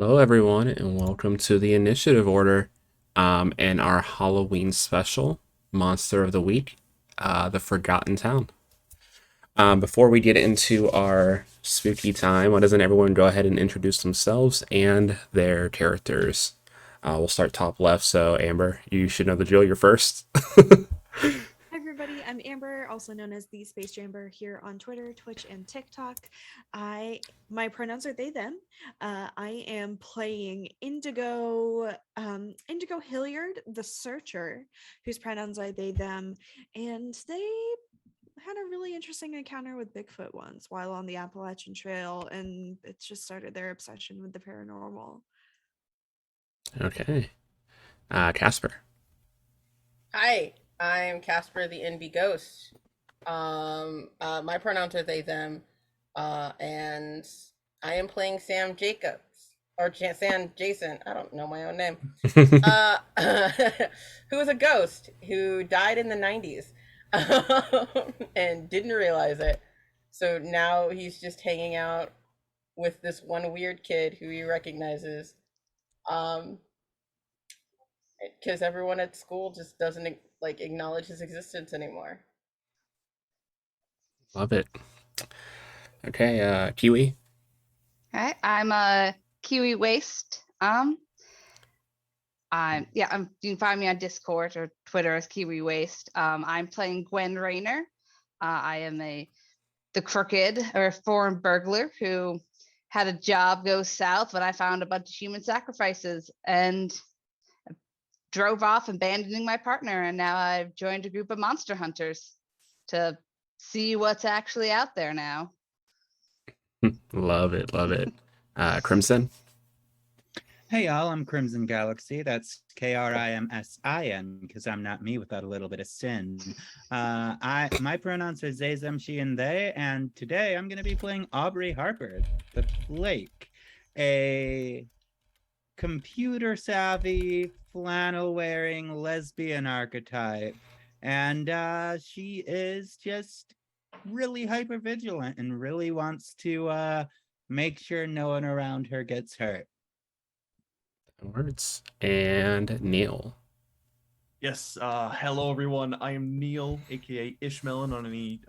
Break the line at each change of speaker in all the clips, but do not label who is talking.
Hello, everyone, and welcome to the Initiative Order and our Halloween special, Monster of the Week, the Forgotten Town. Before we get into our spooky time, why doesn't everyone go ahead and introduce themselves and their characters? We'll start top left, so Amber, you should know the drill. You're first.
Hi everybody, I'm Amber, also known as the Space Jamber here on Twitter, Twitch, and TikTok. My pronouns are they them. I am playing Indigo Hillard, the Searcher, whose pronouns are they them, and they had a really interesting encounter with Bigfoot once while on the Appalachian Trail, and it just started their obsession with the paranormal.
Okay. Casper.
Hi, I'm Casper the NB Ghost. My pronouns are they, them, and I am playing Sam Jacobs, or Sam Jason, I don't know my own name, uh, who is a ghost who died in the 90s and didn't realize it. So now he's just hanging out with this one weird kid who he recognizes. Um, because everyone at school just doesn't like acknowledge his existence anymore.
Love it. Okay, Kiwi.
All right, I'm a Kiwi Waste. You can find me on Discord or Twitter as Kiwi Waste. I'm playing Gwen Rayner. I am the crooked or foreign burglar who had a job go south when I found a bunch of human sacrifices and drove off, abandoning my partner. And now I've joined a group of monster hunters to see what's actually out there now.
Love it, love it. Crimson.
Hey y'all, I'm Crimson Galaxy. That's Krimsin because I'm not me without a little bit of sin. My pronouns are they, them, she, and they, and today I'm gonna be playing Aubrey Harper, the Flake, a computer savvy, flannel wearing lesbian archetype. And she is just really hyper vigilant and really wants to make sure no one around her gets hurt.
Words. And Neal.
Yes, hello everyone. I am Neal, aka Ishmelon, on any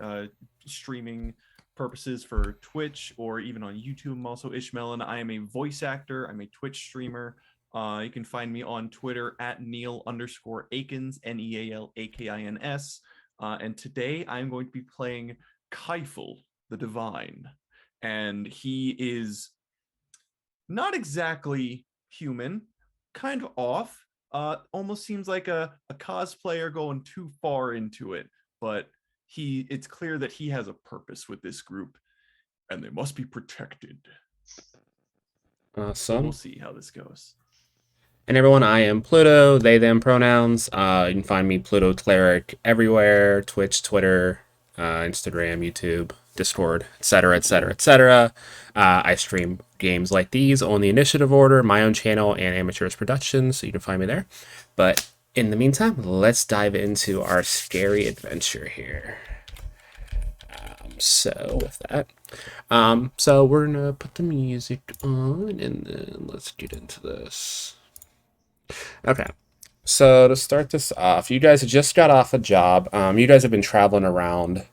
streaming purposes for Twitch or even on YouTube. I'm also Ishmelon. I am a voice actor. I'm a Twitch streamer. You can find me on Twitter at Neal_Akins, Nealakins. And today I'm going to be playing Kieful, the Divine. And he is not exactly human, kind of off. Almost seems like a cosplayer going too far into it, but it's clear that he has a purpose with this group and they must be protected. So we'll see how this goes.
And everyone, I am Pluto, they, them pronouns. You can find me Pluto Cleric everywhere, Twitch, Twitter, Instagram, YouTube, Discord, etc., etc., etc. I stream games like these on the Initiative Order, my own channel, and Amateurs Productions, so you can find me there. But in the meantime, let's dive into our scary adventure here. So with that, so we're gonna put the music on, and then let's get into this. Okay. So to start this off, you guys just got off a job. You guys have been traveling around,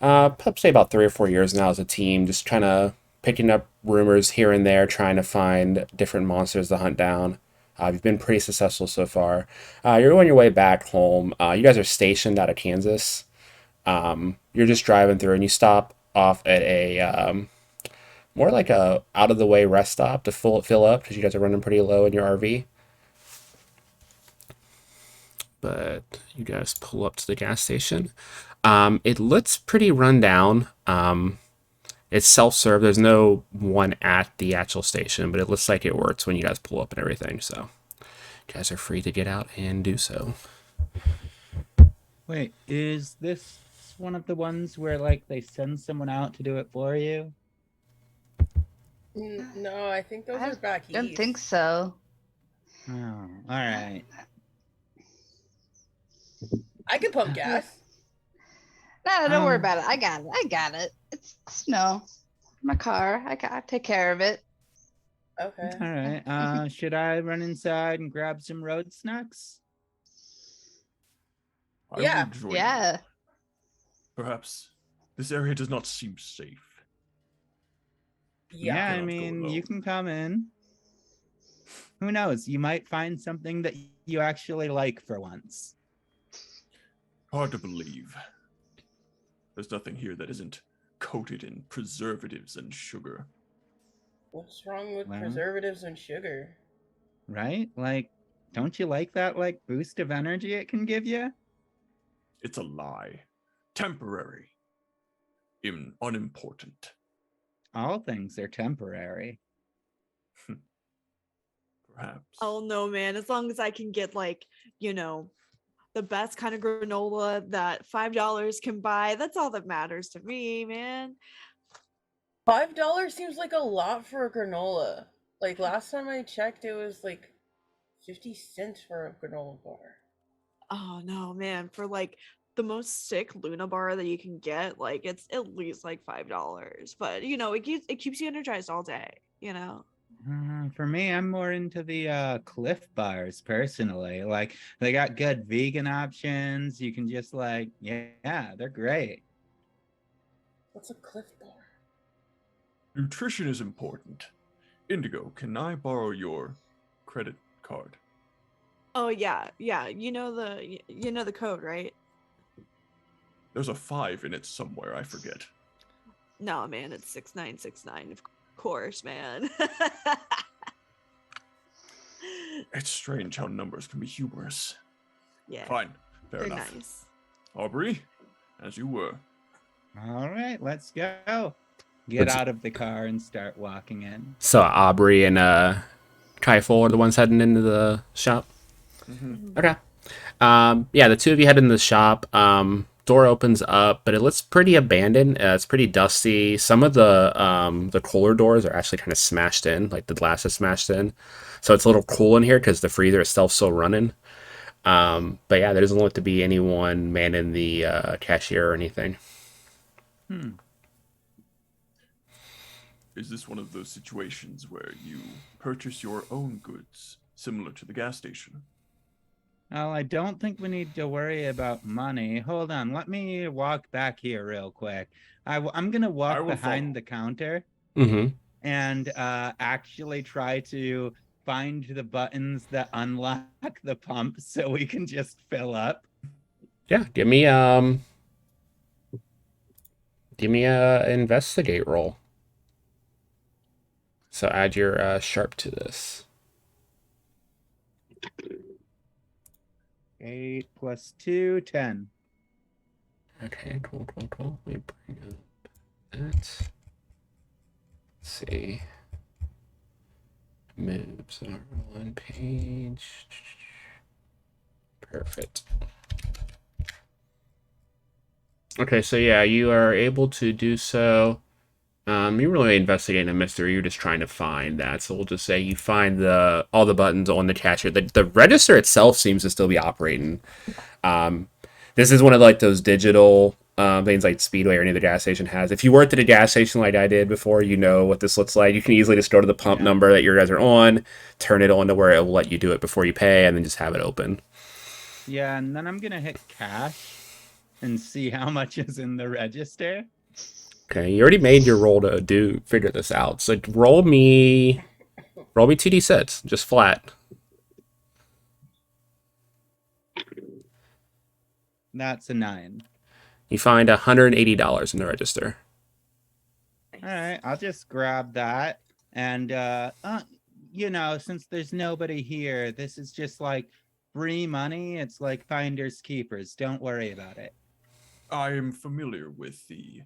say about 3 or 4 years now as a team, just kind of picking up rumors here and there, trying to find different monsters to hunt down. You've been pretty successful so far. You're on your way back home. You guys are stationed out of Kansas. You're just driving through, and you stop off at a more like a out of the way rest stop to fill up because you guys are running pretty low in your RV. But you guys pull up to the gas station. It looks pretty run down. It's self-serve. There's no one at the actual station, but it looks like it works when you guys pull up and everything. So you guys are free to get out and do so.
Wait, is this one of the ones where like they send someone out to do it for you?
No, I think those
I
are back east.
don't think so.
Oh, all right.
I can pump gas.
No, don't worry about it. I got it. It's snow. My car. I take care of it.
Okay.
All right. Should I run inside and grab some road snacks?
I
Yeah.
will join you.
Yeah.
Perhaps this area does not seem safe.
Yeah, I
Cannot go
mean, you
alone.
can come in. Who knows? You might find something that you actually like for once.
Hard to believe. There's nothing here that isn't coated in preservatives and sugar.
What's wrong with
Well.
preservatives and sugar?
Right? Like, don't you like that like boost of energy it can give you?
It's a lie. Temporary. Unimportant.
All things are temporary.
Perhaps.
Oh no, man. As long as I can get like, you know, the best kind of granola that $5 can buy, that's all that matters to me, man.
$5 seems like a lot for a granola. Like last time I checked, it was like 50 cents for a granola bar.
Oh no, man. For like the most sick Luna bar that you can get, like it's at least like $5. But you know, it keeps you energized all day, you know.
For me, I'm more into the Cliff bars personally. Like, they got good vegan options. You can just like, yeah, they're great.
What's a Cliff bar?
Nutrition is important. Indigo, can I borrow your credit card?
Oh yeah, yeah. You know the code, right?
There's a 5 in it somewhere, I forget.
No, man, it's 6969. Of course, man.
It's strange how numbers can be humorous.
Yeah,
Fine, fair
they're
enough.
nice.
Aubrey, as you were.
All right, let's go. Get
Let's-
out of the car and start walking in.
So Aubrey and Kieful are the ones heading into the shop.
Mm-hmm.
Okay. Yeah, the two of you head into the shop. Door opens up, but it looks pretty abandoned. It's pretty dusty. Some of the cooler doors are actually kind of smashed in, like the glass is smashed in. So it's a little cool in here because the freezer itself still running. But yeah, there doesn't look to be anyone manning the cashier or anything.
Is this one of those situations where you purchase your own goods, similar to the gas station?
Well, I don't think we need to worry about money. Hold on, let me walk back here real quick. I'm gonna
I
walk
will
behind
follow.
the counter
Mm-hmm.
and actually try to find the buttons that unlock the pump so we can just fill up.
Yeah, give me a investigate roll. So add your sharp to this.
8 + 2, 10.
Okay, cool. Let me bring up that. Let's see. Moves are on page. Perfect. Okay, so yeah, you are able to do so. You really investigating a mystery. You're just trying to find that. So we'll just say you find all the buttons on the cashier. The register itself seems to still be operating. This is one of like those digital things like Speedway or any other gas station has. If you worked at a gas station like I did before, you know what this looks like. You can easily just go to the pump number that you guys are on, turn it on to where it will let you do it before you pay, and then just have it open.
Yeah, and then I'm gonna hit cash and see how much is in the register.
Okay, you already made your roll to figure this out. So roll me 2d6, just flat.
That's a 9.
You find $180 in the register.
All right, I'll just grab that. And, since there's nobody here, this is just like free money. It's like finders keepers. Don't worry about it.
I am familiar with the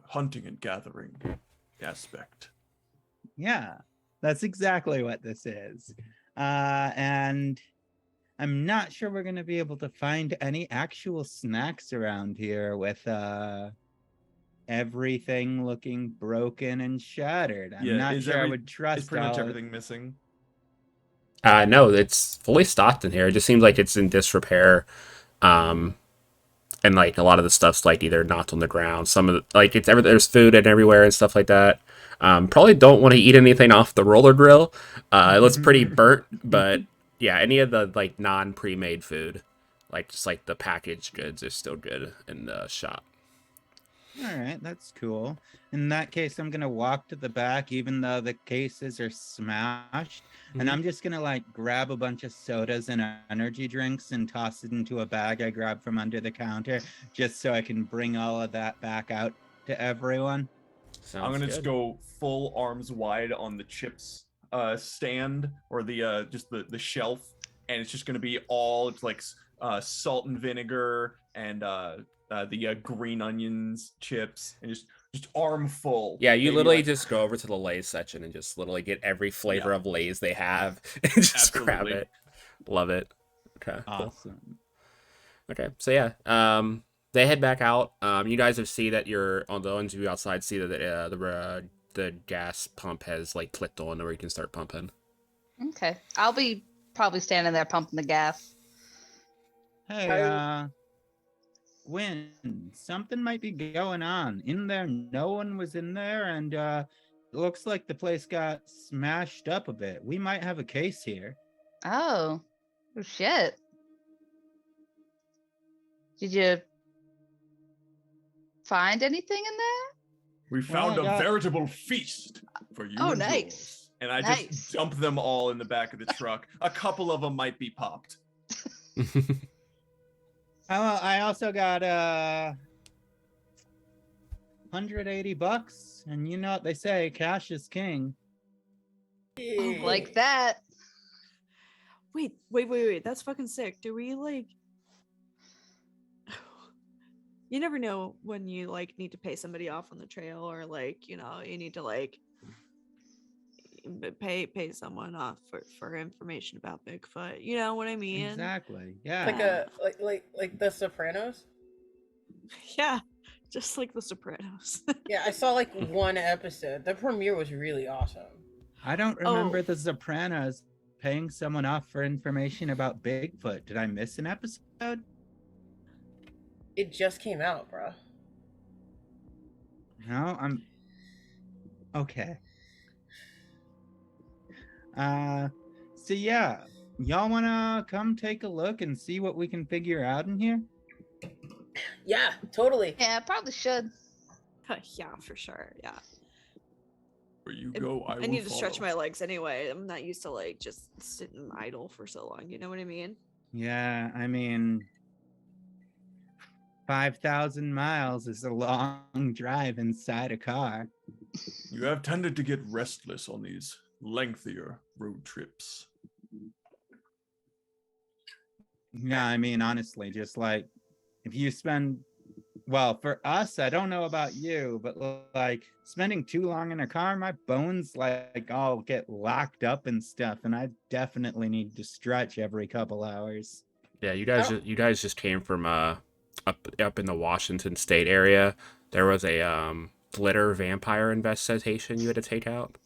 hunting and gathering aspect.
Yeah, that's exactly what this is. And I'm not sure we're going to be able to find any actual snacks around here with everything looking broken and shattered. I'm not sure I would trust
Is pretty much
all-
everything missing?
No, it's fully stocked in here. It just seems like it's in disrepair. and like a lot of the stuff's like either knocked on the ground. Some of the, like it's there's food and everywhere and stuff like that. Probably don't want to eat anything off the roller grill. It looks pretty burnt, but yeah, any of the like non pre-made food, like just like the packaged goods, are still good in the shop.
All right, that's cool. In that case, I'm gonna walk to the back, even though the cases are smashed, and I'm just gonna like grab a bunch of sodas and energy drinks and toss it into a bag I grabbed from under the counter, just so I can bring all of that back out to everyone.
Sounds
I'm gonna
good.
just go full arms wide on the chips stand, or the just the shelf, and it's just gonna be all it's like salt and vinegar and the green onions chips, and just arm full.
Yeah, you
Maybe,
literally
like,
just go over to the Lay's section and just literally get every flavor
Yeah.
of Lay's they have and just grab
Absolutely.
it. Love it. Okay, cool.
Awesome.
Okay, so yeah, they head back out. You guys have see that you're on the ones of you outside see that the gas pump has like clicked on where you can start pumping.
Okay. I'll be probably standing there pumping the gas.
Hey, Gwyn, something might be going on. In there, no one was in there, and it looks like the place got smashed up a bit. We might have a case here.
Oh. Oh shit. Did you find anything in there?
We found
I got-
a veritable feast for you.
Oh,
and
nice.
yours. And I
Nice.
just dump them all in the back of the truck. A couple of them might be popped.
Oh, I also got $180, and you know what they say, cash is king.
Oh, like that.
Wait. That's fucking sick. Do we like? You never know when you like need to pay somebody off on the trail, or like you need to like pay someone off for information about Bigfoot. You know what I mean?
Exactly. Yeah.
Like the Sopranos.
Yeah, just like The Sopranos.
Yeah, I saw like one episode. The premiere was really awesome.
I don't remember
Oh.
The Sopranos paying someone off for information about Bigfoot. Did I miss an episode?
It just came out, bro.
No, I'm okay. So yeah, y'all wanna come take a look and see what we can figure out in here?
Yeah, totally.
Yeah, probably should.
Yeah, for sure. Yeah.
Where you
I-
go, I will
I need to stretch
follow.
my legs anyway. I'm not used to like just sitting idle for so long. You know what I mean?
Yeah, I mean 5,000 miles is a long drive inside a car.
You have tended to get restless on these lengthier road trips.
Yeah, I mean, honestly, just like if you spend, well, for us, I don't know about you, but like spending too long in a car, my bones like all get locked up and stuff, and I definitely need to stretch every couple hours.
Yeah, you guys just came from up in the Washington State area. There was a glitter vampire investigation you had to take out.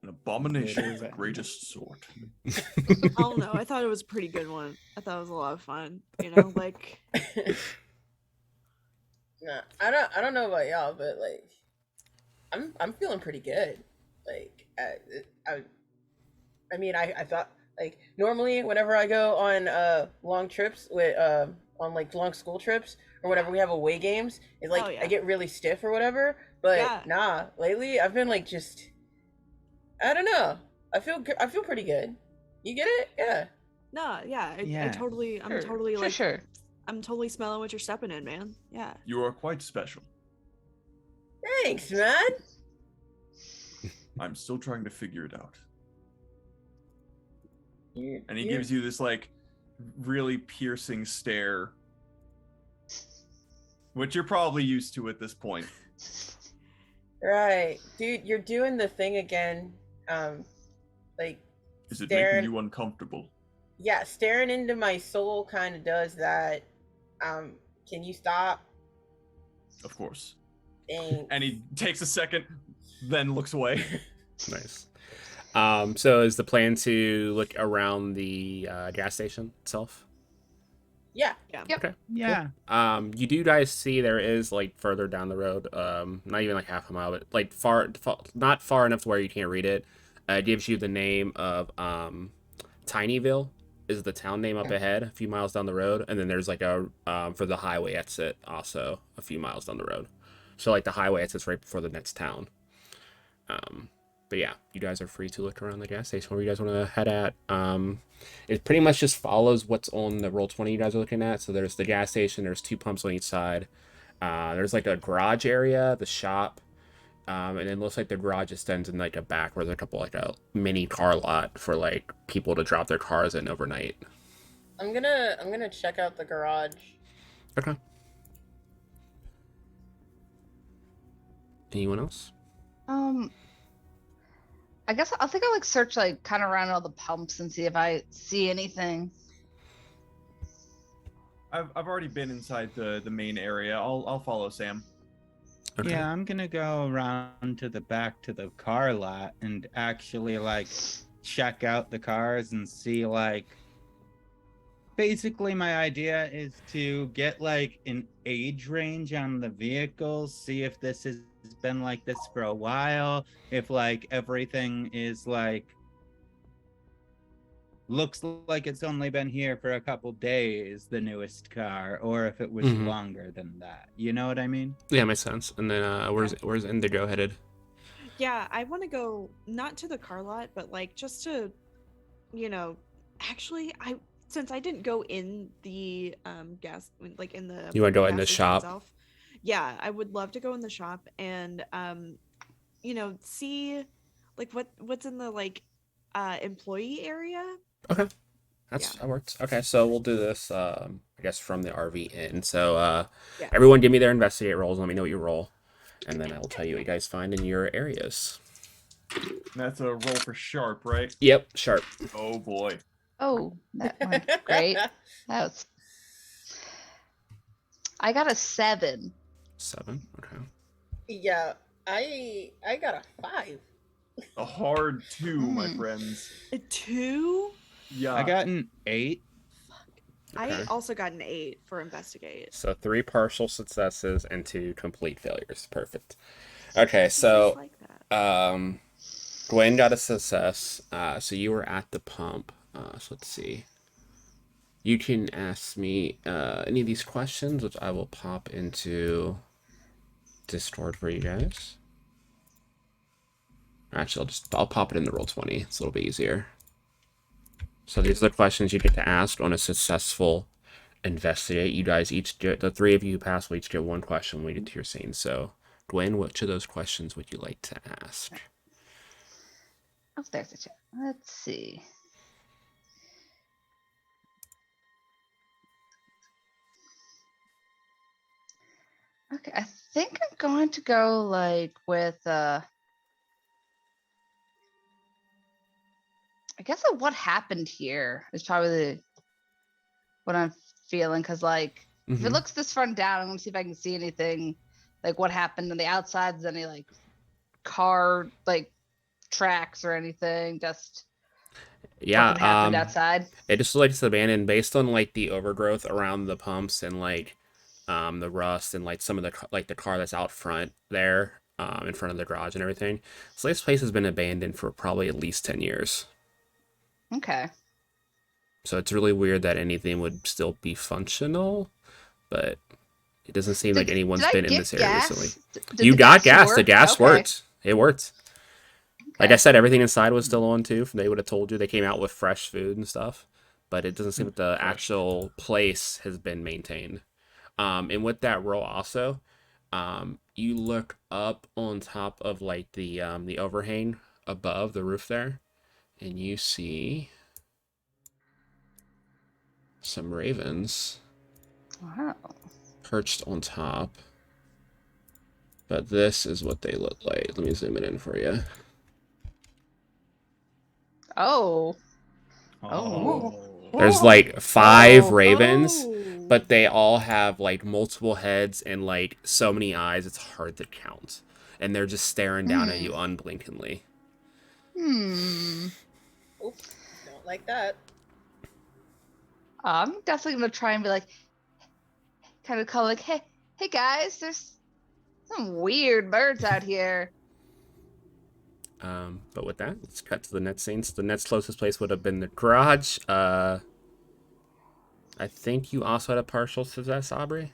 An abomination of the
Literally.
greatest sort.
Oh no, I thought it was a pretty good one. I thought it was a lot of fun. You know, like
Nah, I don't know about y'all, but like, I'm feeling pretty good. Like, I mean, I thought like normally whenever I go on long trips with on like long school trips or whenever we have away games, it's like
Oh, yeah.
I get really stiff or whatever. But
Yeah.
nah, lately I've been like just I don't know. I feel pretty good. You get it? Yeah.
no, yeah, I
Yeah,
totally, I'm
Sure,
totally
for
like,
sure.
I'm totally smelling what you're stepping in, man. Yeah.
You are quite special.
Thanks, man.
I'm still trying to figure it out.
You-
And he
you-
gives you this like really piercing stare, which you're probably used to at this point.
Right, dude, you're doing the thing again. Like,
Is it
Staring-
making you uncomfortable?
yeah, staring into my soul kind of does that. Can you stop?
Of course.
Thanks.
And he takes a second, then looks away.
Nice. So is the plan to look around the gas station itself?
Yeah.
Yeah.
Yep.
Okay.
Yeah.
You do guys see there is like further down the road, not even like half a mile, but like not far enough to where you can't read it. It gives you the name of Tinyville is the town name up ahead, a few miles down the road, and then there's like a for the highway exit also a few miles down the road. So like the highway exit's right before the next town. But yeah, you guys are free to look around the gas station where you guys want to head at. It pretty much just follows what's on the Roll20 you guys are looking at. So there's the gas station, there's 2 pumps on each side. There's like a garage area, the shop, and it looks like the garage extends in like a back where there's a couple like a mini car lot for like people to drop their cars in overnight.
I'm gonna check out the garage.
Okay. Anyone else?
I guess I think I'll like search like kind of around all the pumps and see if I see anything.
I've already been inside the main area. I'll follow Sam.
Okay.
Yeah, I'm gonna go around to the back to the car lot and actually like check out the cars and see like basically my idea is to get like an age range on the vehicles, see if this has been like this for a while, if like everything is like looks like it's only been here for a couple days, the newest car, or if it was
Mhm.
longer than that. You know what I mean?
Yeah, makes sense. And then where's Indigo headed?
Yeah, I want to go not to the car lot, but like just to, actually, since I didn't go in the gas, like in the
You want to go in
gas
the
station
shop?
itself. Yeah, I would love to go in the shop and see like what's in the like employee area.
Okay.
Yeah.
That works. Okay, so we'll do this, I guess, from the RV in. So,
Yeah.
everyone give me their investigate rolls. Let me know what you roll. And then I will tell you what you guys find in your areas.
That's a roll for sharp, right?
Yep, sharp.
Oh boy.
Oh, that went great. That was. I got a 7.
7. Okay.
Yeah, I got a 5.
A hard 2, my
Hmm.
friends.
A 2?
Yeah.
I got an 8.
I
Okay.
also got an 8 for investigate.
So 3 partial successes and 2 complete failures. Perfect. Okay,
Just
so
like that.
Gwyn got a success. So you were at the pump. So let's see. You can ask me any of these questions, which I will pop into Discord for you guys. Actually, I'll pop it in the Roll20. It's a little bit easier. So these are the questions you get to ask on a successful investigate. You guys each get, the 3 of you who pass will each get 1 question when we get to your scene. So, Gwyn, which of those questions would you like to ask?
Oh, there's a chat. Let's see. Okay, I think I'm going to go like with I guess what happened here is probably what I'm feeling because like if it
Mhm.
looks this front down, I'm gonna see if I can see anything like what happened on the outsides, any like car like tracks or anything. Just
Yeah,
what happened outside.
it just looks like it's abandoned based on like the overgrowth around the pumps and like the rust and like some of the car that's out front there in front of the garage and everything. So this place has been abandoned for probably at least 10 years.
Okay.
So it's really weird that anything would still be functional, but it doesn't seem like anyone's
did I
been in
get
this area
gas?
recently.
Did
You
the
got gas. The
work?
gas
Okay.
worked. It worked. Like I
Okay.
said, everything inside was still on too. They would have told you they came out with fresh food and stuff, but it doesn't seem that the actual place has been maintained. And with that roll also, you look up on top of like the overhang above the roof there, and you see some ravens
Wow.
perched on top. But this is what they look like. Let me zoom it in for you.
Oh.
There's like 5
Whoa.
ravens,
Oh.
but they all have like multiple heads and like so many eyes it's hard to count. And they're just staring down at you unblinkingly.
Hmm.
Oops, don't like that.
I'm definitely gonna try and be like, kind of call like, hey guys, there's some weird birds out here.
But with that, let's cut to the next scene. So the next closest place would have been the garage. I think you also had a partial success, Aubrey.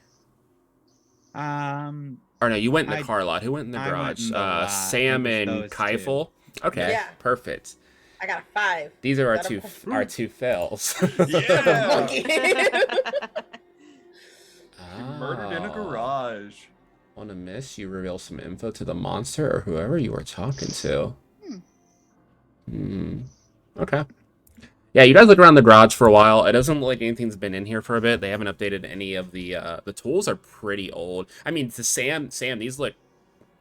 Or no, you went in the
I-
car lot. Who went in the
I went
garage?
in the lot.
Sam
It was
and
those
Kieful. Okay,
Yeah.
perfect.
I got a 5.
These are
Got a
our two fails.
Yeah.
Monkey.
Murdered in a garage.
On a miss, you reveal some info to the monster or whoever you were talking to. Okay. Yeah, you guys look around the garage for a while. It doesn't look like anything's been in here for a bit. They haven't updated any of the tools are pretty old. I mean, to Sam, these look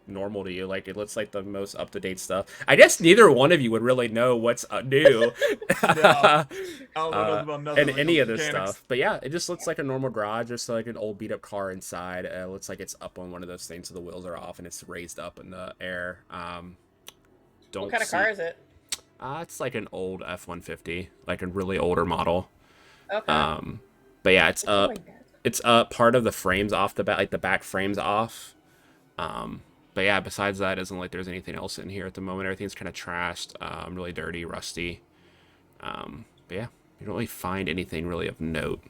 normal to you. Like, it looks like the most up-to-date stuff. I guess neither one of you would really know what's new.
I don't know about nothing.
And
like
any
no
of this
mechanics.
stuff. But yeah, it just looks like a normal garage. There's like an old beat-up car inside. It looks like it's up on one of those things, so the wheels are off and it's raised up in the air. Don't
What kind of car is it?
it's like an old F-150, like a really older model.
Okay.
But yeah, it's
Oh
up.
my God.
It's up. Part of the frames off the back, like the back frames off. But yeah, besides that, it isn't like there's anything else in here at the moment. Everything's kind of trashed, really dirty, rusty. But yeah, you don't really find anything really of note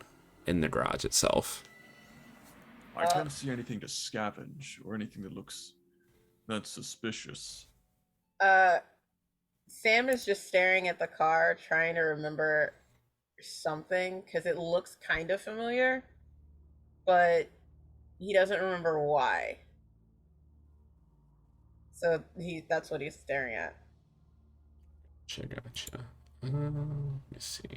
in the garage itself.
I can't see anything to scavenge or anything that looks that's suspicious.
Sam is just staring at the car, trying to remember something because it looks kind of familiar, but he doesn't remember why. So that's what he's staring at.
Gotcha. Let me see.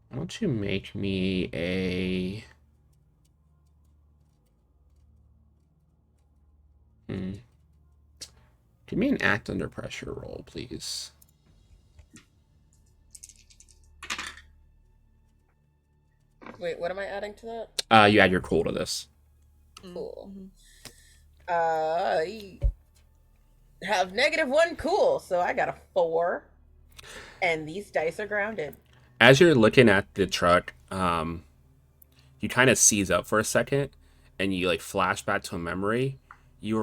Why don't you make me a... Give me an act under pressure roll, please.
Wait, what am I adding to that?
You add your cool to this.
Cool.
Mhm.
I have -1 cool, so I got a 4. And these dice are grounded.
As you're looking at the truck, you kind of seize up for a second, and you like flash back to a memory. You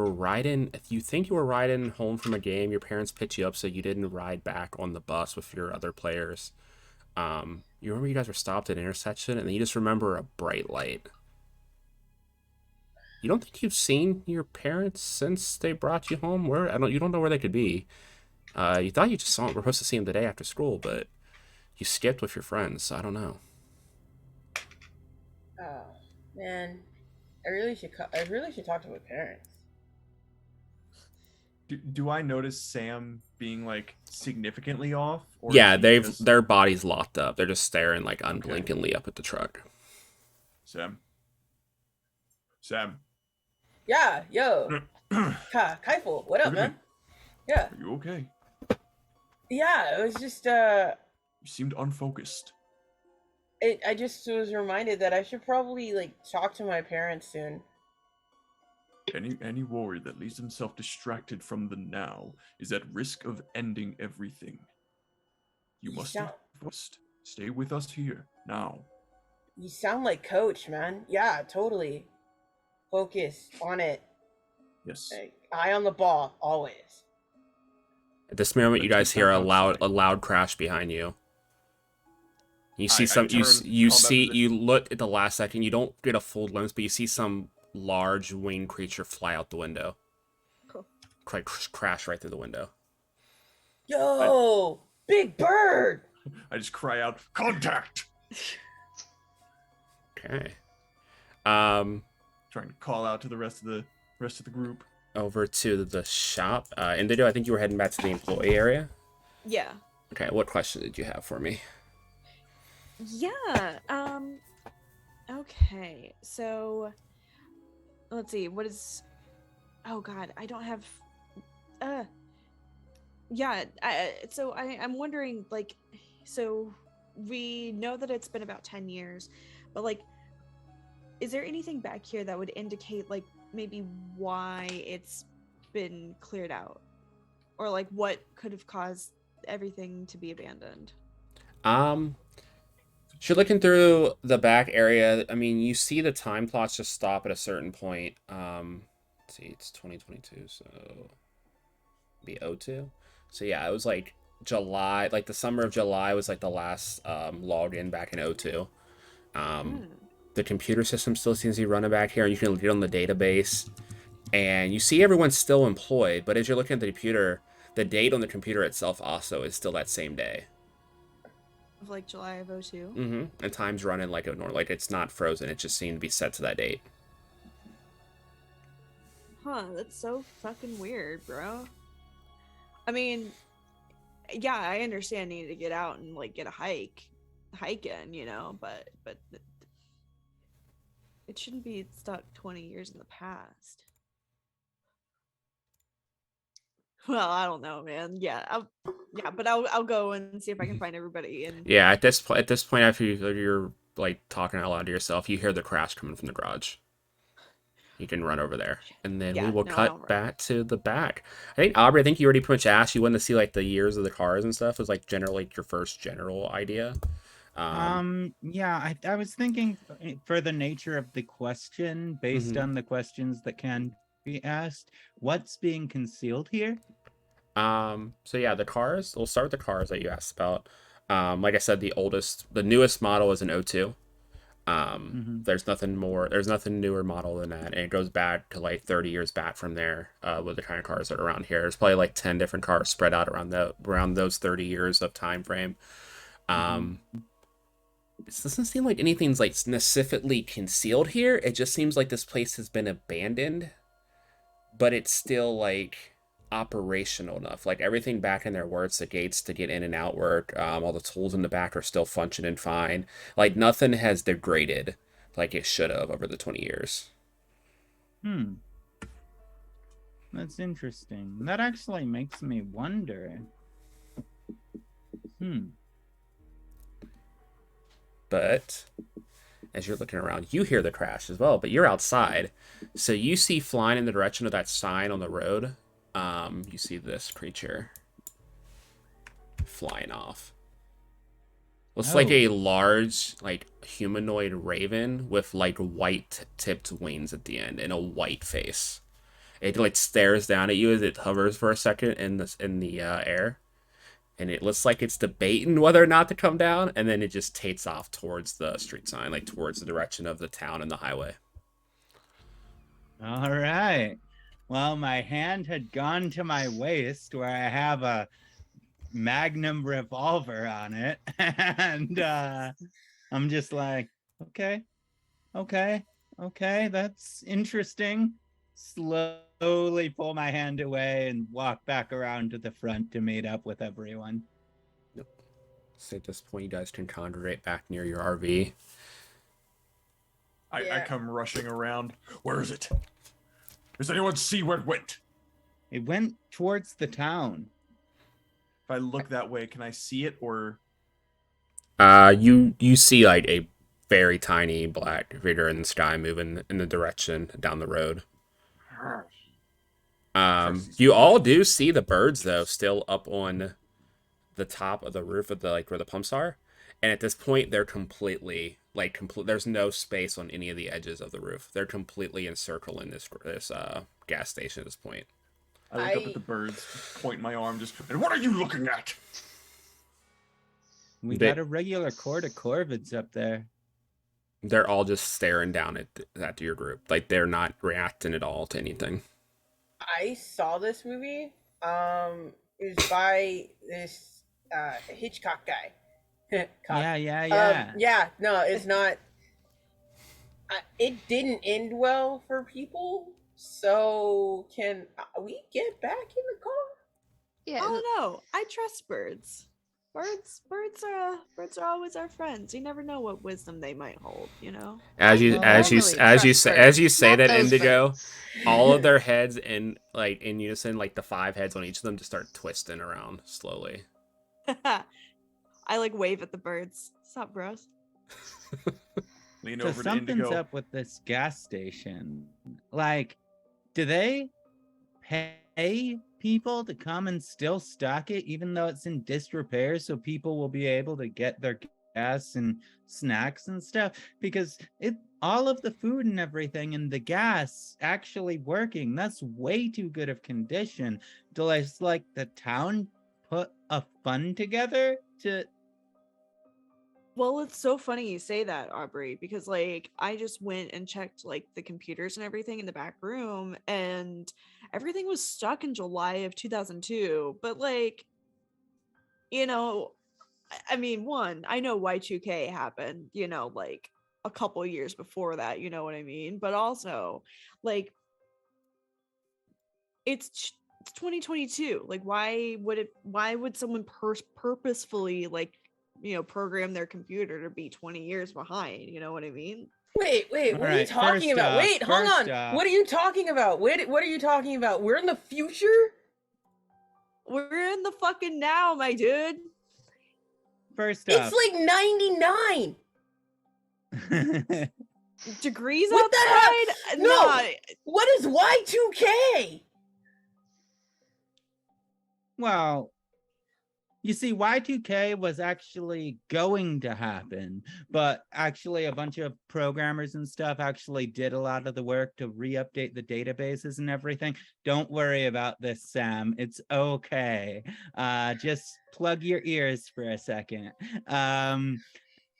think you were riding home from a game. Your parents picked you up, so you didn't ride back on the bus with your other players. You remember you guys were stopped at an intersection, and then you just remember a bright light. You don't think you've seen your parents since they brought you home? You don't know where they could be. You thought you just were supposed to see them the day after school, but you skipped with your friends, so I don't know.
Oh man, I really should talk to my parents.
Do I notice Sam being like significantly off? Or
Yeah,
is he just...
their bodies locked up. They're just staring like unblinkingly up at the truck.
Sam.
Yeah, yo, Kieful, what up,
Look at
man? Yeah,
Are you okay?
yeah. It was just
You seemed unfocused.
I just was reminded that I should probably like talk to my parents soon.
Any warrior that leaves himself distracted from the now is at risk of ending everything. You must
Yeah.
first stay with us here now.
You sound like Coach, man. Yeah, totally. Focus on it.
Yes.
Like, eye on the ball, always.
At this moment, you
Let's
guys
get
hear
back outside.
a loud crash behind you. You see
I turn
you
combat
see
position.
you look at the last second. You don't get a full glimpse, but you see some large winged creature fly out the window.
Cool.
Crash right through the window.
Yo, big bird.
I just cry out, "Contact!"
Okay.
Trying to call out to the rest of the group.
Over to the shop. Indigo, I think you were heading back to the employee area.
Yeah.
Okay, what question did you have for me?
Yeah. Okay. So let's see. What is Oh god, I don't have yeah, I'm wondering, like, so we know that it's been about 10 years, but like, is there anything back here that would indicate like maybe why it's been cleared out, or like what could have caused everything to be abandoned?
So you're looking through the back area. I mean, you see the time plots just stop at a certain point. Let's see, it's 2022, so be '02. So yeah, it was like July, like the summer of July was like the last logged in back in '02. The computer system still seems to be running back here, and you can get on the database, and you see everyone's still employed. But as you're looking at the computer, the date on the computer itself also is still that same day.
Of like July of '02.
And time's running like like it's not frozen. It just seemed to be set to that date.
Huh, that's so fucking weird, bro. I mean, yeah, I understand needing to get out and like get a hike in, you know, but it shouldn't be stuck 20 years in the past. Well, I don't know, man. But I'll go and see if I can find everybody. And
Yeah, at this point, after you're like talking out loud to yourself, you hear the crash coming from the garage. You can run over there, and then we will cut back to the back. I think Aubrey, you already pretty much asked. You wanted to see like the years of the cars and stuff. It was like generally your first general idea.
Yeah, I was thinking for the nature of the question, based on the questions that can be asked, what's being concealed here?
So yeah, the cars. We'll start with the cars that you asked about. Like I said, the newest model is an '02. There's nothing newer model than that, and it goes back to like 30 years back from there with the kind of cars that are around here. There's probably like 10 different cars spread out around those 30 years of time frame. It doesn't seem like anything's like specifically concealed here. It just seems like this place has been abandoned, but it's still like operational enough. Like everything back in there works. The gates to get in and out work. All the tools in the back are still functioning fine. Like nothing has degraded like it should have over the 20 years.
That's interesting. That actually makes me wonder.
But as you're looking around, you hear the crash as well, but you're outside. So you see flying in the direction of that sign on the road. You see this creature flying off. Looks like a large, like, humanoid raven with, like, white-tipped wings at the end and a white face. It, like, stares down at you as it hovers for a second in the air. And it looks like it's debating whether or not to come down, and then it just takes off towards the street sign, like, towards the direction of the town and the highway.
All right. Well, my hand had gone to my waist where I have a Magnum revolver on it, and I'm just like, okay, that's interesting. Slowly pull my hand away and walk back around to the front to meet up with everyone.
Yep. So at this point, you guys can congregate back near your RV.
I come rushing around. Where is it? Does anyone see where it went?
It went towards the town.
If I look that way, can I see it or?
You see like a very tiny black figure in the sky moving in the direction down the road. You all do see the birds though, still up on the top of the roof of the like where the pumps are, and at this point they're completely there's no space on any of the edges of the roof. They're completely encircling this gas station at this point.
I look up at the birds, point my arm, and what are you looking at?
We got a regular court of corvids up there.
They're all just staring down at your group. Like they're not reacting at all to anything.
I saw this movie. It was by this Hitchcock guy.
Yeah.
Yeah, no, it's not. It didn't end well for people. So can we get back in the car?
Yeah.
Oh no, I trust birds. Birds are always our friends. You never know what wisdom they might hold, you know.
As you say
Not
that,
those
Indigo,
birds.
all of their heads in unison, like the 5 heads on each of them, just start twisting around slowly.
I like wave at the birds. What's up, bros?
Lean
So
over to
something's
Indigo.
up with this gas station. Like, do they pay people to come and still stock it, even though it's in disrepair, so people will be able to get their gas and snacks and stuff? Because all of the food and everything and the gas actually working, that's way too good of condition to like the town put a fund together to.
Well, it's so funny you say that, Aubrey, because like I just went and checked like the computers and everything in the back room, and everything was stuck in July of 2002. But like, you know, I mean, one, I know Y2K happened, like a couple years before that, you know what I mean? But also, like, it's 2022. Like, why would someone purposefully like, program their computer to be 20 years behind? You know what I mean?
Wait, what are you
Alright,
talking
first
about?
off-
Wait, hold
first
on.
off-
What are you talking about? What are you talking about? We're in the future?
We're in the fucking now, my dude.
First
It's
off,
like 99.
Degrees
What the hell?
outside?
No.
Nah.
What is Y2K?
well, you see, Y2K was actually going to happen, but actually a bunch of programmers and stuff actually did a lot of the work to re-update the databases and everything. Don't worry about this, Sam. It's okay. Just plug your ears for a second.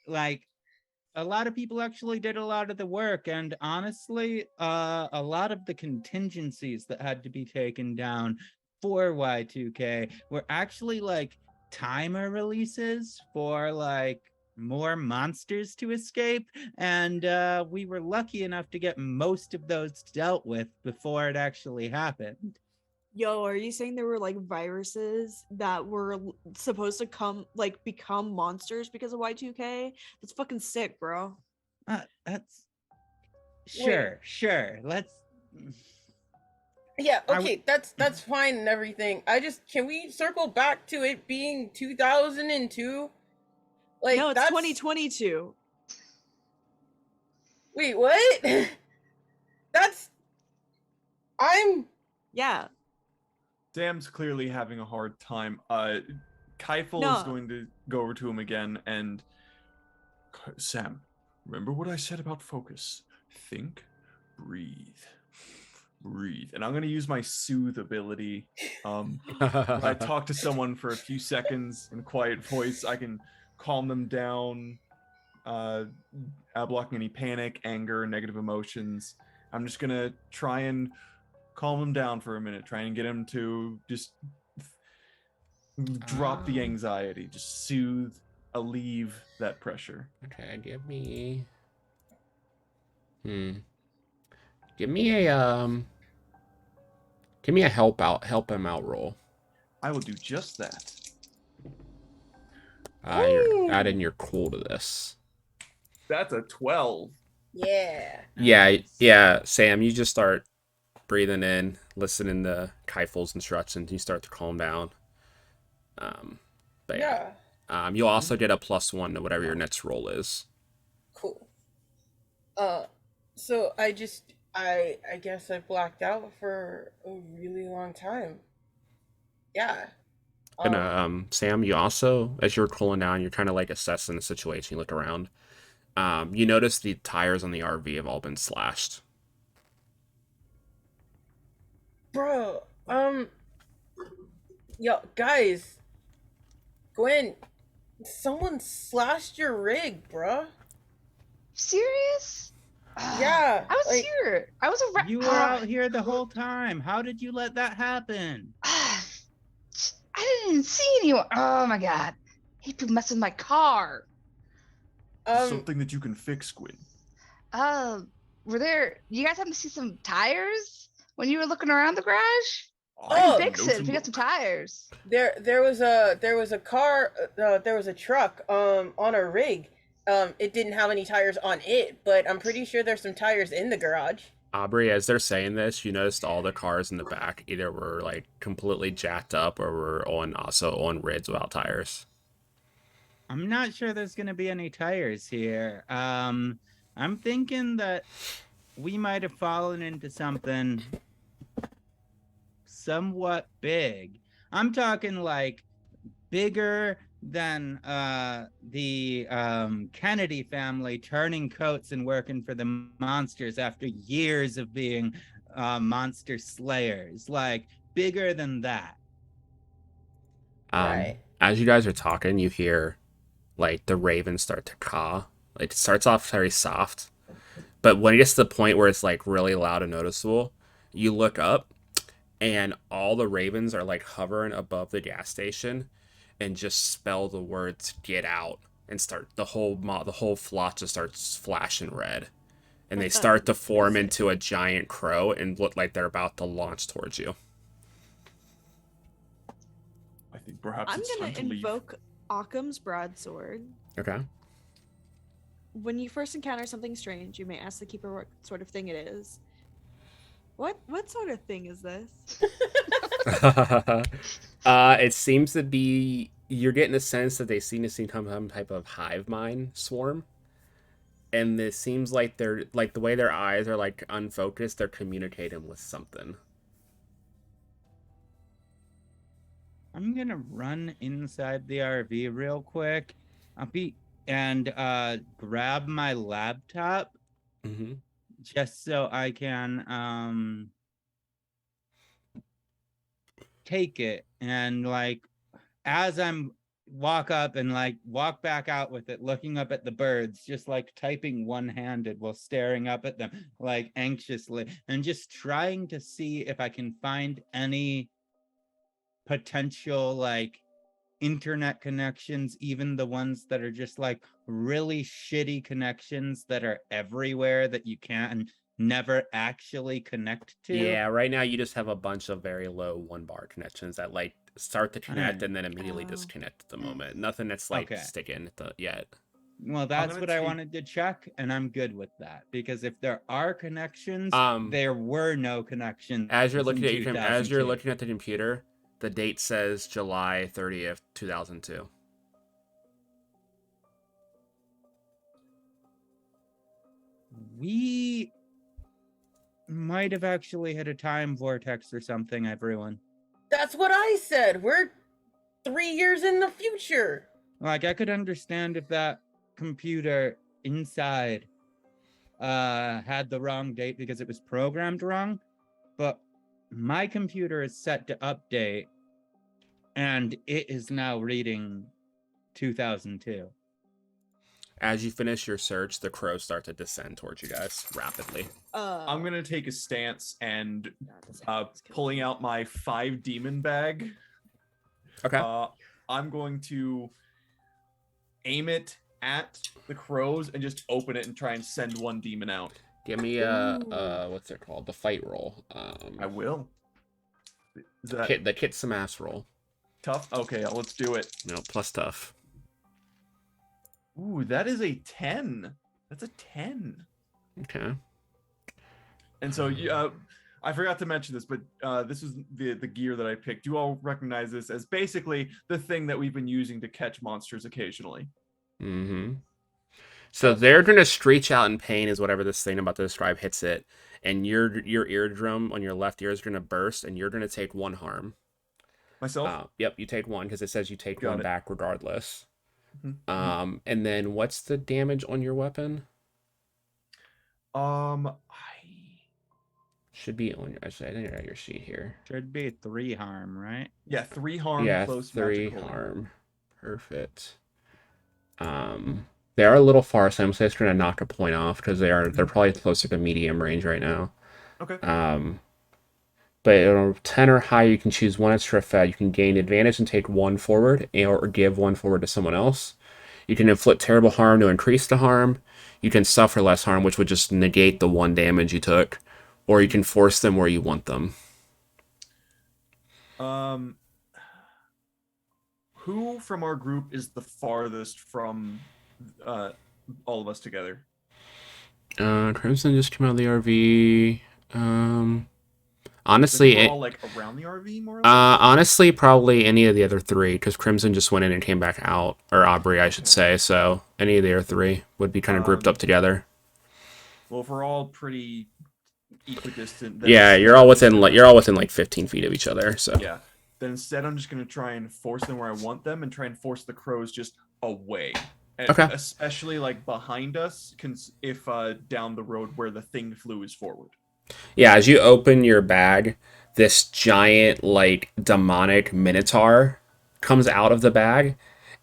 Like, a lot of people actually did a lot of the work, and honestly, a lot of the contingencies that had to be taken down for Y2K were actually like timer releases for like more monsters to escape, and we were lucky enough to get most of those dealt with before it actually happened.
Yo, are you saying there were like viruses that were supposed to become monsters because of Y2K? That's fucking sick, bro.
That's sure. Let's.
Yeah,
I
okay, that's fine and everything. Can we circle back to it being 2002? Like,
No, it's
that's
2022.
Wait, what?
Yeah.
Sam's clearly having a hard time. Kieful
No.
is going to go over to him again and Sam, remember what I said about focus. Think, breathe. And I'm gonna use my soothe ability. When I talk to someone for a few seconds in a quiet voice, I can calm them down, blocking any panic, anger, negative emotions. I'm just gonna try and calm them down for a minute, try and get them to just drop the anxiety, just soothe, alleviate that pressure.
Okay, give me a help him out roll.
I will do just that.
You're adding your cool to this.
That's a 12.
Yeah.
Yeah, Sam, you just start breathing in, listening to Kieful's instructions, you start to calm down. But
Yeah.
You'll also get a +1 to whatever your next roll is.
Cool. So I guess I blacked out for a really long time. Yeah.
And Sam, you also, as you're cooling down, you're kind of like assessing the situation. You look around. You notice the tires on the RV have all been slashed.
Bro, yo, guys, Gwyn, someone slashed your rig, bro.
Serious?
Yeah,
I was here. I was around.
You were out here the whole time. How did you let that happen?
I didn't see anyone. Oh my god. People messed with my car.
Something that you can fix, Gwyn.
Were there? You guys happen to see some tires when you were looking around the garage?
Oh,
Fix it. We got some tires.
There was a car. There was a truck. On a rig. It didn't have any tires on it, but I'm pretty sure there's some tires in the garage.
Aubrey, as they're saying this, you noticed all the cars in the back either were like completely jacked up or were on rigs without tires.
I'm not sure there's gonna be any tires here. I'm thinking that we might have fallen into something somewhat big. I'm talking like bigger than the Kennedy family turning coats and working for the monsters after years of being monster slayers. Like bigger than that.
Right.
As you guys are talking, you hear like the ravens start to caw. Like, it starts off very soft, but when it gets to the point where it's like really loud and noticeable, you look up and all the ravens are like hovering above the gas station and just spell the words "get out" and start the whole flock just starts flashing red, and they start to form into a giant crow and look like they're about to launch towards you.
I think perhaps
I'm
it's time
gonna
to leave.
invoke Occam's broadsword.
Okay.
When you first encounter something strange, you may ask the keeper what sort of thing it is. What sort of thing is this?
It seems to be, you're getting a sense that they seem to see some type of hive mind swarm, and it seems like they're like the way their eyes are like unfocused. They're communicating with something.
I'm gonna run inside the RV real quick. And grab my laptop
Mm-hmm.
just so I can take it, and like as I'm walk up and like walk back out with it, looking up at the birds, just like typing one-handed while staring up at them like anxiously, and just trying to see if I can find any potential like internet connections, even the ones that are just like really shitty connections that are everywhere that you can't never actually connect to.
Yeah, right now you just have a bunch of very low 1-bar connections that like start to connect and then immediately
Oh.
disconnect at the moment. Nothing that's like
Okay.
sticking yet.
Well, that's
gonna
what I
take-
wanted to check, and I'm good with that, because if there are connections,
Um,
there were no connections.
As you're
in
looking at as you're
2002.
looking at the computer, the date says July 30th, 2002.
We might have actually hit a time vortex or something, everyone.
That's what I said. We're 3 years in the future.
Like, I could understand if that computer inside had the wrong date because it was programmed wrong, but my computer is set to update and it is now reading 2002.
As you finish your search, the crows start to descend towards you guys rapidly.
I'm gonna take a stance and
God, this animal's killing
pulling
me.
out my 5 demon bag.
Okay.
I'm going to aim it at the crows and just open it and try and send one demon out.
Give me what's it called? The fight roll.
I will. Is that
The kit some ass roll.
tough? Okay, let's do it.
No, plus tough.
Ooh, that is a 10. That's a 10.
Okay.
And so, I forgot to mention this, but this is the gear that I picked. You all recognize this as basically the thing that we've been using to catch monsters occasionally.
Mm-hmm. So they're gonna screech out in pain as whatever this thing I'm about to describe hits it, and your eardrum on your left ear is gonna burst, and you're gonna take 1 harm.
Myself?
Yep, you take 1 because it says you take
Got
1
it.
back regardless.
Mhm.
And then what's the damage on your weapon? Should be on your. Actually, I didn't write your sheet here.
Should be 3 harm, right?
Yeah, 3 harm,
Yeah,
close
3
magical.
harm. Perfect. They are a little far, so I'm just gonna knock a point off because they're probably closer to medium range right now.
Okay.
But on 10 or higher, you can choose 1 extra effect. You can gain advantage and take 1 forward, or give 1 forward to someone else. You can inflict terrible harm to increase the harm. You can suffer less harm, which would just negate the 1 damage you took. Or you can force them where you want them.
Who from our group is the farthest from all of us together?
Krimsin just came out of the RV. Honestly,
We're all like around the RV more or less?
honestly, probably any of the other 3, because Krimsin just went in and came back out, or Aubrey, I should
Okay.
say. So any of the other 3 would be kind of grouped up together.
Well, if we're all pretty equidistant. then
Yeah,
instead
you're all
I'm
within
just
like
gonna-
you're all within like 15 feet of each other. So
Yeah. Then instead, I'm just gonna try and force them where I want them, and try and force the crows just away.
Okay.
Especially like behind us, if down the road where the thing flew is forward.
yeah, as you open your bag, this giant like demonic minotaur comes out of the bag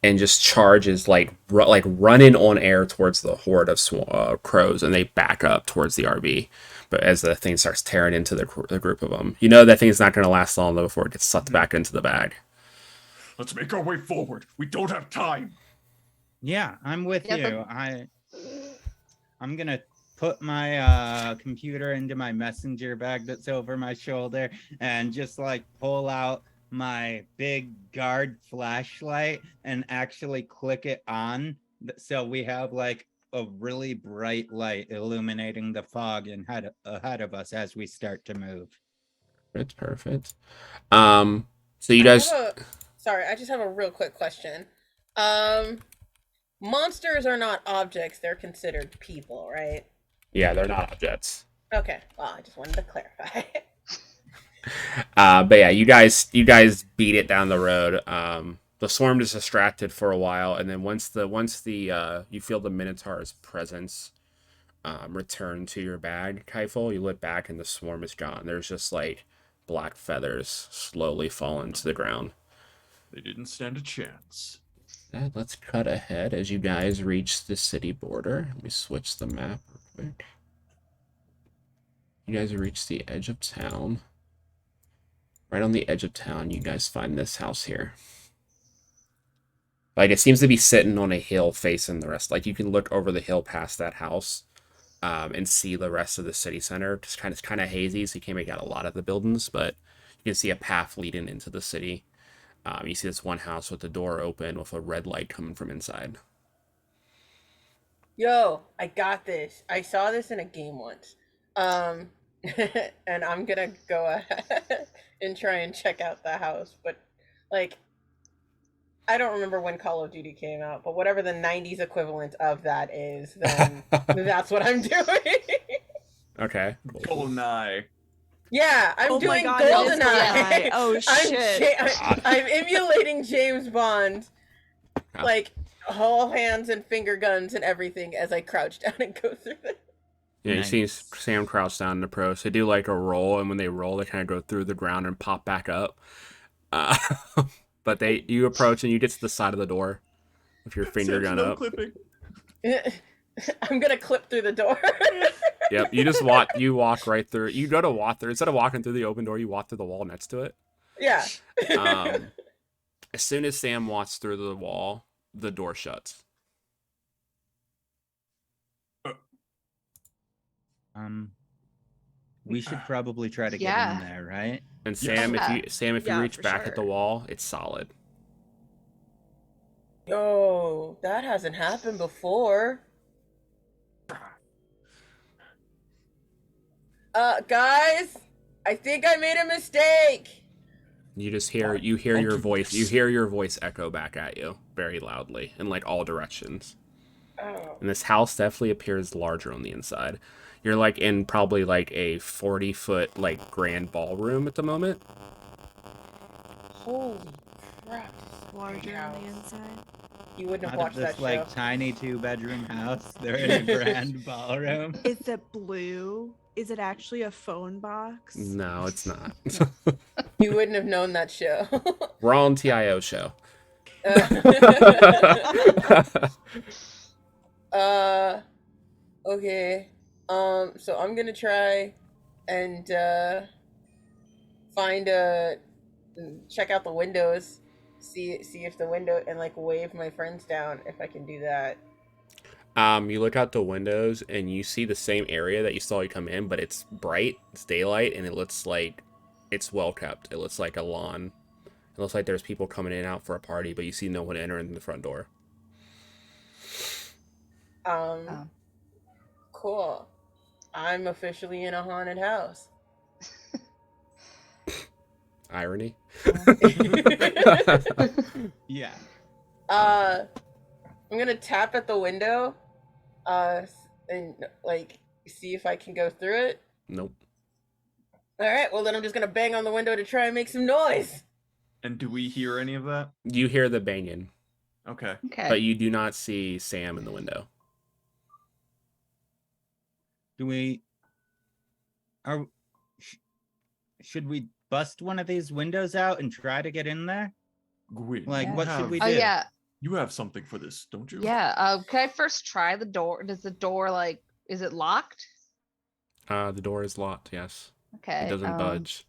and just charges like running on air towards the horde of crows, and they back up towards the RV. But as the thing starts tearing into the group of them, you know that thing's not going to last long though before it gets sucked back into the bag.
Let's make our way forward. We don't have time.
Yeah, I'm with
Yeah,
you. I'm gonna put my computer into my messenger bag that's over my shoulder and just like pull out my big guard flashlight and actually click it on so we have like a really bright light illuminating the fog and ahead of us as we start to move.
It's perfect. So you guys,
Sorry, I just have a real quick question. Monsters are not objects; they're considered people, right?
yeah, they're not objects.
Okay. Well, I just wanted to clarify.
But yeah, you guys beat it down the road. The swarm is distracted for a while, and then once the you feel the Minotaur's presence return to your bag, Kieful, you look back and the swarm is gone. There's just like black feathers slowly falling to the ground.
They didn't stand a chance.
Let's cut ahead as you guys reach the city border. Let me switch the map real quick. You guys reach the edge of town. Right on the edge of town, you guys find this house here. Like, it seems to be sitting on a hill facing the rest. Like, you can look over the hill past that house and see the rest of the city center. Just kind of hazy, so you can't make out a lot of the buildings, but you can see a path leading into the city. You see this one house with the door open with a red light coming from inside.
Yo, I got this. I saw this in a game once. And I'm gonna go ahead and try and check out the house. But, like, I don't remember when Call of Duty came out, but whatever the 90s equivalent of that is, then that's what I'm doing.
Okay.
GoldenEye.
Yeah, I'm
Oh my
doing
God, it is
GoldenEye.
GoldenEye. Oh, shit.
I'm emulating James Bond,
Yeah.
like whole hands and finger guns and everything as I crouch down and go through it.
Yeah,
Nice.
you see Sam crouch down in the pros. They do like a roll, and when they roll, they kind of go through the ground and pop back up. But you approach and you get to the side of the door with your finger gun up.
Clipping.
I'm gonna clip through the door.
Yep, you walk right through. You go to walk through instead of walking through the open door, you walk through the wall next to it.
Yeah.
As soon as Sam walks through the wall, the door shuts.
We should probably try to get
Yeah.
in there, right?
And
Yeah.
Sam, if you
Yeah,
reach
for
back at the
sure.
wall, it's solid.
Yo, that hasn't happened before. Guys, I think I made a mistake.
You just hear your voice echo back at you very loudly in like all directions.
Oh.
And this house definitely appears larger on the inside. You're like in probably like a 40-foot like grand ballroom at the moment.
Holy crap.
Larger on the inside.
You wouldn't have
Out of
watched that
this like
show.
tiny 2-bedroom house, they're in a grand ballroom.
Is it blue? Is it actually a phone box?
No, it's not.
You wouldn't have known that show.
We're on TIO show.
Okay. So I'm gonna try and check out the windows, see if the window, and like wave my friends down if I can do that.
You look out the windows and you see the same area that you saw you come in, but it's bright, it's daylight, and it looks like it's well kept. It looks like a lawn. It looks like there's people coming in and out for a party, but you see no one entering the front door.
Cool. I'm officially in a haunted house.
Irony.
Yeah.
I'm gonna tap at the window, and like see if I can go through it.
Nope.
All right, well then I'm just gonna bang on the window to try and make some noise.
And do we hear any of that?
You hear the banging,
Okay.
Okay.
but you do not see Sam in the window.
Do we? Are? Should we bust one of these windows out and try to get in there?
Gwyn,
Like,
you
what should
have-
we
Oh
do?
yeah,
You have something for this, don't you?
yeah. Can I first try the door? Does the door is it locked?
The door is locked. Yes,
Okay.
it doesn't budge.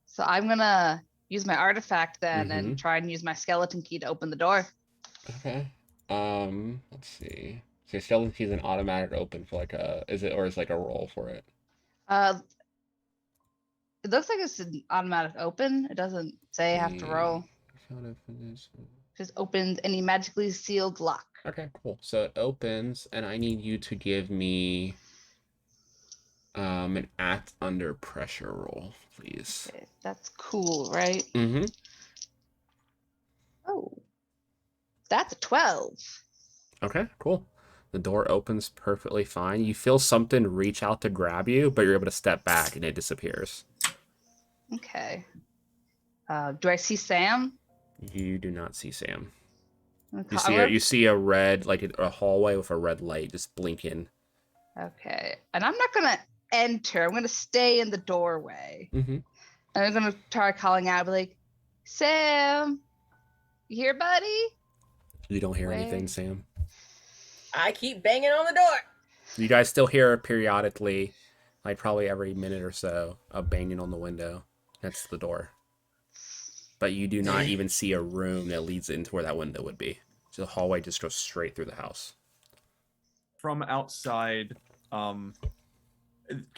So I'm gonna use my artifact then
Mm-hmm.
and try and use my skeleton key to open the door.
Okay. Let's see. So skeleton key is an automatic open for is like a roll for it?
It looks like it's an automatic open. It doesn't say I have to roll. Just opens any magically sealed lock.
Okay, cool. So it opens, and I need you to give me an act under pressure roll, please.
Okay, that's cool, right?
Mm-hmm.
Oh, that's a 12.
Okay, cool. The door opens perfectly fine. You feel something reach out to grab you, but you're able to step back, and it disappears.
Okay. Do I see Sam?
You do not see Sam.
Okay.
You see a red, like a hallway with a red light just blinking.
Okay. And I'm not gonna enter. I'm gonna stay in the doorway.
Mm-hmm.
And I'm gonna try calling out, be like, Sam, you here, buddy?
You don't hear anything,
Where?
Sam.
I keep banging on the door.
You guys still hear periodically, like probably every minute or so, a banging on the window. That's the door. But you do not even see a room that leads into where that window would be. So the hallway just goes straight through the house.
From outside, can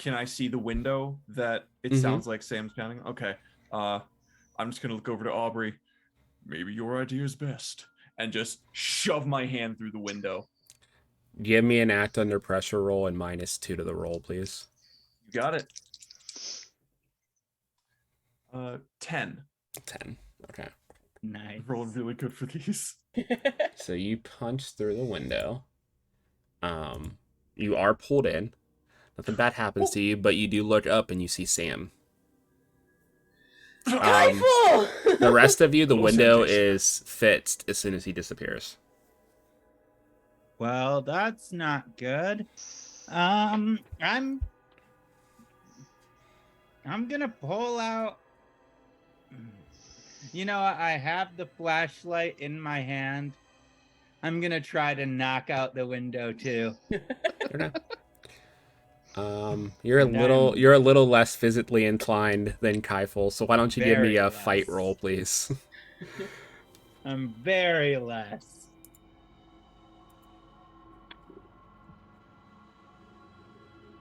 I see the window that it
Mhm.
sounds like Sam's pounding? Okay. I'm just gonna look over to Aubrey. Maybe your idea is best. And just shove my hand through the window.
Give me an act under pressure roll and -2 to the roll, please.
You got it. 10.
10. Okay.
Nice.
Rolling really good for these.
So you punch through the window. You are pulled in. Nothing bad happens to you, but you do look up and you see Sam.
Kieful!
The rest of you, the
Little
window
sensation.
is fixed as soon as he disappears.
Well, that's not good. I'm gonna pull out. You know, I have the flashlight in my hand. I'm gonna try to knock out the window too.
Okay. You're a
And
little less physically inclined than Kieful, so why don't you give me
Very
a
less.
fight roll, please?
I'm very less.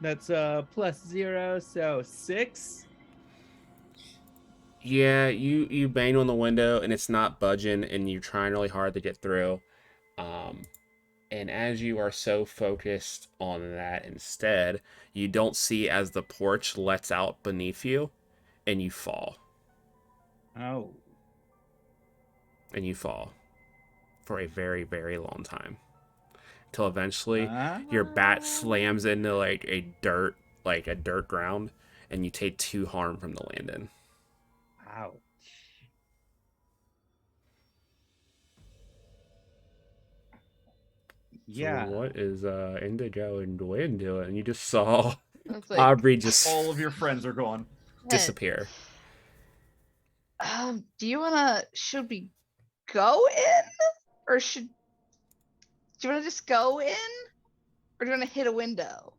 That's +0, so 6.
Yeah, you bang on the window and it's not budging, and you're trying really hard to get through. And as you are so focused on that instead, you don't see as the porch lets out beneath you, and you fall.
Oh.
And you fall for a very, very long time. Till eventually your bat slams into like a dirt ground, and you take 2 harm from the landing.
Ouch. Yeah.
So what is Indigo and Gwyn doing? You just saw
It's like,
Aubrey just
All of your friends are gone.
disappear.
do you should we go in? Or do you wanna just go in? Or do you wanna hit a window?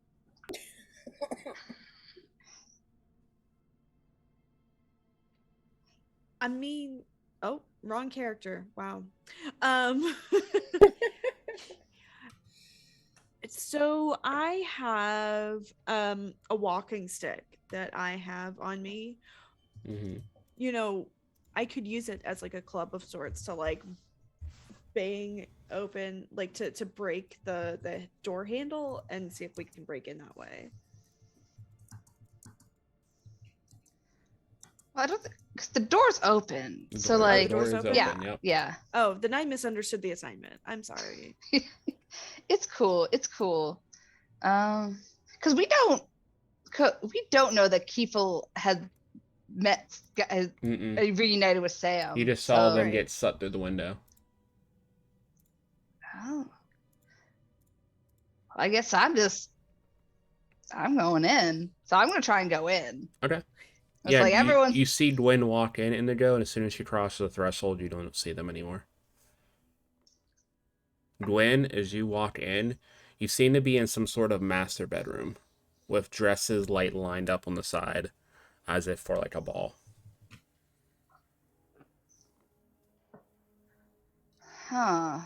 I mean, oh, wrong character. Wow. Um So I have a walking stick that I have on me.
Mm-hmm.
You know, I could use it as like a club of sorts to like bang open, like to break the door handle and see if we can break in that way.
Well, I don't think because the door's open.
The
So
door-
like
the door is
open,
yeah,
yep.
yeah.
Oh, then I misunderstood the assignment. I'm sorry.
It's cool. It's cool. Because we don't we don't know that Kieful had
Mm-mm.
reunited with Sam.
You just saw them
Right.
get sucked through the window.
Oh. I guess I'm going in. So I'm gonna try and go in.
Okay.
It's
Yeah,
like everyone.
you see Gwyn walk in Indigo, and as soon as she crosses the threshold, you don't see them anymore. Gwyn, as you walk in, you seem to be in some sort of master bedroom with dresses lined up on the side as if for like a ball.
Huh.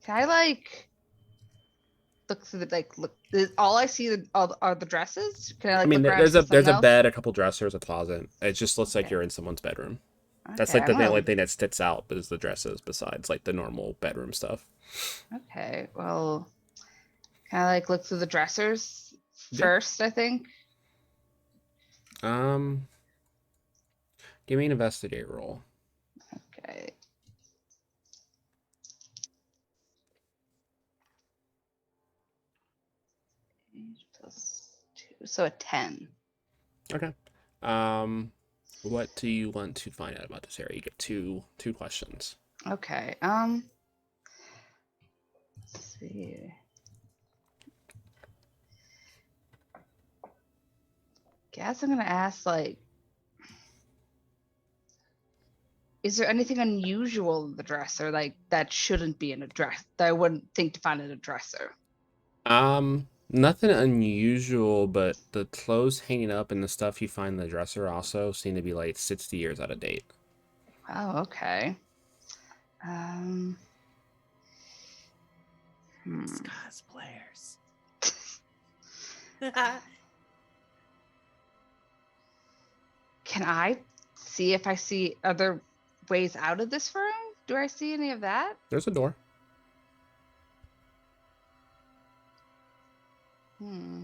Can I like look through the look? All I see are the dresses. Can I like
I mean,
look around?
there's
See
a
something else?
bed, a couple dressers, a closet. It just looks like
Okay.
you're in someone's bedroom. That's
Okay,
like the
I'm gonna-
only thing that sticks out is the dresses, besides like the normal bedroom stuff.
Okay, well, can I like look through the dressers
Yeah.
first? I think.
Give me an investigate roll.
Okay. +2, so a 10.
Okay. What do you want to find out about this area? You get two questions.
Okay. Let's see. Guess I'm gonna ask like, is there anything unusual in the dresser like that shouldn't be in a dress that I wouldn't think to find in a dresser?
Nothing unusual, but the clothes hanging up and the stuff you find in the dresser also seem to be like 60 years out of date.
Oh, okay. Hmm.
Cosplayers.
Can I see if I see other ways out of this room? Do I see any of that?
There's a door.
Hmm.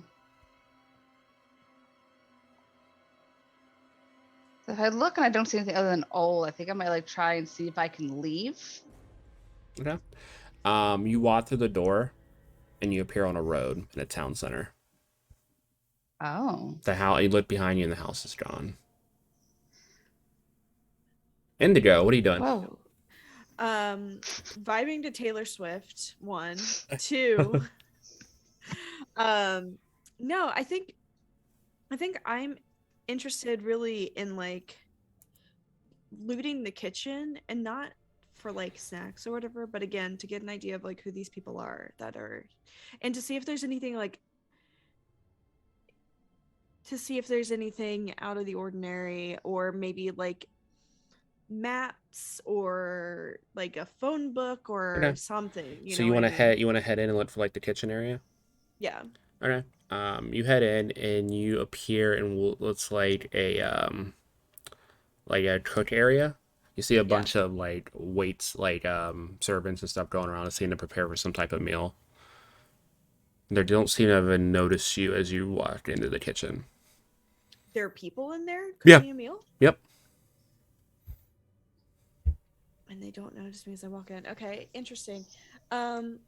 So if I look and I don't see anything other than old, I think I might like try and see if I can leave.
Okay. You walk through the door and you appear on a road in a town center.
Oh.
The house, you look behind you and the house is gone. Indigo, what are you doing?
Whoa.
Vibing to Taylor Swift, 1. 2. No, I think I'm interested really in like looting the kitchen, and not for like snacks or whatever, but again to get an idea of like who these people are that are, and to see if there's anything out of the ordinary, or maybe like maps or like a phone book or
Okay.
something.
So you want to head in and look for like the kitchen area?
Yeah.
Okay. You head in and you appear in what looks like a cook area. You see a bunch of like waits, like servants and stuff going around and seem to prepare for some type of meal. They don't seem to have noticed you as you walk into the kitchen.
There are people in there
Yeah.
cooking a meal,
Yep.
and they don't notice me as I walk in. Okay, interesting. Well,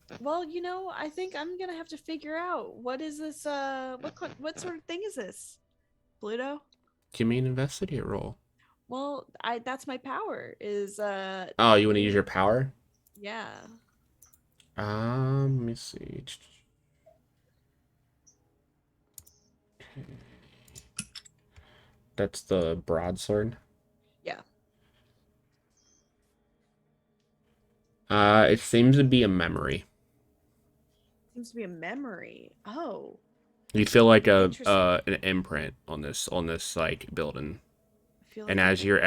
I think I'm gonna have to figure out what is this. What sort of thing is this? Pluto?
Give me an investigate roll.
Well, that's my power. Is
Oh, you want to use your power?
Yeah.
Let me see. Okay. That's the broadsword.
Yeah.
It seems to be a memory.
Seems to be a memory. Oh.
You feel like
Interesting.
an imprint on this like building.
I feel like
And
an
as you're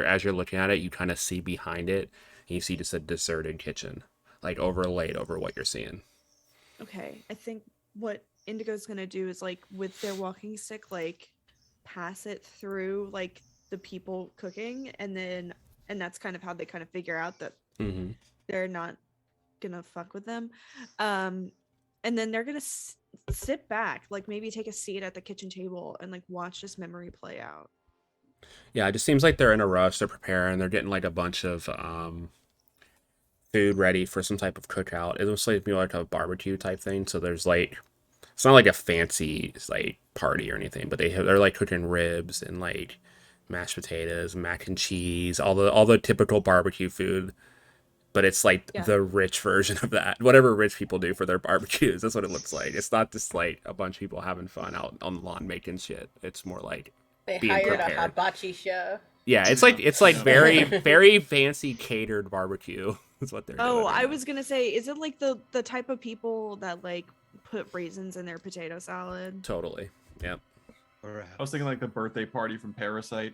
imprint.
looking at it, you kind of see behind it, and you see just a deserted kitchen, like overlaid over what you're seeing.
Okay, I think what Indigo's gonna do is like with their walking stick, like pass it through like the people cooking, and that's kind of how they kind of figure out that
Mm-hmm.
they're not gonna fuck with them. And then they're gonna sit back, like maybe take a seat at the kitchen table and like watch this memory play out.
Yeah, it just seems like they're in a rush. They're preparing. They're getting like a bunch of food ready for some type of cookout. It looks like more like a barbecue type thing. So there's like It's not like a fancy like party or anything, but they're like cooking ribs and like mashed potatoes, mac and cheese, all the typical barbecue food. But it's like
Yeah.
the rich version of that. Whatever rich people do for their barbecues, that's what it looks like. It's not just like a bunch of people having fun out on the lawn making shit. It's more like
They
being
hired
prepared.
a hibachi chef.
Yeah, it's like very very fancy catered barbecue. That's what they're doing.
Oh,
right
I
now.
was gonna say, is it like the type of people that like put raisins in their potato salad?
Totally. Yep.
Or,
I was thinking like the birthday party from Parasite.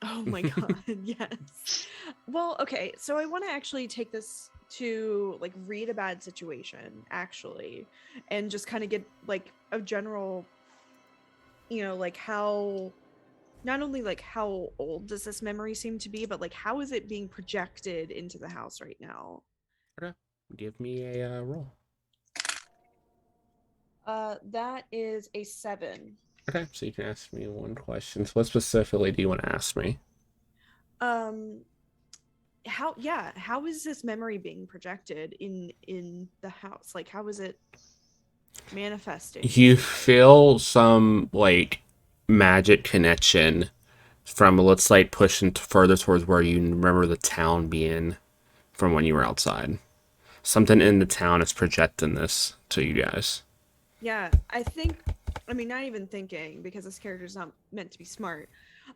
Oh my god, yes. Well, okay, so I want to actually take this to like read a bad situation actually, and just kind of get like a general, like how, not only like how old does this memory seem to be, but like how is it being projected into the house right now?
Okay. Give me a roll.
That is a 7.
Okay, so you can ask me one question. So what specifically do you want to ask me?
How is this memory being projected in the house? Like, how is it manifesting?
You feel some like magic connection from, let's like pushing further towards where you remember the town being from when you were outside. Something in the town is projecting this to you guys.
Yeah, I mean, not even thinking, because this character's not meant to be smart.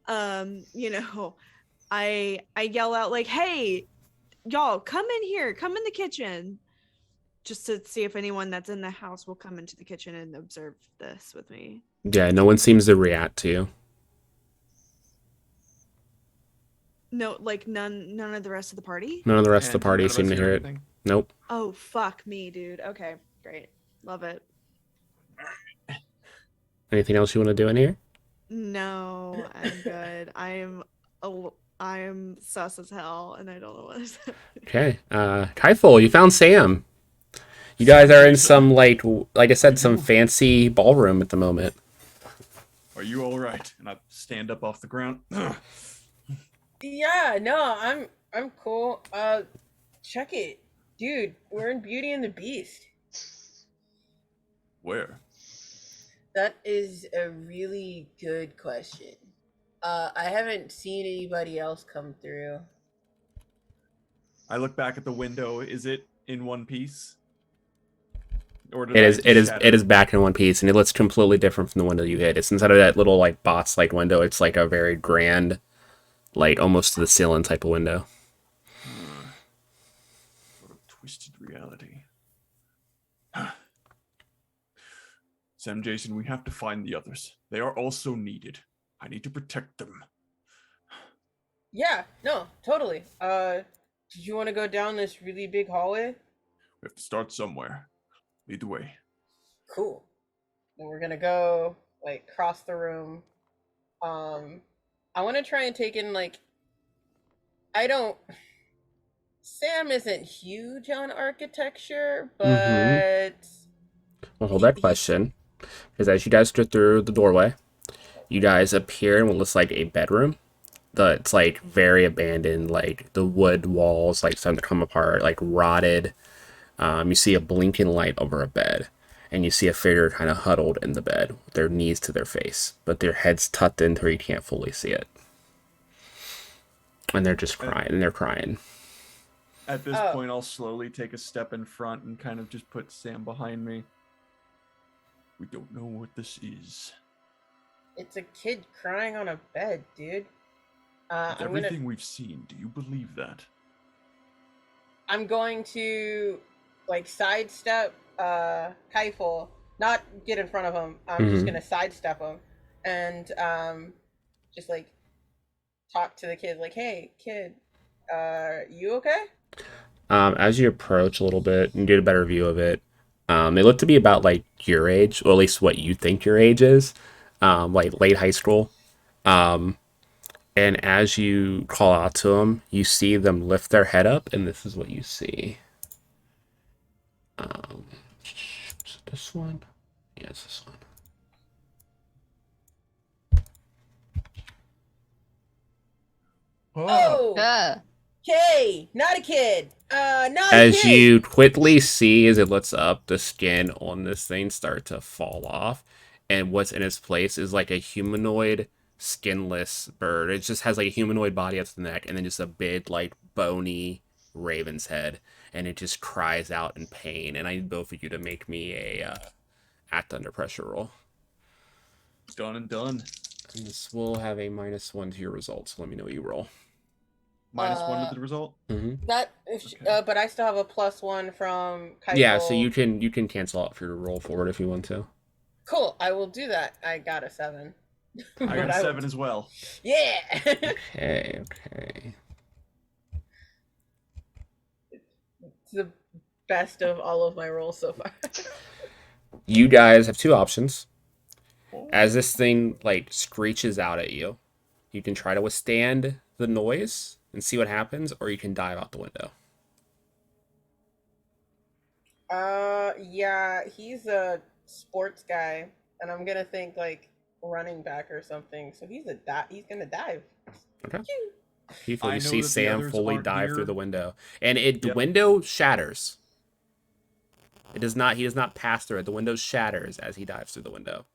I yell out like, "Hey, y'all, come in here, come in the kitchen," just to see if anyone that's in the house will come into the kitchen and observe this with me.
Yeah, no one seems to react to you.
No, like none of the rest of the party.
None of the rest of
And
the party
none of
seem
us
to hear it.
anything.
Nope.
Oh, fuck me, dude. Okay, great. Love it.
Anything else you want to do in here?
No, I'm good. I'm sus as hell, and I don't know what is happening.
Okay. Kieful, you found Sam. You guys are in some like I said, some fancy ballroom at the moment.
Are you all right? And I stand up off the ground.
Yeah, no, I'm cool. Check it, dude. We're in Beauty and the Beast.
Where?
That is a really good question. I haven't seen anybody else come through.
I look back at the window. Is it in one piece? Or did
It
I
is
just
it is
shatter
it is back in one piece, and it looks completely different from the window you hit. It's instead of that little like box like window, it's like a very grand, like almost to the ceiling type of window.
What a twisted reality. Sam, Jason, we have to find the others. They are also needed. I need to protect them.
Yeah, no, totally. Did you want to go down this really big hallway?
We have to start somewhere. Lead the way.
Cool. Then we're gonna go like cross the room. I want to try and take in like. Sam isn't huge on architecture, but
Well, hold that
He's-
question, because as you guys go through the doorway, you guys appear in what looks like a bedroom. It's like very abandoned, like the wood walls like starting to come apart, like rotted. You see a blinking light over a bed, and you see a figure kind of huddled in the bed with their knees to their face, but their heads tucked in where you can't fully see it. And they're just crying, and they're crying.
At this
Oh.
point, I'll slowly take a step in front and kind of just put Sam behind me. We don't know what this is.
it's a kid crying on a bed, dude.
With
I'm
everything we've seen, do you believe that?
going to like sidestep Kieful, not get in front of him. I'm just
Mhm.
gonna sidestep him and just like talk to the kid like, "Hey, kid, you okay?"
As you approach a little bit and get a better view of it, they look to be about like your age, or at least what you think your age is, like late high school. And as you call out to them, you see them lift their head up, and this is what you see. Is it this one? Yeah, it's this one.
Oh,
Uh,
okay, not a kid. No,
As
you
you quickly see as it lifts up, the skin on this thing start to fall off, and what's in its place is like a humanoid, skinless bird. It just has like a humanoid body up to the neck, and then just a big, like bony raven's head, and it just cries out in pain. And I need both of you to make me a act under pressure roll.
Done and done.
And this will have a -1 to your results. Let me know what you roll.
-1 to the result.
That,
Okay.
but I still have a +1 from Kieful.
Yeah, so you can cancel out for your roll forward if you want to.
Cool, I will do that. I got a 7.
I got
But
a 7 as well.
Yeah.
Okay.
It's the best of all of my rolls so far.
You guys have two options. As this thing like screeches out at you, you can try to withstand the noise and see what happens, or you can dive out the window.
Yeah, he's a sports guy, and I'm gonna think like running back or something. So he's gonna dive.
Okay.
I
Kieful, you
know
see
that the
Sam
others
fully
aren't
dive
here.
through the window, and the
Yep.
window shatters. It does not. He does not pass through it. The window shatters as he dives through the window.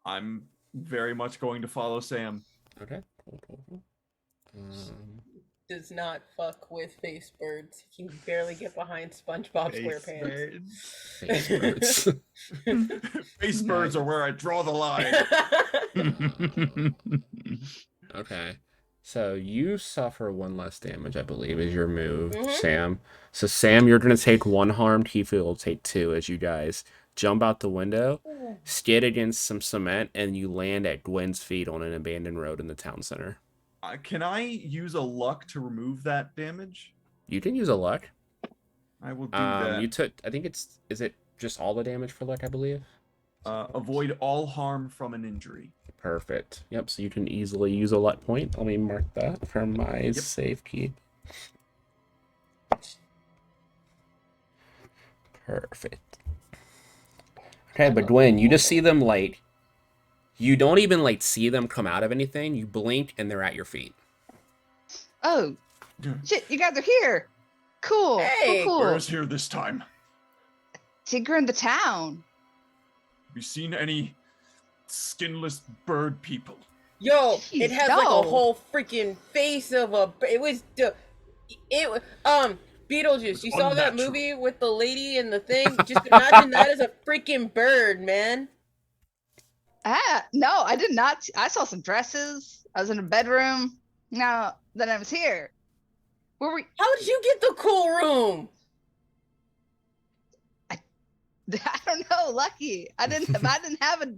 I'm very much going to follow Sam.
Okay. Cool.
Does not fuck with face birds. He can barely get behind SpongeBob SquarePants.
Face birds.
Face birds are where I draw the line.
Okay. So you suffer 1 less damage, I believe, is your move,
Mhm.
Sam. So Sam, you're gonna take 1 harm. Kieful will take 2 as you guys jump out the window, skid against some cement, and you land at Gwyn's feet on an abandoned road in the town center.
Can I use a luck to remove that damage?
You can use a luck.
I will do that.
You took. I think is it just all the damage for luck? I believe.
Avoid all harm from an injury.
Perfect. Yep. So you can easily use a luck point. Let me mark that for my save key. Perfect. Okay, but Gwyn, you just see them like. You don't even like see them come out of anything. You blink and they're at your feet.
Oh, shit! You guys are here. Cool.
Hey!
Cool.
Where's here this time?
Tinker in the town.
Have you seen any skinless bird people?
Yo,
Jeez,
it has like
no.
a whole freaking face of a. It was Beetlejuice. You saw that
Unnatural.
movie with the lady and the thing? Just imagine that as a freaking bird, man.
No, I did not. I saw some dresses. I was in a bedroom. Now that I was here, where were?
How did you get the cool room?
I don't know. Lucky. I didn't. If I didn't have a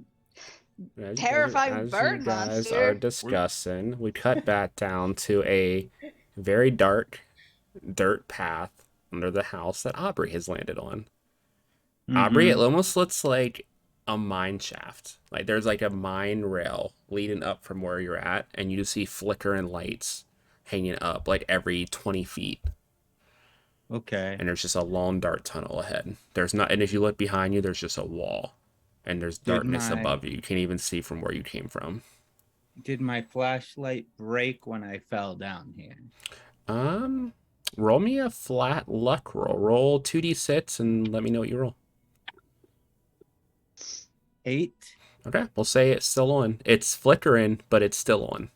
As
terrifying
you
bird
guys
monster.
are discussing, we cut back down to a very dark dirt path under the house that Aubrey has landed on. Aubrey, it almost looks like a mine shaft. Like there's like a mine rail leading up from where you're at, and you just see flickering lights hanging up like every 20 feet.
Okay.
And there's just a long dark tunnel ahead. There's not, and if you look behind you, there's just a wall. And there's darkness above you. You can't even see from where you came from.
Did my flashlight break when I fell down here?
Roll me a flat luck roll. Roll 2d6 and let me know what you roll.
8.
Okay, we'll say it's still on. It's flickering, but it's still on.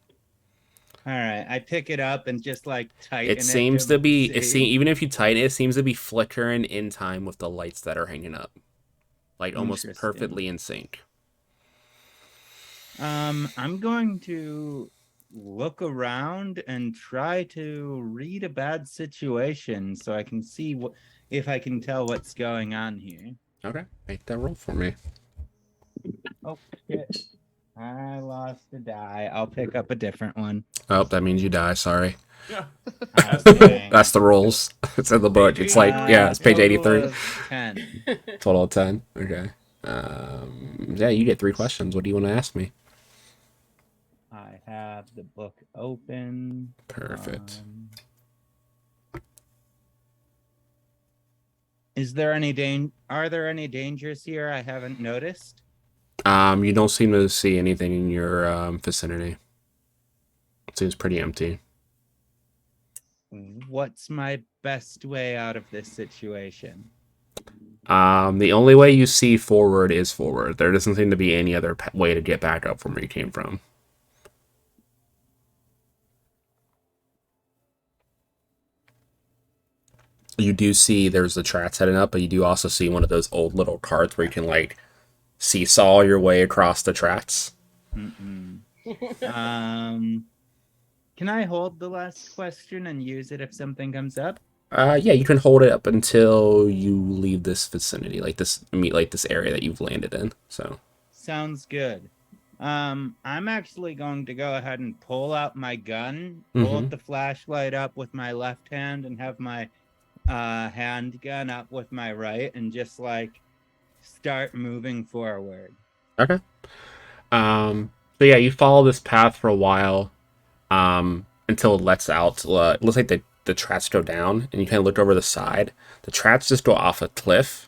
All right, I pick it up and just like tighten it.
It seems to be.
see.
Even if you tighten it, it seems to be flickering in time with the lights that are hanging up, like almost
Interesting.
perfectly in sync.
I'm going to look around and try to read a bad situation so I can see if I can tell what's going on here.
Okay, make that roll for me.
Oh shit! I lost a die. I'll pick up a different one.
Oh, that means you die. Sorry.
Yeah.
Okay.
That's the rolls. It's in the book. It's like, yeah, it's page
Total
83.
of 10.
Total of 10. Okay. Yeah, you get 3 questions. What do you want to ask me?
I have the book open.
Perfect.
Is there any Are there any dangers here I haven't noticed?
You don't seem to see anything in your vicinity. It seems pretty empty.
What's my best way out of this situation?
The only way you see forward is forward. There doesn't seem to be any other way to get back up from where you came from. You do see there's the tracks heading up, but you do also see one of those old little carts where you can like seesaw your way across the tracks.
Can I hold the last question and use it if something comes up?
Yeah, you can hold it up until you leave this vicinity, like this area that you've landed in. So
sounds good. I'm actually going to go ahead and pull out my gun, hold the flashlight up with my left hand, and have my handgun up with my right, and just like start moving forward.
Okay. So yeah, you follow this path for a while, until it lets out. It looks like the tracks go down, and you kind of look over the side. The tracks just go off a cliff,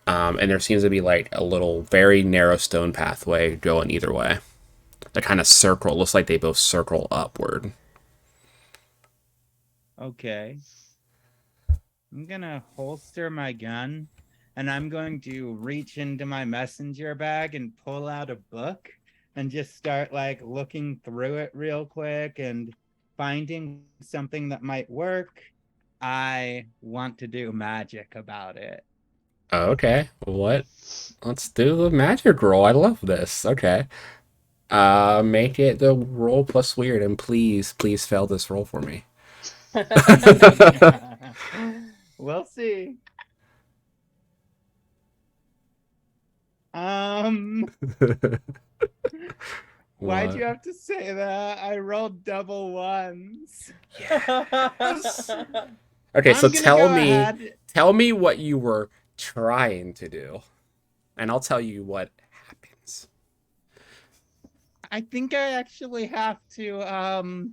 and there seems to be like a little very narrow stone pathway going either way. That kind of circle. It looks like they both circle upward.
Okay. I'm gonna holster my gun, and I'm going to reach into my messenger bag and pull out a book and just start like looking through it real quick and finding something that might work. I want to do magic about it.
Okay. What? Let's do the magic roll. I love this. Okay. Make it the roll plus weird, and please fail this roll for me.
We'll see. Why'd you have to say that? I rolled double ones.
Yes. Okay, so tell me what you were trying to do, and I'll tell you what happens.
I think I actually have to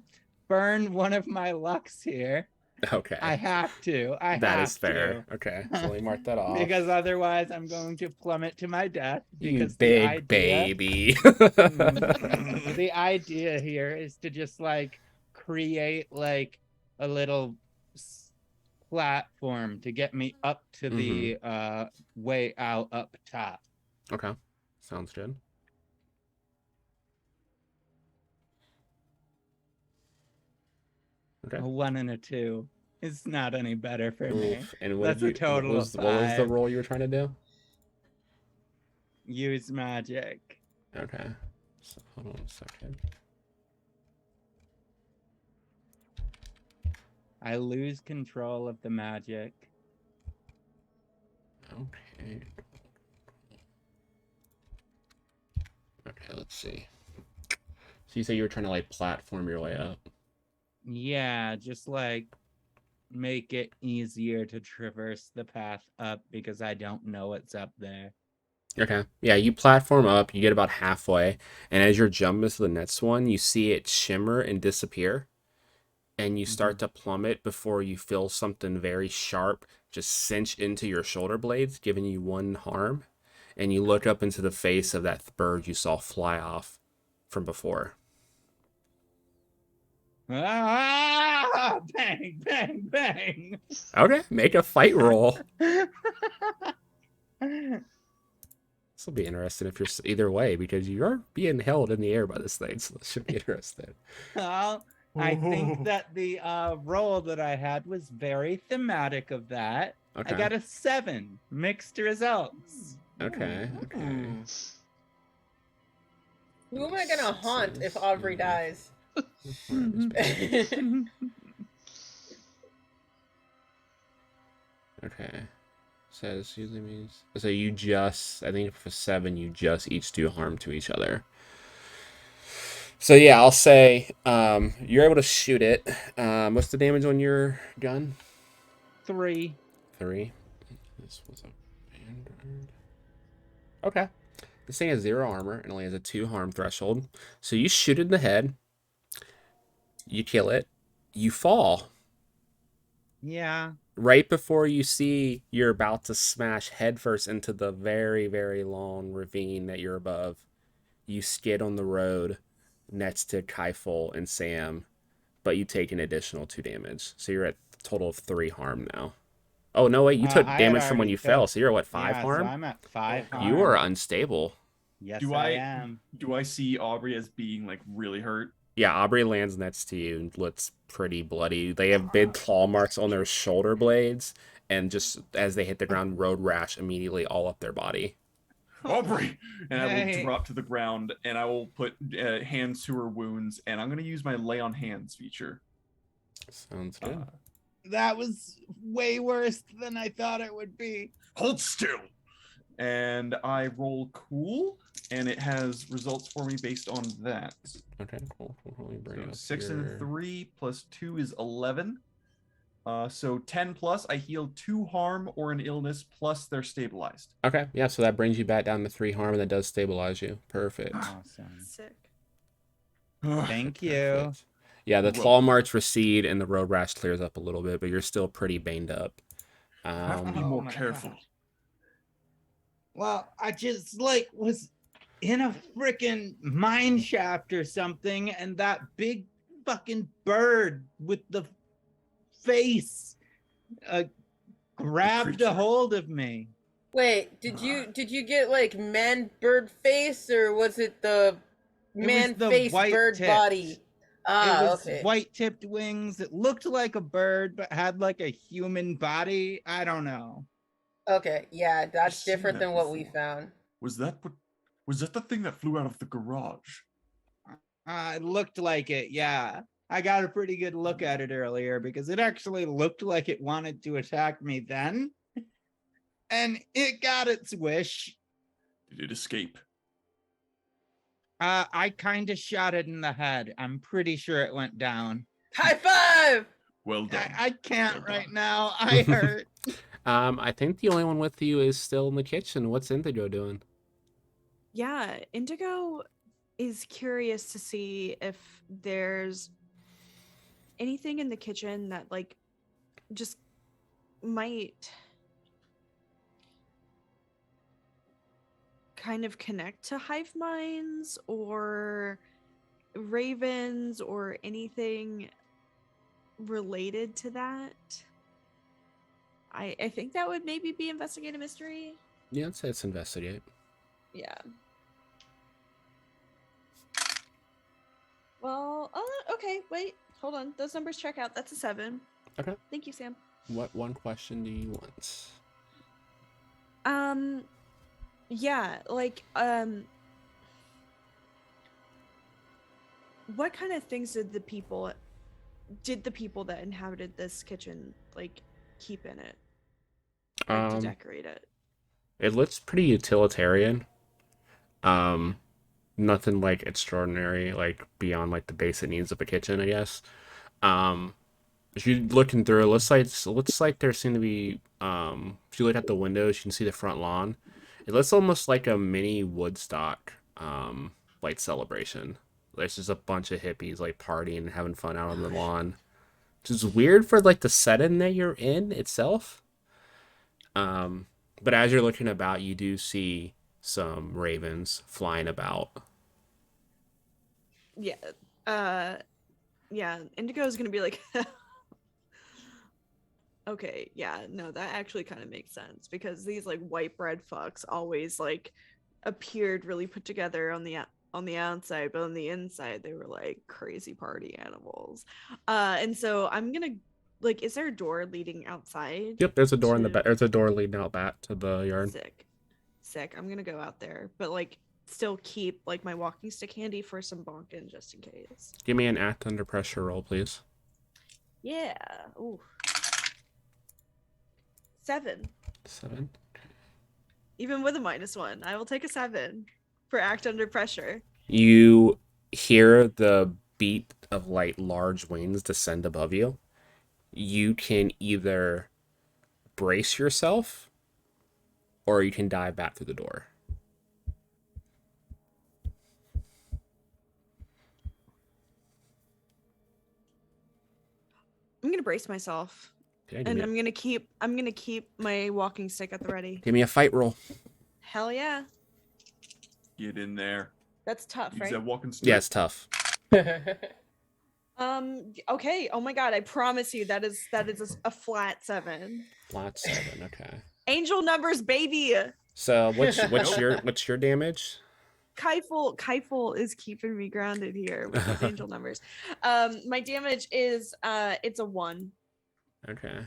burn one of my lucks here.
Okay.
I have to.
That is fair. Okay, so let me mark that off.
Because otherwise I'm going to plummet to my death.
You big baby.
The idea here is to just like create like a little platform to get me up to the way out up top.
Okay, sounds good. Okay.
A 1 and a 2. It's not any better for me.
And
that's a total of 5.
What was the roll you were trying to do?
Use magic.
Okay. So, hold on a second.
I lose control of the magic.
Okay. Okay, let's see. So you say you were trying to like platform your way up?
Yeah, just like make it easier to traverse the path up because I don't know what's up there.
Okay. Yeah, you platform up, you get about halfway, and as you're jumping to the next one, you see it shimmer and disappear, and you start to plummet before you feel something very sharp just cinch into your shoulder blades, giving you 1 harm, and you look up into the face of that bird you saw fly off from before.
Ah! Bang, bang, bang.
Okay, make a fight roll. This will be interesting if you're either way, because you're being held in the air by this thing, so this should be interesting.
Well, I think that the roll that I had was very thematic of that. Okay. I got a 7. Mixed results.
Okay.
Who am I gonna haunt if Aubrey dies?
Okay. Says usually means so you just, I think for 7 you just each do harm to each other. So yeah, I'll say you're able to shoot it. What's the damage on your gun?
3.
This was a Vanguard. Okay. This thing has 0 armor and only has a 2 harm threshold. So you shoot it in the head. You kill it. You fall.
Yeah.
Right before you see you're about to smash headfirst into the very, very long ravine that you're above, you skid on the road next to Kieful and Sam, but you take an additional 2 damage. So you're at a total of 3 harm now. Oh, no, wait, you took
I had
damage from when
already
you fell,
took-
so you're at what, 5
Yeah,
harm?
so I'm at 5
Oh,
You
harm.
are unstable.
Yes,
Do
I
I
am.
do I see Aubrey as being like really hurt?
Yeah, Aubrey lands next to you and looks pretty bloody. They have big claw marks on their shoulder blades, and just as they hit the ground, road rash immediately all up their body.
Aubrey! And I will
Hey.
drop to the ground and I will put hands to her wounds, and I'm going to use my lay on hands feature.
Sounds good.
That was way worse than I thought it would be.
Hold still! And I roll cool, and it has results for me based on that.
Okay, cool. Let me bring
So
up
6
your-
and 3 plus 2 is 11. So 10 plus, I heal 2 harm or an illness, plus they're stabilized.
Okay, yeah, so that brings you back down to 3 harm, and that does stabilize you. Perfect.
Awesome.
Sick.
Thank you.
Perfect. Yeah, the
Well-
claw marks recede, and the road rash clears up a little bit, but you're still pretty banged up.
Have to be
Oh
more
my
careful.
God. Well, I just like was in a freaking mine shaft or something, and that big fucking bird with the face grabbed a
creature.
hold of me.
Wait, did you get like man bird face, or was it the
was
man
the
face
white
bird
tipped.
body? Ah,
It was
okay.
white tipped wings. It looked like a bird, but had like a human body. I don't know.
Okay, yeah, that's
seen
different
that
than what we
before.
found.
Was that the thing that flew out of the garage?
It looked like it, yeah. I got a pretty good look at it earlier because it actually looked like it wanted to attack me then. And it got its wish.
Did it escape?
I kind of shot it in the head. I'm pretty sure it went down.
High five!
Well done.
I can't
Well
right
done.
now. I hurt.
I think the only one with you is still in the kitchen. What's Indigo doing?
Yeah, Indigo is curious to see if there's anything in the kitchen that like just might kind of connect to hive minds or ravens or anything related to that. I think that would maybe be investigate a mystery.
Yeah, I'd say it's investigate.
Yeah. Well, okay, wait, hold on. Those numbers check out. That's a 7.
Okay.
Thank you, Sam.
What one question do you want?
Yeah, like, what kind of things did the people that inhabited this kitchen, like, keep in it? Like, to decorate it?
It looks pretty utilitarian. Nothing like extraordinary, like beyond like the basic needs of a kitchen, I guess. If you're looking through, it looks like there seem to be. If you look at the windows, you can see the front lawn. It looks almost like a mini Woodstock, like celebration. There's just a bunch of hippies like partying and having fun out on the lawn. Which is weird for like the setting that you're in itself. But as you're looking about, you do see some ravens flying about.
Yeah. Yeah, Indigo's gonna be like, okay, yeah, no, that actually kind of makes sense because these like white bread fucks always like appeared really put together on the outside, but on the inside they were like crazy party animals. And so I'm gonna like, is there a door leading outside?
Yep, there's a door in the
to-
back. There's a door leading out back to the yard.
Sick. I'm gonna go out there, but like still keep like my walking stick handy for some bonking just in case.
Give me an act under pressure roll, please.
Yeah. Ooh. 7.
7.
Even with a -1, I will take a 7 for act under pressure.
You hear the beat of like large wings descend above you. You can either brace yourself or you can dive back through the door.
I'm gonna brace myself,
Okay,
and I'm gonna keep my walking stick at the ready.
give me a fight roll.
Hell yeah,
Get in there.
that's tough,
Use
right?
that walking stick.
Yeah, it's tough.
Okay. Oh my god, I promise you that is a flat 7.
Flat 7. Okay.
Angel numbers, baby.
So what's your damage?
Kieful is keeping me grounded here with these angel numbers. My damage is it's a 1.
Okay.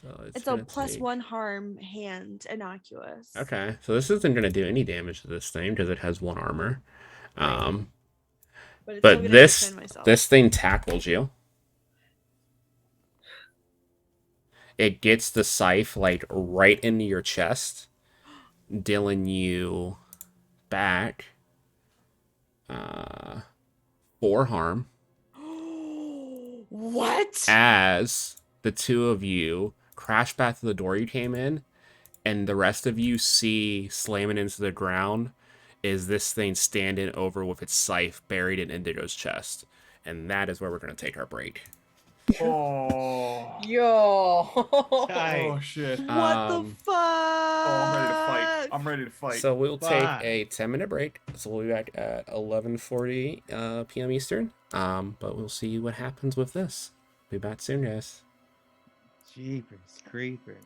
So
It's a +1 harm hand innocuous.
Okay. So this isn't going to do any damage to this thing because it has 1 armor.
But, it's still
But
gonna
this
defend myself.
this thing tackles you. It gets the scythe like right into your chest, dealing you back 4 harm.
What?
As the two of you crash back to the door you came in, and the rest of you see slamming into the ground is this thing standing over with its scythe buried in Indigo's chest. And that is where we're going to take our break.
Oh.
Yo.
Oh shit.
What the fuck?
Oh, I'm ready to fight.
So we'll take
Fuck.
a 10-minute break. So we'll be back at 11:40 p.m. Eastern. But we'll see what happens with this. Be back soon, guys.
Jeepers creepers.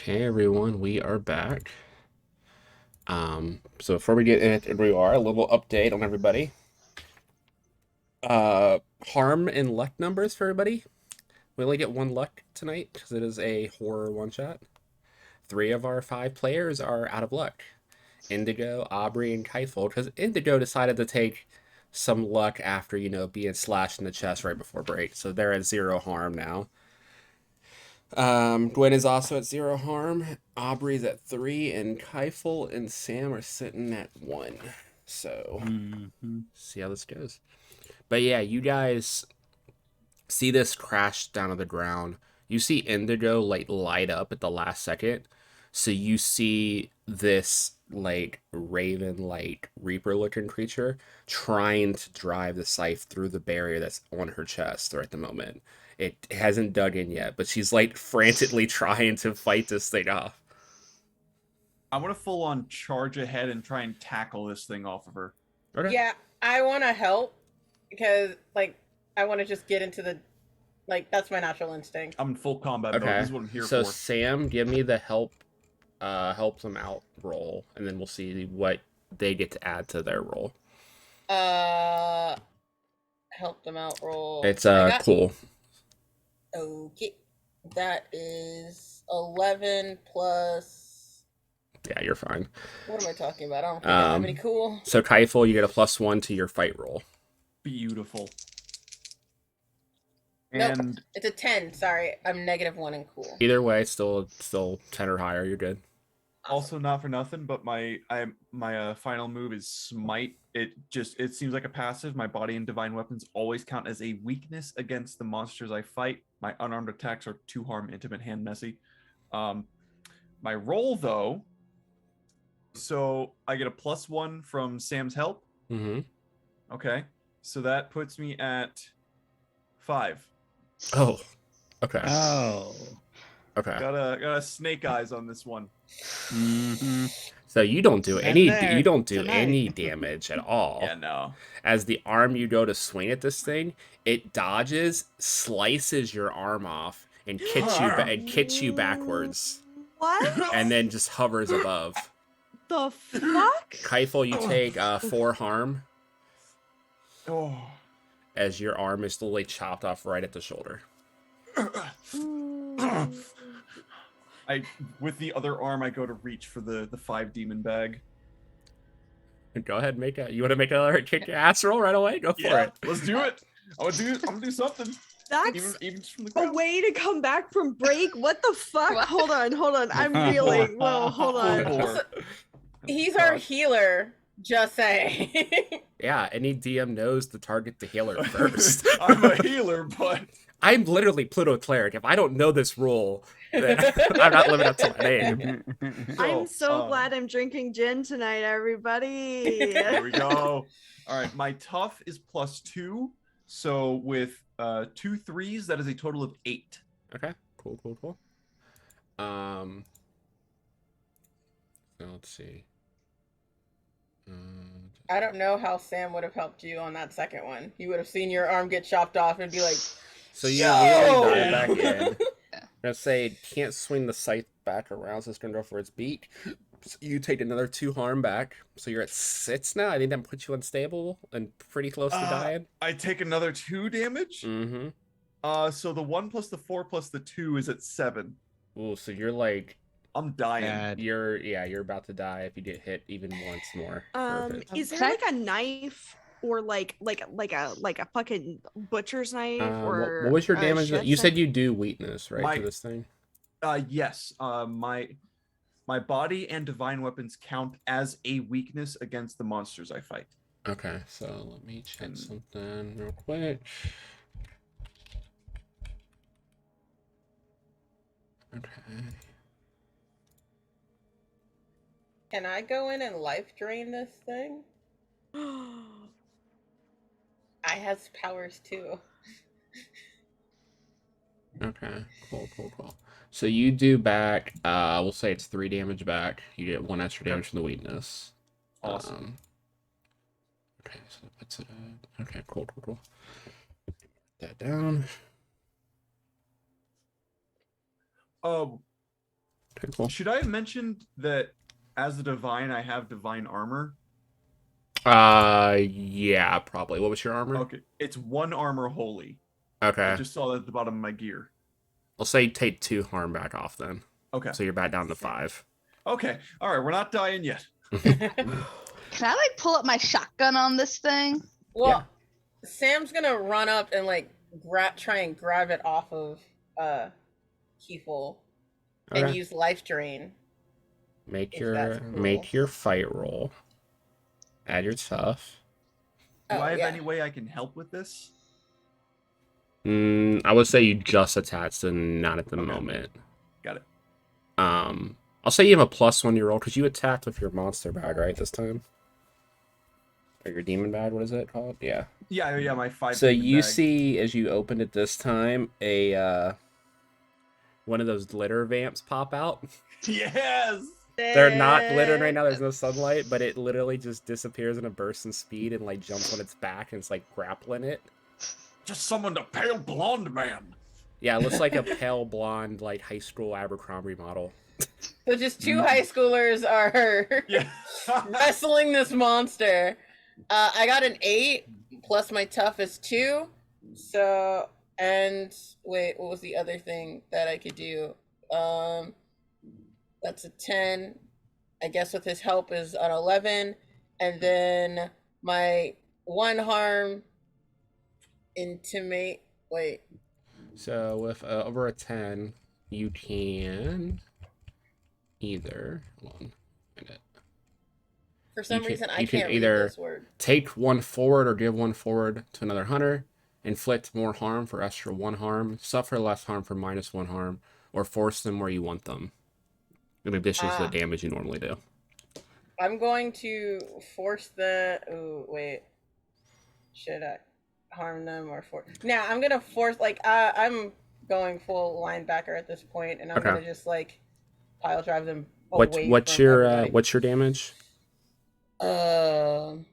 Okay, everyone, we are back. So before we get into where we are, a little update on everybody. Harm and luck numbers for everybody. We only get 1 luck tonight because it is a horror one-shot. 3 of our 5 players are out of luck. Indigo, Aubrey, and Kieful, because Indigo decided to take some luck after, being slashed in the chest right before break. So they're at 0 harm now. Gwyn is also at 0 harm. Aubrey's at 3, and Kieful and Sam are sitting at 1. So, see how this goes. But yeah, you guys see this crash down to the ground. You see Indigo light up at the last second. So you see this raven reaper looking creature trying to drive the scythe through the barrier that's on her chest right at the moment. It hasn't dug in yet, but she's frantically trying to fight this thing off.
I want to full on charge ahead and try and tackle this thing off of her.
Okay.
Yeah, I want to help because I want to just get into the that's my natural instinct.
I'm in full combat mode.
Okay.
This is what I'm here
So
for.
Sam, give me the help them out roll, and then we'll see what they get to add to their roll.
Help them out roll.
It's cool.
Okay. That is 11 plus.
Yeah, you're fine.
What am I talking about? I don't think I have any cool.
So Kieful, you get a +1 to your fight roll.
Beautiful.
Nope,
And
it's a 10. Sorry, I'm -1 in cool.
Either way, still 10 or higher. You're good.
also not for nothing, but my final move is smite. It seems like a passive. My body and divine weapons always count as a weakness against the monsters I fight. My unarmed attacks are 2 harm, intimate, hand, messy. My roll though, so I get a +1 from Sam's help.
Mm-hmm.
Okay, so that puts me at 5.
Oh, okay.
Oh.
Okay.
Got a snake eyes on this one.
Mm-hmm.
So you don't do
Been
any
there
you don't do
tonight.
any damage at all.
Yeah, no.
As the arm you go to swing at this thing, it dodges, slices your arm off, and kicks you backwards,
What
and then just hovers above.
the fuck?
Kieful, you take 4 harm
Oh.
as your arm is slowly chopped off right at the shoulder.
With the other arm, I go to reach for the 5 demon bag.
Go ahead, you want to make another kick your ass roll right away? Go for it.
Let's do it. I'm gonna do something.
That's
Even just from the
a
ground.
way to come back from break. What the fuck?
What?
Hold on. I'm reeling. Whoa, hold on.
Four.
He's our healer. Just saying.
Yeah, any DM knows to target the healer first.
I'm a healer, but
I'm literally Pluto cleric. If I don't know this rule, then I'm not living up to my name.
I'm so
um,
glad I'm drinking gin tonight, everybody.
Here we go. All right, my tough is +2. So with 2 3s, that is a total of 8.
Okay, cool. So let's see.
I don't know how Sam would have helped you on that second one. He would have seen your arm get chopped off and be like,
So you
"Yo!"
dive back in. I'm gonna say it can't swing the scythe back around, so it's gonna go for its beak. So you take another 2 harm back, so you're at 6 now. I think that puts you unstable and pretty close to dying.
I take another 2 damage.
Mm-hmm.
So the 1 plus the 4 plus the 2 is at 7.
Ooh, so you're
I'm dying.
Bad.
you're about to die if you get hit even once more. Perfect.
Is there
Okay.
like a knife or like a fucking butcher's knife or
what was your
a
damage? You
chef's
said
knife?
you do weakness, right, to
My-
this thing?
Yes. My body and divine weapons count as a weakness against the monsters I fight.
Okay, so let me check
And-
something real quick. Okay.
Can I go in and life drain this thing? I has powers too.
Okay, cool. So you do back, we'll say it's 3 damage back. You get 1 extra damage from the weakness.
Awesome.
Okay, so that puts it at... Okay, cool. Put that down. Okay, cool.
Should I have mentioned that as a divine, I have divine armor?
Yeah, probably. What was your armor?
Okay, it's 1 armor holy.
Okay.
I just saw that at the bottom of my gear.
I'll say you take 2 harm back off then.
Okay.
So you're back down to 5.
Okay. All right. We're not dying yet.
Can I like pull up my shotgun on this thing?
Well, Sam's gonna run up and like try and grab it off of Kieful and
Okay.
use life drain.
Make
if that's cool.
your fight roll. Add your stuff.
Do
Oh,
I have
yeah.
any way I can help with this?
I would say you just attached and not at the
Okay.
moment.
Got it.
I'll say you have a +1 to your roll because you attacked with your monster bag, right, this time? Or your demon bag, what is it called? Yeah.
Yeah, my 5.
So
demon
you
bag.
see, as you opened it this time, a one of those glitter vamps pop out.
Yes.
They're not glittering right now. There's no sunlight, but it literally just disappears in a burst in speed and like jumps on its back and it's like grappling it.
Just summoned a pale blonde man.
Yeah, it looks like a pale blonde, like high school Abercrombie model.
So just 2 high schoolers are
Yeah.
wrestling this monster. I got an 8 plus my tough is 2. So, and wait, what was the other thing that I could do? That's a 10. I guess with his help is an 11. And then my 1 harm intimate. Wait.
So with over a 10, you can either one minute.
For some
can-
reason, I
you can
can't read
either-
this word.
Take 1 forward or give 1 forward to another hunter. Inflict more harm for extra 1 harm. Suffer less harm for -1 harm. Or force them where you want them. In addition to the damage you normally do.
I'm going to force the. Oh wait, should I harm them or force? Now I'm gonna force. Like I'm going full linebacker at this point, and I'm
Okay.
gonna just like pile drive them away.
What's
from
your
everybody.
what's your damage?
I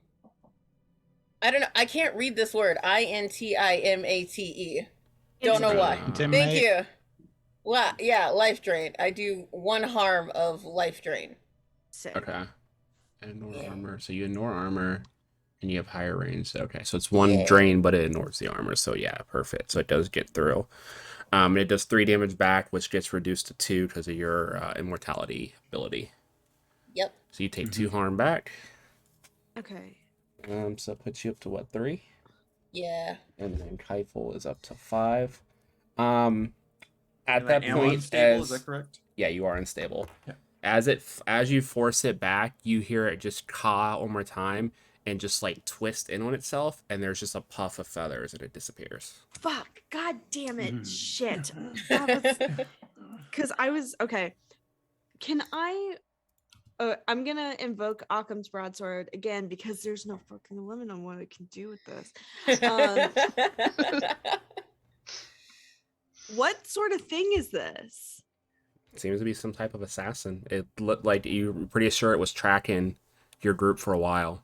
don't know. I can't read this word. INTIMATE. Don't know why.
Intimidate.
Thank you. Well, yeah, life drain. I do 1 harm of life drain.
Sick.
Okay. Ignore armor. So you ignore armor and you have higher range. Okay, so it's 1
Yeah.
drain, but it ignores the armor. So yeah, perfect. So it does get through. And it does 3 damage back, which gets reduced to 2 because of your immortality ability.
Yep.
So you take 2 harm back.
Okay.
So it puts you up to what, 3?
Yeah.
And then Kieful is up to 5. At
And
that
I am
point,
unstable, is that correct?
yeah, you are unstable.
Yeah.
As you force it back, you hear it just caw one more time and just like twist in on itself, and there's just a puff of feathers and it disappears.
Fuck. God damn it.
Mhm.
Shit. Because I was okay. Can I? I'm gonna invoke Occam's broadsword again because there's no fucking limit on what I can do with this. What sort of thing is this?
It seems to be some type of assassin. It looked like you're pretty sure it was tracking your group for a while.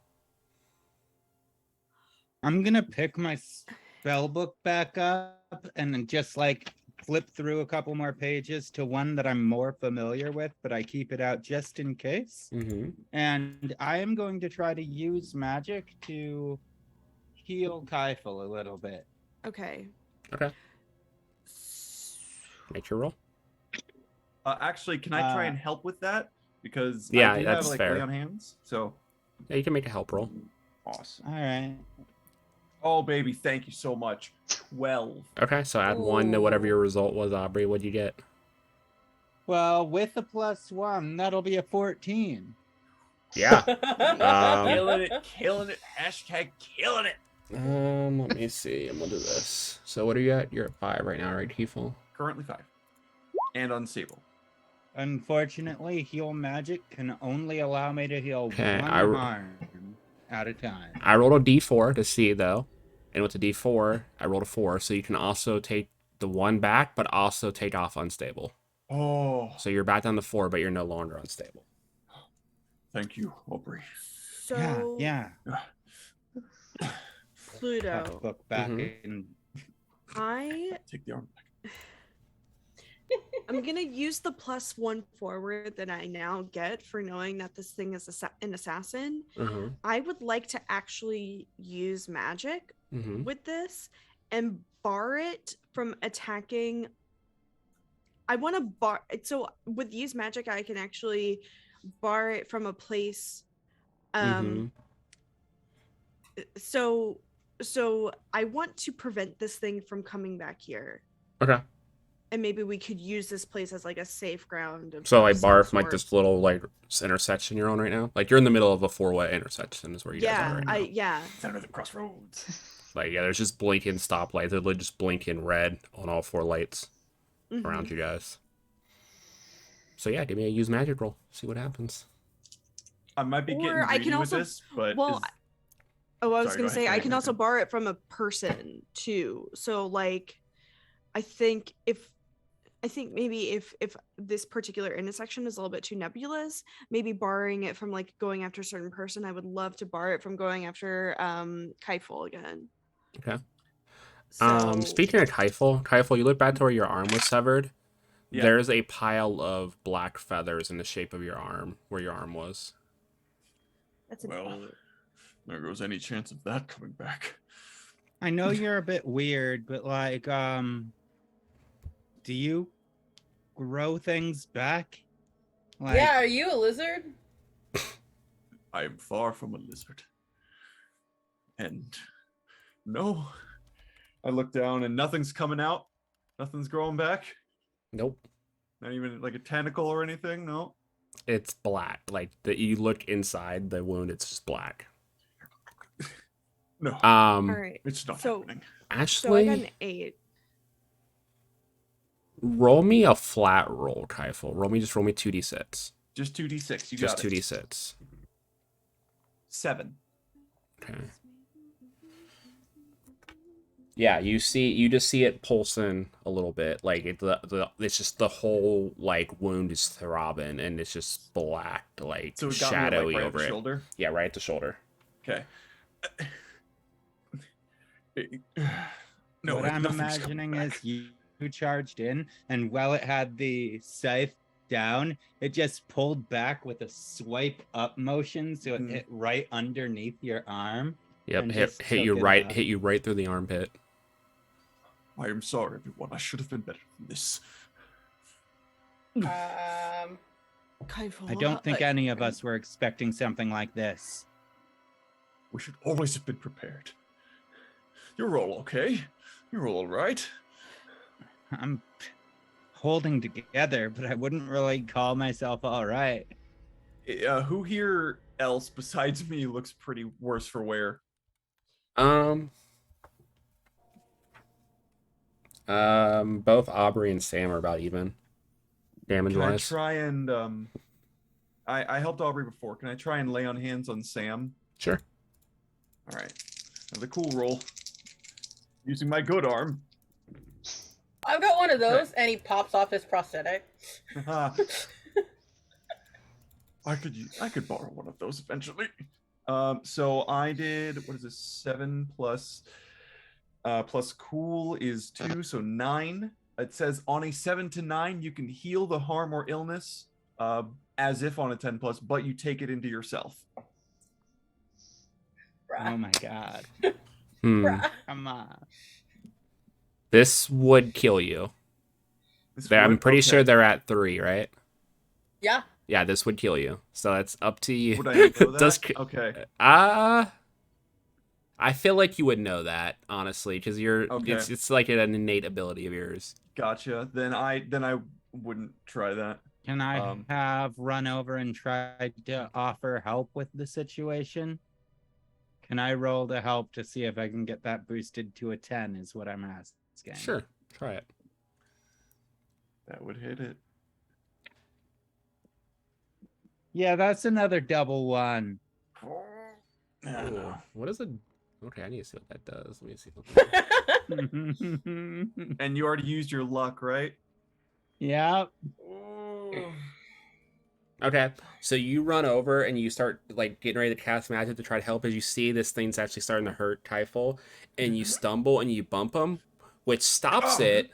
I'm gonna pick my spell book back up and then just like flip through a couple more pages to one that I'm more familiar with, but I keep it out just in case.
Mm-hmm.
And I am going to try to use magic to heal Kieful a little bit.
Okay.
Okay. Make your roll.
Actually, can I try and help with that? Because
Yeah,
I do
that's
have like
fair.
lay on hands. So
Yeah, you can make a help roll.
awesome.
All right.
Oh baby, thank you so much. 12.
Okay, so add 1 to whatever
Ooh.
your result was, Aubrey. What'd you get?
Well, with a +1, that'll be a 14.
Yeah.
Killing it. Hashtag killing it.
Let me see. I'm gonna do this. So what are you at? You're at 5 right now, right, Kieful?
Currently 5. And unstable.
Unfortunately, heal magic can only allow me to heal
Okay,
one
I-
harm at a time.
I rolled a d4 to see though, and with the d4, I rolled a 4, so you can also take the 1 back, but also take off unstable.
Oh,
So you're back down to 4, but you're no longer unstable.
thank you, Aubrey.
So
Yeah. Have to
Pluto.
book back
Mhm.
in.
I
Take the arm back.
I'm gonna use the +1 forward that I now get for knowing that this thing is an assassin.
Uh-huh.
I would like to actually use magic
Mm-hmm.
with this and bar it from attacking. I want to bar it, so with use magic I can actually bar it from a place.
Mm-hmm.
So I want to prevent this thing from coming back here.
Okay.
And maybe we could use this place as like a safe ground of
So like
some
bar from like
sort.
this little like intersection you're on right now. Like you're in the middle of a 4-way intersection is where you guys are right now.
Yeah.
Center of the crossroads.
Like yeah, there's just blinking stoplights. They're literally just blinking red on all 4 lights
Mhm.
around you guys. So yeah, give me a use magic roll. See what happens.
I might be
Or
getting
I
greedy
can
with
also-
this, but
well,
is-
Oh, I was
Sorry,
gonna
go
say
ahead,
I
go
can
ahead,
also
go ahead.
borrow it from a person too. So like, I think maybe if this particular intersection is a little bit too nebulous, maybe borrowing it from like going after a certain person. I would love to borrow it from going after Kieful again.
Okay.
So
Speaking of Kieful, you look back to where your arm was severed.
Yeah.
There's a pile of black feathers in the shape of your arm, where your arm was.
that's an
Well.
8.
there goes any chance of that coming back.
I know you're a bit weird, but like, do you grow things back? Like,
Yeah, are you a lizard?
I am far from a lizard. And no, I look down and nothing's coming out. Nothing's growing back.
Nope.
Not even like a tentacle or anything. No.
It's black. Like you look inside the wound, it's just black.
No.
All right.
It's not
So
happening.
so I
Ashley,
got an 8.
roll me a flat roll, Kieful. Roll me 2d6.
Just 2d6. You
Just
got it.
2d6.
7.
Okay. Yeah, you just see it pulsing a little bit. Like it's just the whole like wound is throbbing and it's just black, like
So it got me
shadowy
like right at
over
the
it.
shoulder.
Yeah, right at the shoulder.
Okay. No,
what I'm
nothing's coming
imagining
back.
is you charged in, and while it had the scythe down, it just pulled back with a swipe up motion, so it
Hmm.
hit right underneath your arm.
Yep,
And
hit
just
you
soak it
right
up.
hit you right through the armpit.
I am sorry, everyone. I should have been better than this.
Kieful,
I don't think any of us were expecting something like this.
We should always have been prepared. You're all okay. You're all right.
I'm holding together, but I wouldn't really call myself all right.
Who here else besides me looks pretty worse for wear?
Both Aubrey and Sam are about even damage
Can I
wise.
try and I helped Aubrey before. Can I try and lay on hands on Sam?
Sure.
All right. Another cool roll. Using my good arm.
I've got one of those, and he pops off his prosthetic.
I could borrow one of those eventually. So I did, what is this? 7 plus cool is 2, so 9. It says on a 7 to 9 you can heal the harm or illness as if on a 10 plus, but you take it into yourself.
Oh my god. Come on.
This would kill you. I'm pretty sure they're at 3, right?
Yeah.
Yeah, this would kill you. So it's up to you.
Would I know that?
Does
Okay.
I feel like you would know that, honestly, because
Okay.
it's like an innate ability of yours.
Gotcha. Then I wouldn't try that.
Can I have run over and try to offer help with the situation? Can I roll to help to see if I can get that boosted to a 10 is what I'm asking.
Sure, try it.
That would hit it.
Yeah, that's another double 1.
Ooh, what is it? Okay, I need to see what that does. Let me see.
And you already used your luck, right?
Yeah.
Okay, so you run over and you start like getting ready to cast magic to try to help as you see this thing's actually starting to hurt Kieful, and you stumble and you bump him, which stops it.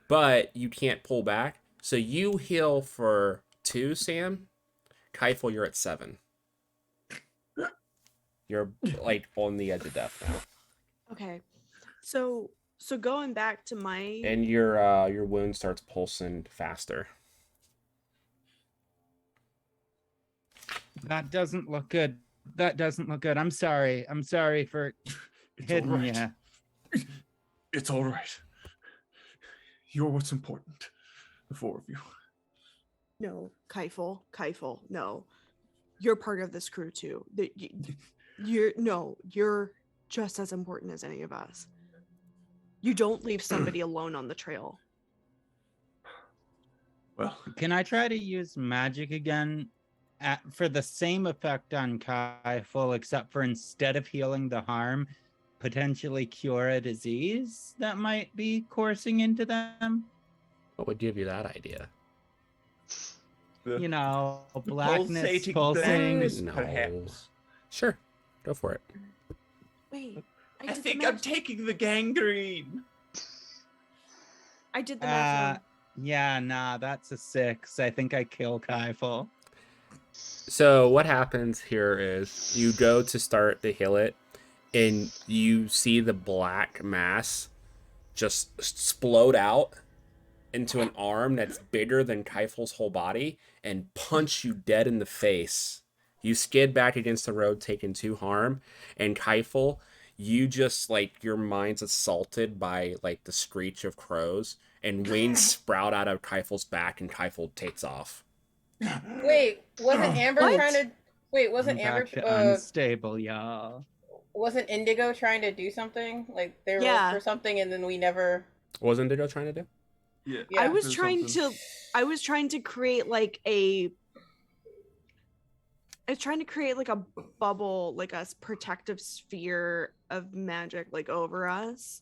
but you can't pull back. So you heal for 2, Sam. Kieful, you're at 7. You're like on the edge of death now,
Okay. So going back to my
and your wound starts pulsing faster.
That doesn't look good. That doesn't look good. I'm sorry. I'm sorry for
It's
hitting
all right.
you.
It's all right. You're what's important. The 4 of you.
No, Kieful, no. You're part of this crew too. You're just as important as any of us. You don't leave somebody alone on the trail.
Well,
Can I try to use magic again for the same effect on Kieful, except for instead of healing the harm, potentially cure a disease that might be coursing into them?
What would give you that idea?
the,
You know,
the
blackness
pulsating
pulsing.
blackness,
No.
perhaps.
Sure, go for it.
Wait,
I
did the
think I'm
math-
taking the gangrene.
I did the math wrong.
Yeah, nah, that's a 6. I think I kill Kieful.
So what happens here is you go to start to heal it, and you see the black mass just explode out into an arm that's bigger than Kieful's whole body and punch you dead in the face. You skid back against the road, taking 2 harm, and Kieful, you just like your mind's assaulted by like the screech of crows, and wings sprout out of Kieful's back, and Kieful takes off.
Wait, wasn't Amber
What?
trying to? Wait,
I'm
wasn't Amber?
back to unstable, y'all.
Wasn't Indigo trying to do something? Like they rolled
Yeah.
for something and then we never.
What was Indigo trying to do?
Yeah.
Yeah.
I was
there's
trying
something.
to I was trying to create like a bubble, like a protective sphere of magic like over us.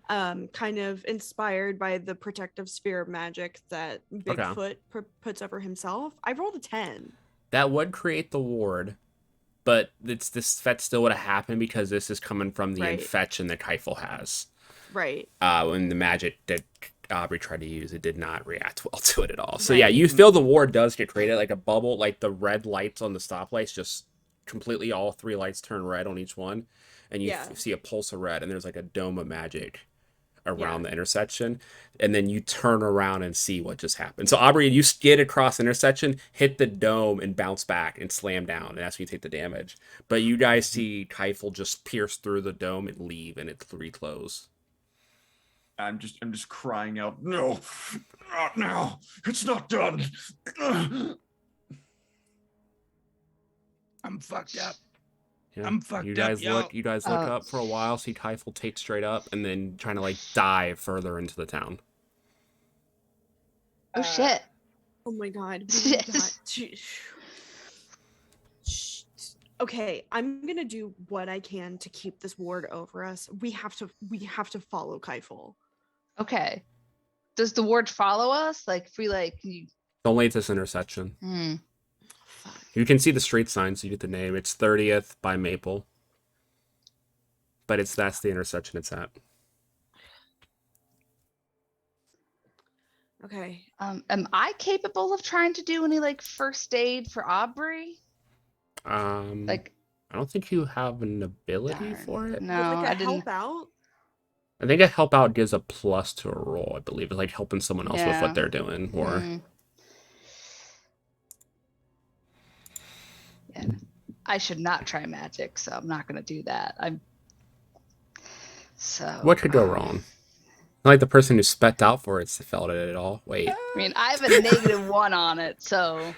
Kind of inspired by the protective sphere of magic that Bigfoot puts over himself. I rolled a 10.
That would create the ward, but that still would have happened because this is coming from the
Right.
infection that Kieful has.
Right.
When the magic that Aubrey tried to use, it did not react well to it at all. So yeah,
Right.
you feel the ward does get created, like a bubble, like the red lights on the stoplights, just completely all 3 lights turn red on each one, and you
Yeah.
see a pulse of red, and there's like a dome of magic around
Yeah.
the intersection, and then you turn around and see what just happened. So Aubrey, you skid across the intersection, hit the dome, and bounce back and slam down, and that's when you take the damage. But you guys see Kieful just pierce through the dome and leave, and it's reclose.
I'm just crying out, no, not now. It's not done.
I'm fucked up.
Yeah.
I'm fucked
you
up,
guys
y'all.
look up for a while, see Kieful take straight up, and then trying to like dive further into the town.
Oh shit.
Oh my god.
Shit.
Okay, I'm gonna do what I can to keep this ward over us. We have to follow Kieful.
Okay. Does the ward follow us? Like if we like
Only at this intersection.
Fuck.
You can see the street sign, so you get the name. It's 30th by Maple. But that's the intersection it's at.
Okay.
am I capable of trying to do any like first aid for Aubrey? Like
I don't think you have an ability
darn.
for it.
No,
Would like
I
a
didn't.
help out?
I think a help out gives a plus to a roll, I believe. It's like helping someone else with
Yeah.
what they're doing. Or
Mm. Yeah. I should not try magic, so I'm not gonna do that.
what could go wrong? Like the person who spec out for it felt it at all. Wait.
I mean, I have a -1 on it, so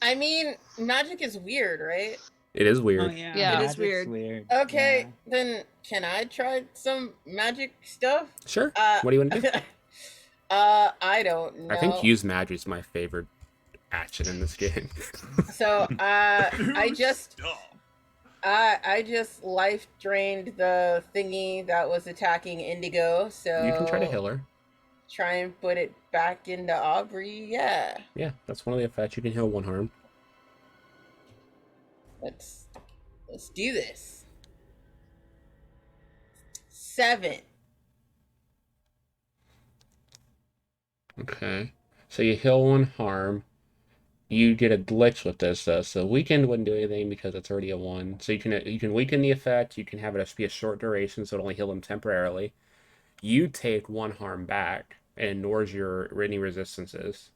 I mean, magic is weird, right?
It is weird.
Oh yeah,
Yeah. It
is
magic's
weird.
Okay,
Yeah.
then can I try some magic stuff?
Sure. What do you want to do?
I don't know.
I think use magic is my favorite action in this game.
So, I
Dude,
just
stop.
I just life drained the thingy that was attacking Indigo. So
You can try to heal her.
Try and put it back into Aubrey. Yeah,
Yeah, that's one of the effects. You can heal 1 harm.
let's do this. 7.
Okay. So you heal 1 harm. You get a glitch with this though, so weakened wouldn't do anything because it's already a 1. So you can weaken the effect. You can have it be a short duration, so it'll only heal them temporarily. You take 1 harm back and ignores your any resistances.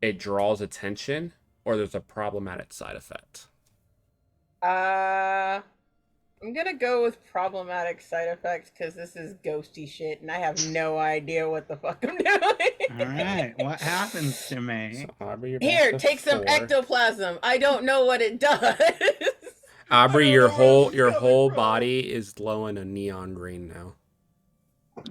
It draws attention, or there's a problematic side effect.
I'm gonna go with problematic side effects because this is ghosty shit, and I have no idea what the fuck I'm doing.
All right, what happens to me?
So Aubrey, you're
Here,
back to
take some
4.
ectoplasm. I don't know what it does.
Aubrey,
I don't
your
know where
whole
this is
your
coming
whole
from.
body is glowing a neon green now.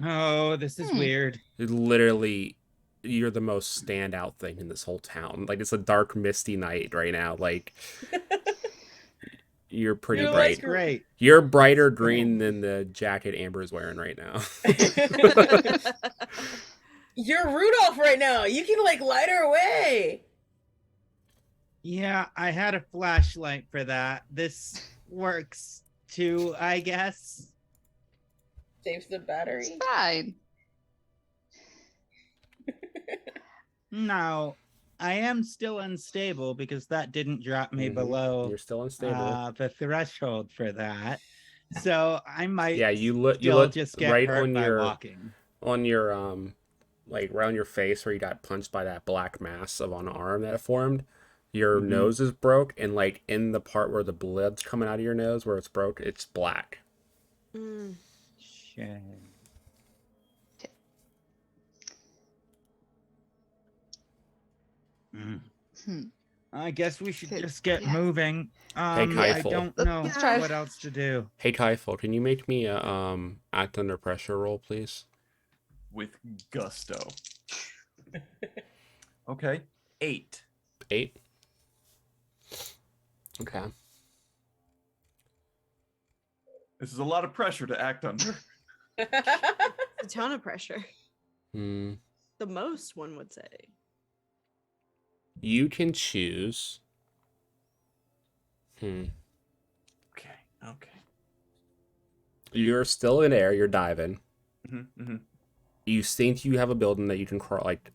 Oh, this is weird.
Literally, you're the most standout thing in this whole town. Like, it's a dark, misty night right now. Like, you're pretty
You're
bright.
like-
Great.
You're brighter green than the jacket Amber is wearing right now.
You're Rudolph right now. You can like light her away.
Yeah, I had a flashlight for that. This works too, I guess.
Saves the battery.
It's fine.
No, I am still unstable because that didn't drop me below
You're still unstable.
the threshold for that. So I might
Yeah, you look
just get
right
hurt
on
by
your
walking.
like around your face where you got punched by that black mass of an arm that formed. Your
Mhm.
nose is broke, and like in the part where the blood's coming out of your nose where it's broke, it's black.
Shit. I guess we should
Good.
just get
Yeah.
moving. I
Kieful.
don't know
Let's try-
what else to do.
Hey Kieful, can you make me a act under pressure roll, please?
With gusto. Okay. 8.
8. Okay.
This is a lot of pressure to act under.
A ton of pressure.
Hmm.
The most, one would say.
You can choose.
Okay.
You're still in air. You're diving.
Mm-hmm.
You think you have a building that you can crawl, like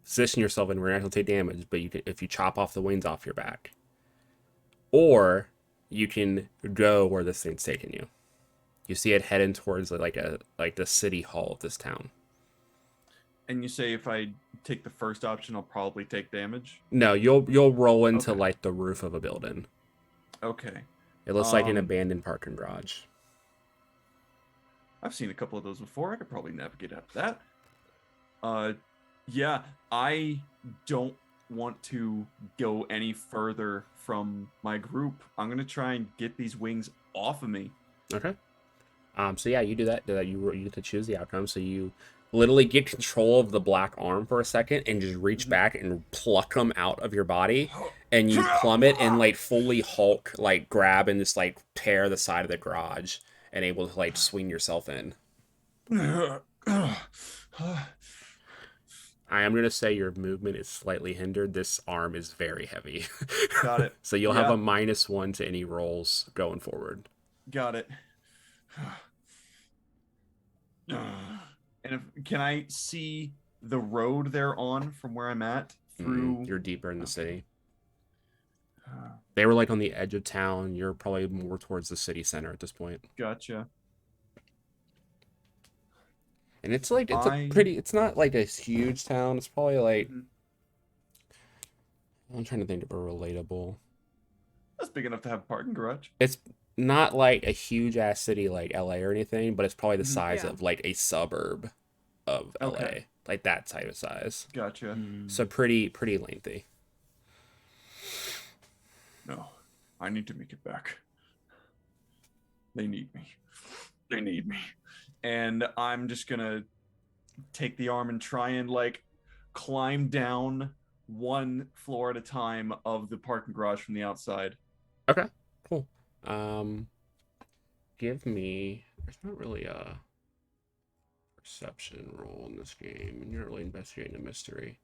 position yourself in where you're not gonna take damage, but you can if you chop off the wings off your back. Or you can go where this thing's taking you. You see it heading towards like the city hall of this town.
And you say if I take the first option, I'll probably take damage?
No, you'll roll into
Okay.
like the roof of a building.
Okay.
It looks like an
Um,
abandoned parking garage.
I've seen a couple of those before. I could probably navigate up that. Yeah, I don't want to go any further from my group. I'm gonna try and get these wings off of me.
Okay. So yeah, you do that. You get to choose the outcome. So you literally get control of the black arm for a second and just reach back and pluck them out of your body, and you plummet and like fully Hulk like grab and just like tear the side of the garage and able to like swing yourself in. I am gonna say your movement is slightly hindered. This arm is very heavy.
Got it.
So you'll have
Yeah.
a -1 to any rolls going forward.
Got it. And can I see the road they're on from where I'm at through?
You're deeper in the
Okay.
city. They were like on the edge of town. You're probably more towards the city center at this point.
Gotcha.
And it's like it's not like a huge town. It's probably like
Mhm.
I'm trying to think of a relatable.
That's big enough to have a parking garage.
It's not like a huge ass city like LA or anything, but it's probably the
Mhm.
size
Yeah.
of like a suburb of LA.
Okay.
Like that type of size.
Gotcha.
Mm.
So pretty lengthy.
No, I need to make it back. They need me. They need me. And I'm just gonna take the arm and try and like climb down one floor at a time of the parking garage from the outside.
Okay, cool. Give me. There's not really a perception roll in this game, and you're not really investigating a mystery.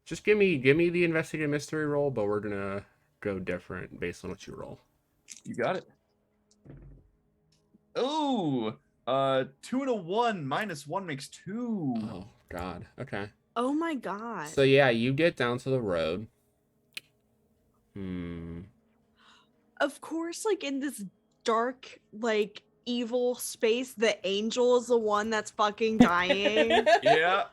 Just give me the investigative mystery roll, but we're gonna go different based on what you roll.
You got it. Oh, 2 and a 1 -1 makes 2.
Oh God. Okay.
Oh my god.
So yeah, you get down to the road.
Of course, like in this dark, like evil space, the angel is the one that's fucking dying.
Yeah,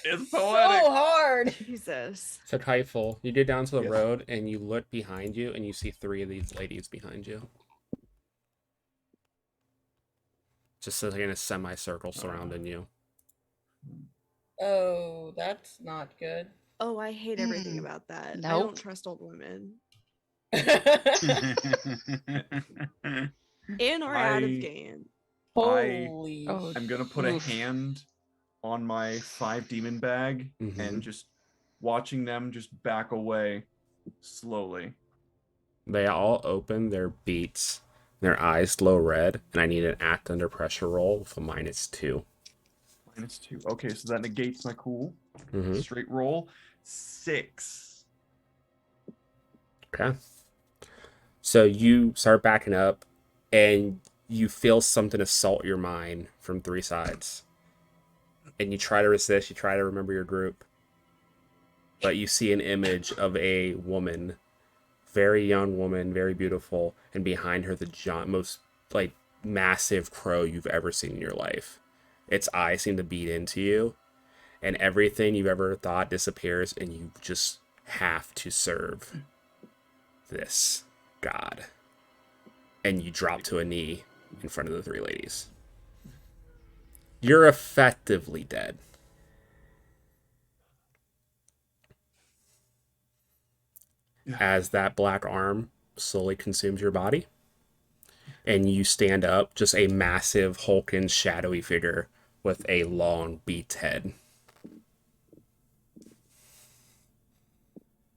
it's
So
poetic.
hard.
Jesus.
So Kieful, you get down to the
Yes.
road and you look behind you and you see 3 of these ladies behind you. Just like in a semicircle surrounding you.
Oh, that's not good.
Oh, I hate everything
Mm.
about that. I
Nope.
don't trust old women. In or out of
I-
game.
Holy.
Oh,
I'm gonna put
Oof.
a hand on my 5 demon bag
Mhm.
and just watching them just back away slowly.
They all open their beats, their eyes glow red, and I need an act under pressure roll with a -2.
-2. Okay, so that negates my cool.
Mhm.
Straight roll. 6.
Okay. So you start backing up and you feel something assault your mind from 3 sides. And you try to resist, you try to remember your group. But you see an image of a woman, very young woman, very beautiful, and behind her the most like massive crow you've ever seen in your life. Its eyes seem to beat into you, and everything you've ever thought disappears, and you just have to serve this god. And you drop to a knee in front of the 3 ladies. You're effectively dead. As that black arm slowly consumes your body, and you stand up, just a massive, hulking, shadowy figure with a long, beaked head.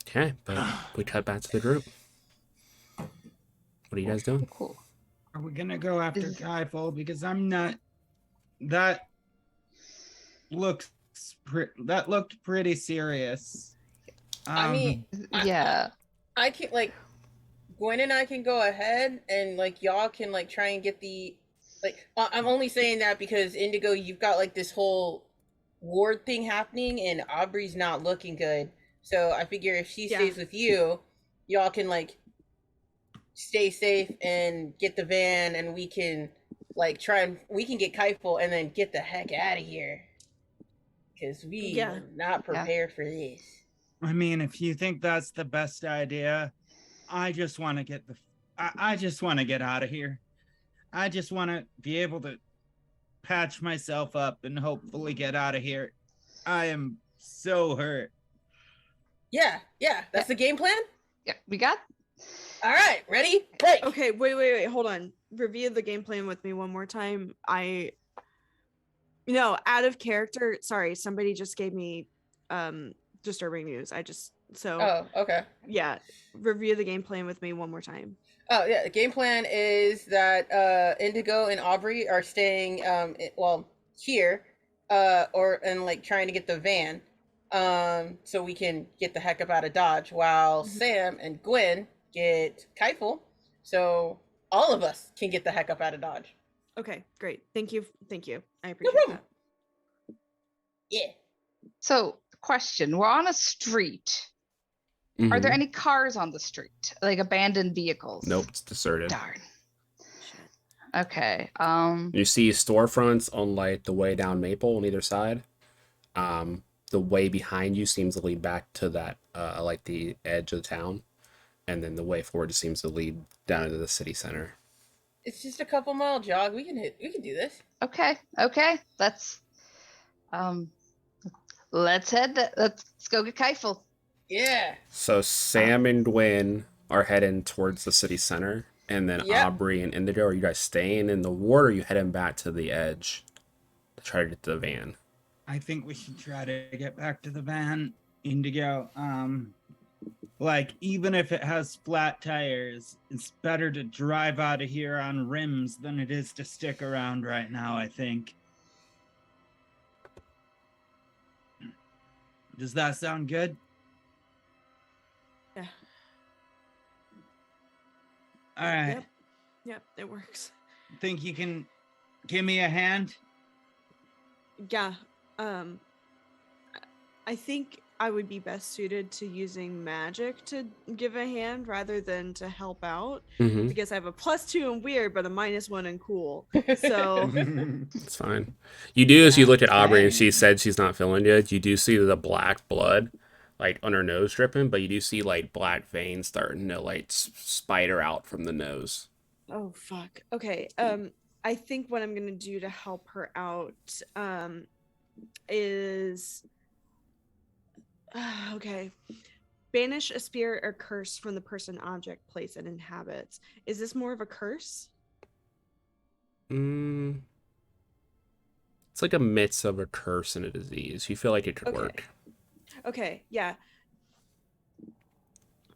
Okay, but we cut back to the group. What are you guys doing?
Cool.
Are we gonna go after
Is-
Kieful? Because I'm not. That looks. That looked pretty serious.
I mean,
Yeah.
I can like Gwyn and I can go ahead and like y'all can like try and get the like I'm only saying that because Indigo, you've got like this whole ward thing happening and Aubrey's not looking good. So I figure if she
Yeah.
stays with you, y'all can like stay safe and get the van and we can like we can get Kieful and then get the heck out of here. Cause we
Yeah.
were not prepared for this.
I mean, if you think that's the best idea, I just want to get I just want to get out of here. I just want to be able to patch myself up and hopefully get out of here. I am so hurt.
Yeah, that's the game plan.
Yeah. We got.
All right, ready? Break.
Okay, wait, hold on. Review the game plan with me one more time. Out of character. Sorry, somebody just gave me disturbing news.
Oh, okay.
Yeah, review the game plan with me one more time.
Oh yeah, the game plan is that Indigo and Aubrey are staying here and like trying to get the van so we can get the heck up out of Dodge while Sam and Gwyn get Kieful so all of us can get the heck up out of Dodge.
Okay, great. Thank you. I
No
appreciate
problem.
that.
Yeah.
So, question: we're on a street. Are there
Mhm.
any cars on the street, like abandoned vehicles?
Nope, it's deserted.
Darn.
Shit.
Okay.
You see storefronts on like the way down Maple on either side. The way behind you seems to lead back to that like the edge of the town, and then the way forward just seems to lead down into the city center.
It's just a couple mile jog. We can do this.
Okay. Let's let's go get Kieful.
Yeah.
So Sam and Gwyn are heading towards the city center, and then
Yep.
Aubrey and Indigo, are you guys staying in the ward, or are you heading back to the edge to try to get to the van?
I think we should try to get back to the van, Indigo. Like, even if it has flat tires, it's better to drive out of here on rims than it is to stick around right now, I think. Does that sound good?
Yeah.
All right.
Yep, it works.
Think you can give me a hand?
Yeah. I think I would be best suited to using magic to give a hand rather than to help out
Mm-hmm.
because I have a +2 in weird but a -1 in cool. So
It's fine. You do, as you look at
Sounds
Aubrey and she
fine.
said she's not feeling good, you do see the black blood like on her nose dripping, but you do see like black veins starting to like spider out from the nose.
oh fuck. Okay. I think what I'm gonna do to help her out is okay. Banish a spirit or curse from the person, object, place it inhabits. Is this more of a curse?
Mm, it's like a mix of a curse and a disease. You feel like it could
Okay.
work.
Okay, yeah.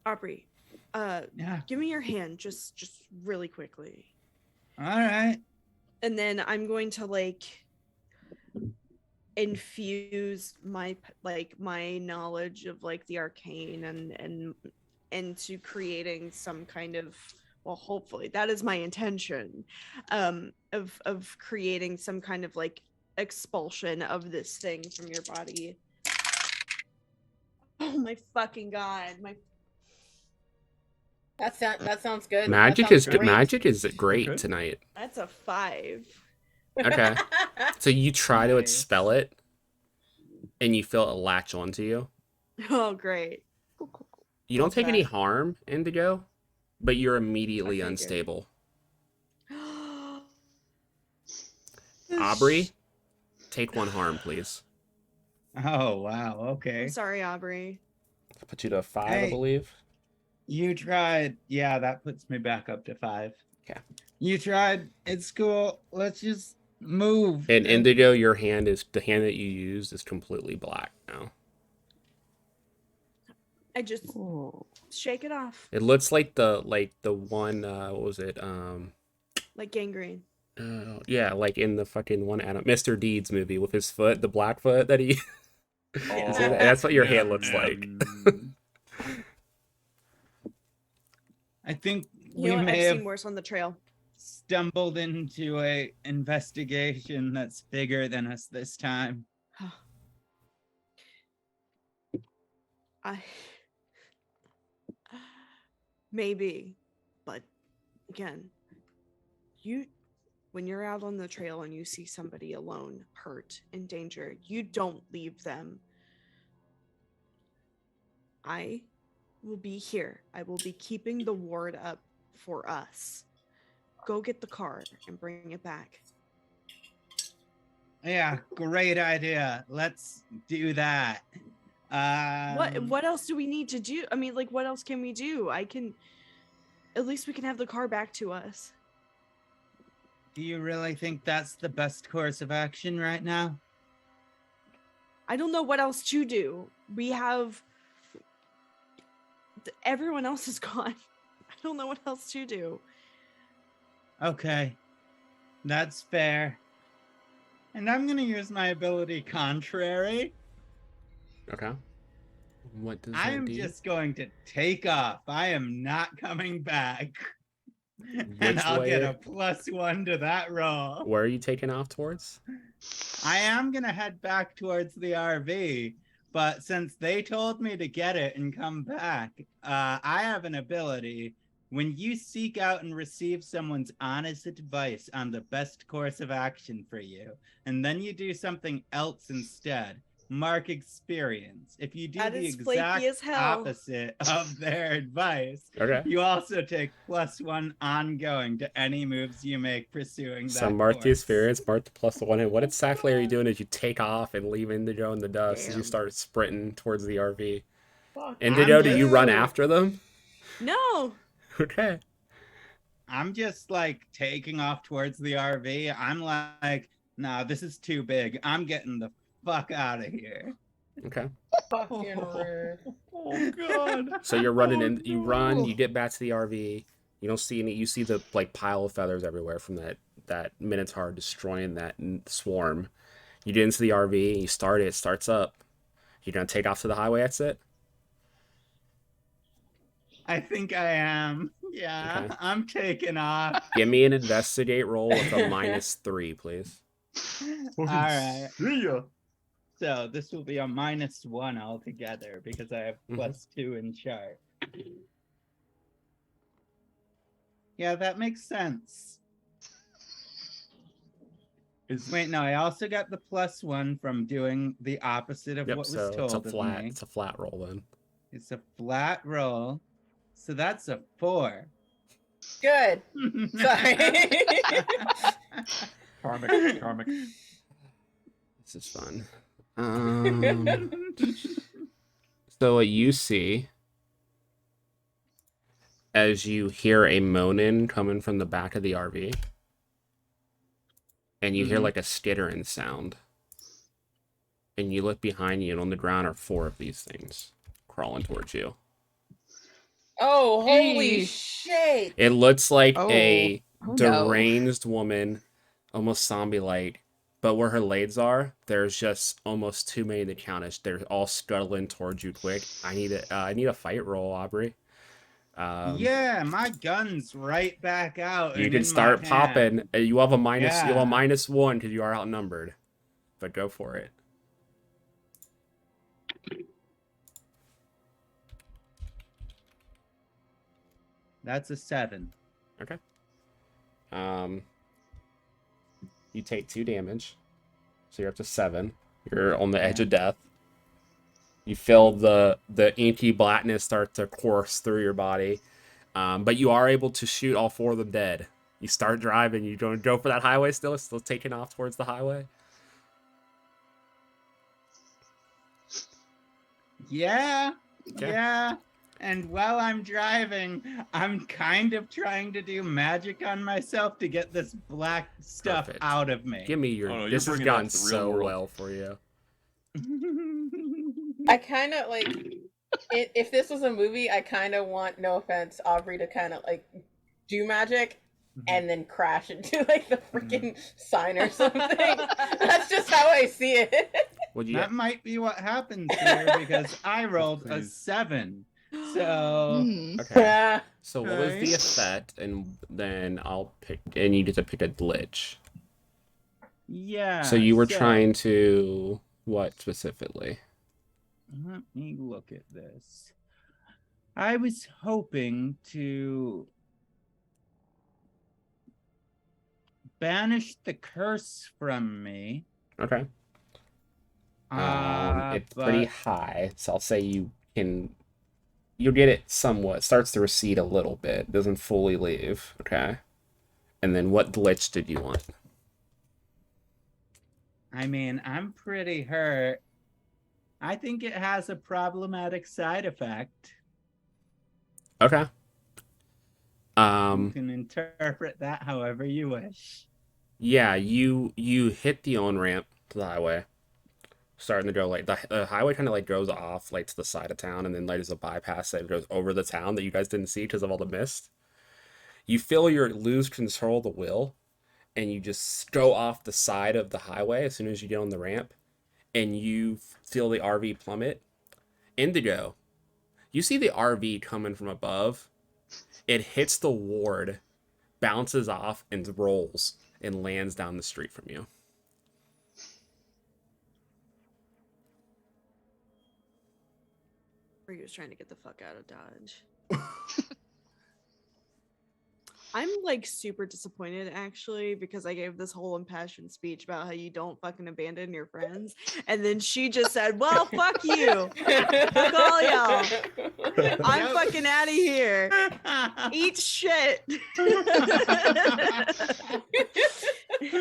Aubrey,
Yeah.
give me your hand just really quickly.
All right.
And then I'm going to like infuse my my knowledge of like the arcane and into creating some kind of, well, hopefully that is my intention, of creating some kind of like expulsion of this thing from your body. Oh my fucking god, my
That sounds good.
Magic
That
is
sounds
good.
great.
Magic is great
Okay.
tonight.
that's a 5.
Okay. So you try to
Nice.
expel it, and you feel it latch onto you.
Oh great.
You don't take any
Okay.
harm, Indigo, but you're immediately
figured.
unstable. Aubrey, take 1 harm, please.
Oh wow. Okay.
I'm sorry, Aubrey.
I'll put you to 5, I
Hey.
believe.
You tried. Yeah, that puts me back up to 5.
Okay.
You tried. It's cool. Let's just move.
And Indigo, your hand is the hand that you used is completely black now.
I just shake it off
It looks like the one what was it?
like gangrene.
Yeah, like in the fucking one Mr. Deeds movie with his foot, the black foot that he that's what your hand looks like.
I think
You
we
know what?
may
I've
have
seen worse on the trail.
stumbled into a investigation that's bigger than us this time.
I maybe, but again, when you're out on the trail and you see somebody alone, hurt, in danger, you don't leave them. I will be here. I will be keeping the ward up for us. Go get the car and bring it back.
Yeah, great idea. Let's do that.
What else do we need to do? I mean, like, what else can we do? At least we can have the car back to us.
Do you really think that's the best course of action right now?
I don't know what else to do. We have everyone else is gone. I don't know what else to do.
Okay, that's fair. And I'm gonna use my ability Contrary.
Okay. What does
I
that
am
do?
just going to take off. I am not coming back. And
Which
I'll get
way-
a +1 to that roll.
Where are you taking off towards?
I am gonna head back towards the RV, but since they told me to get it and come back, I have an ability. When you seek out and receive someone's honest advice on the best course of action for you, and then you do something else instead, mark experience. If you do
That
the
is flaky as
exact
hell.
opposite of their advice,
Okay.
you also take +1 ongoing to any moves you make pursuing that
So mark the
course.
experience, mark the +1, and what exactly are you doing as you take off and leave Indigo in the dust as you
Damn.
start sprinting towards the RV?
Fuck.
Indigo, do you run
just-
after them?
No.
Okay.
I'm just like taking off towards the RV. I'm like, nah, this is too big. I'm getting the fuck out of here.
Okay.
Fucking rude.
Oh god.
So you're running
Oh,
in. You run.
no.
You get back to the RV. You don't see any. You see the like pile of feathers everywhere from that Minotaur destroying that swarm. You get into the RV. And you start it. It starts up. You're gonna take off to the highway exit.
I think I am. Yeah,
Okay.
I'm taking off.
Give me an investigate roll with a -3, please.
All right.
See ya.
So this will be a -1 altogether because I have
Mhm.
+2 in sharp. Yeah, that makes sense. Wait, no, I also got the +1 from doing the opposite of
Yep.
what was
So
told of me.
it's a flat roll then.
It's a flat roll. So that's a 4.
Good. Sorry.
Karmic.
This is fun. So what you see as you hear a moaning coming from the back of the RV, and you hear
Mhm.
like a skittering sound, and you look behind you, and on the ground are 4 of these things crawling towards you.
Oh, holy
Eesh.
shit.
It looks like a
Oh, no.
deranged woman, almost zombie-like, but where her legs are, there's just almost too many to count. They're all scuttling towards you quick. I need a fight roll, Aubrey.
Yeah, my gun's right back out.
You
and
can
in my
start
hand.
popping. You have a minus. You have a
Yeah.
-1 because you are outnumbered. But go for it.
That's a 7.
Okay. You take 2 damage, so you're up to 7. You're on the edge of death. You feel the inky blackness start to course through your body, but you are able to shoot all 4 of them dead. You start driving. You don't go for that highway still taking off towards the highway.
Yeah.
Okay.
Yeah. And while I'm driving, I'm kind of trying to do magic on myself to get this black stuff
Perfect.
out of me.
Give me your.
Oh, no, you're
this has
bringing that
gone
to the real
so
world.
well for you.
I kind of like if this was a movie, I kind of want, no offense, Aubrey to kind of like do magic and then crash into like the freaking sign or something. That's just how I see it.
Would you?
That might be what happens here because I rolled a
Please.
7. So
Hmm.
Okay.
Yeah.
So what was the
Okay.
effect? And then I'll pick, and you get to pick a glitch.
yeah.
So you were trying to what specifically?
Let me look at this. I was hoping to banish the curse from me.
Okay. It's pretty
But
high, so I'll say you'll get it somewhat. It starts to recede a little bit. It doesn't fully leave. Okay. And then what glitch did you want?
I mean, I'm pretty hurt. I think it has a problematic side effect.
Okay.
You can interpret that however you wish.
Yeah, you hit the on ramp to the highway, starting to go like the highway kind of like goes off like to the side of town, and then like there's a bypass that goes over the town that you guys didn't see because of all the mist. You feel you lose control of the wheel, and you just go off the side of the highway as soon as you get on the ramp, and you feel the RV plummet. Indigo, you see the RV coming from above. It hits the ward, bounces off, and rolls and lands down the street from you.
He was trying to get the fuck out of Dodge. I'm like super disappointed actually because I gave this whole impassioned speech about how you don't fucking abandon your friends, and then she just said, "Well, fuck you, fuck all y'all. I'm
Yep.
fucking out of here. Eat shit."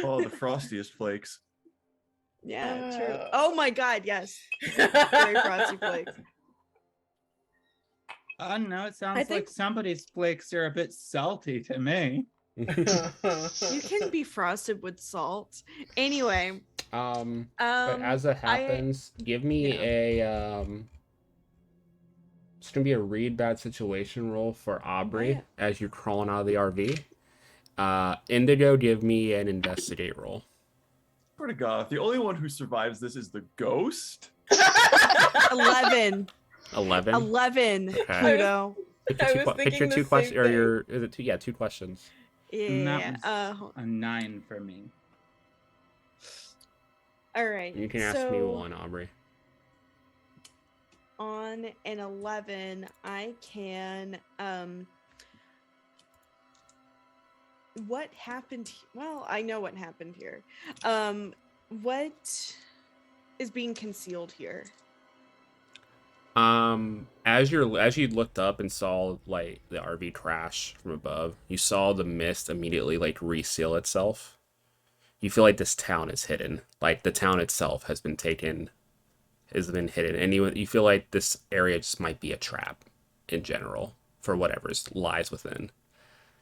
Oh, the frostiest flakes.
Yeah, true. Oh my god, yes. Very frosty flakes.
No, it sounds like
think-
somebody's flakes are a bit salty to me.
You can be frosted with salt. Anyway,
But as it happens, give me a it's gonna be a read bad situation roll for Aubrey
yeah.
as you're crawling out of the RV. Indigo, give me an investigate roll.
Swear to God, the only one who survives this is the ghost.
11.
11.
11,
Okay.
Pluto.
Pick
I
your
was
pick your
thinking the
two questions,
same
or
thing.
your is it two? Yeah, 2 questions.
Yeah.
And that was a 9 for me.
All right.
You can ask me one, Aubrey.
On an 11, I can what happened well, I know what happened here. What is being concealed here?
As you looked up and saw like the RV crash from above, you saw the mist immediately like reseal itself. You feel like this town is hidden. Like the town itself has been hidden, and you feel like this area just might be a trap in general for whatever's lies within.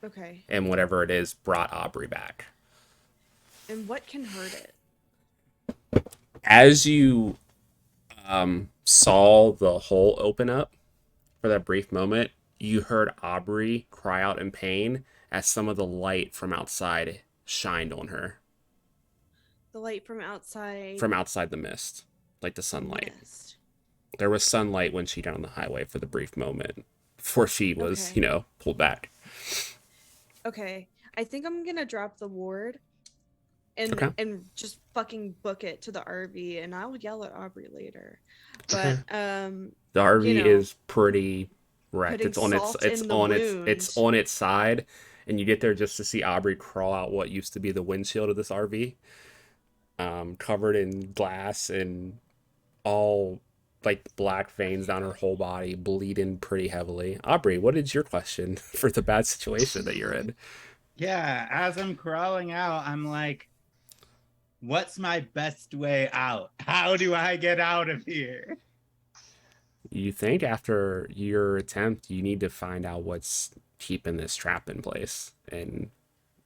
Okay.
And whatever it is brought Aubrey back.
And what can hurt it?
As you saw the hole open up for that brief moment, you heard Aubrey cry out in pain as some of the light from outside shined on her.
The light from outside.
From outside the mist, like the sunlight.
Mist.
There was sunlight when she got on the highway for the brief moment before she was,
Okay.
pulled back.
Okay. I think I'm gonna drop the ward and
Okay.
and just fucking book it to the RV, and I'll yell at Aubrey later.
Okay.
But
The RV
you know,
is pretty wrecked.
putting
It's on its
salt
it's
in the
on
wound.
it's on its side, and you get there just to see Aubrey crawl out what used to be the windshield of this RV, covered in glass and all like black veins down her whole body, bleeding pretty heavily. Aubrey, what is your question for the bad situation that you're in?
Yeah, as I'm crawling out, I'm like, what's my best way out? How do I get out of here?
You think after your attempt, you need to find out what's keeping this trap in place and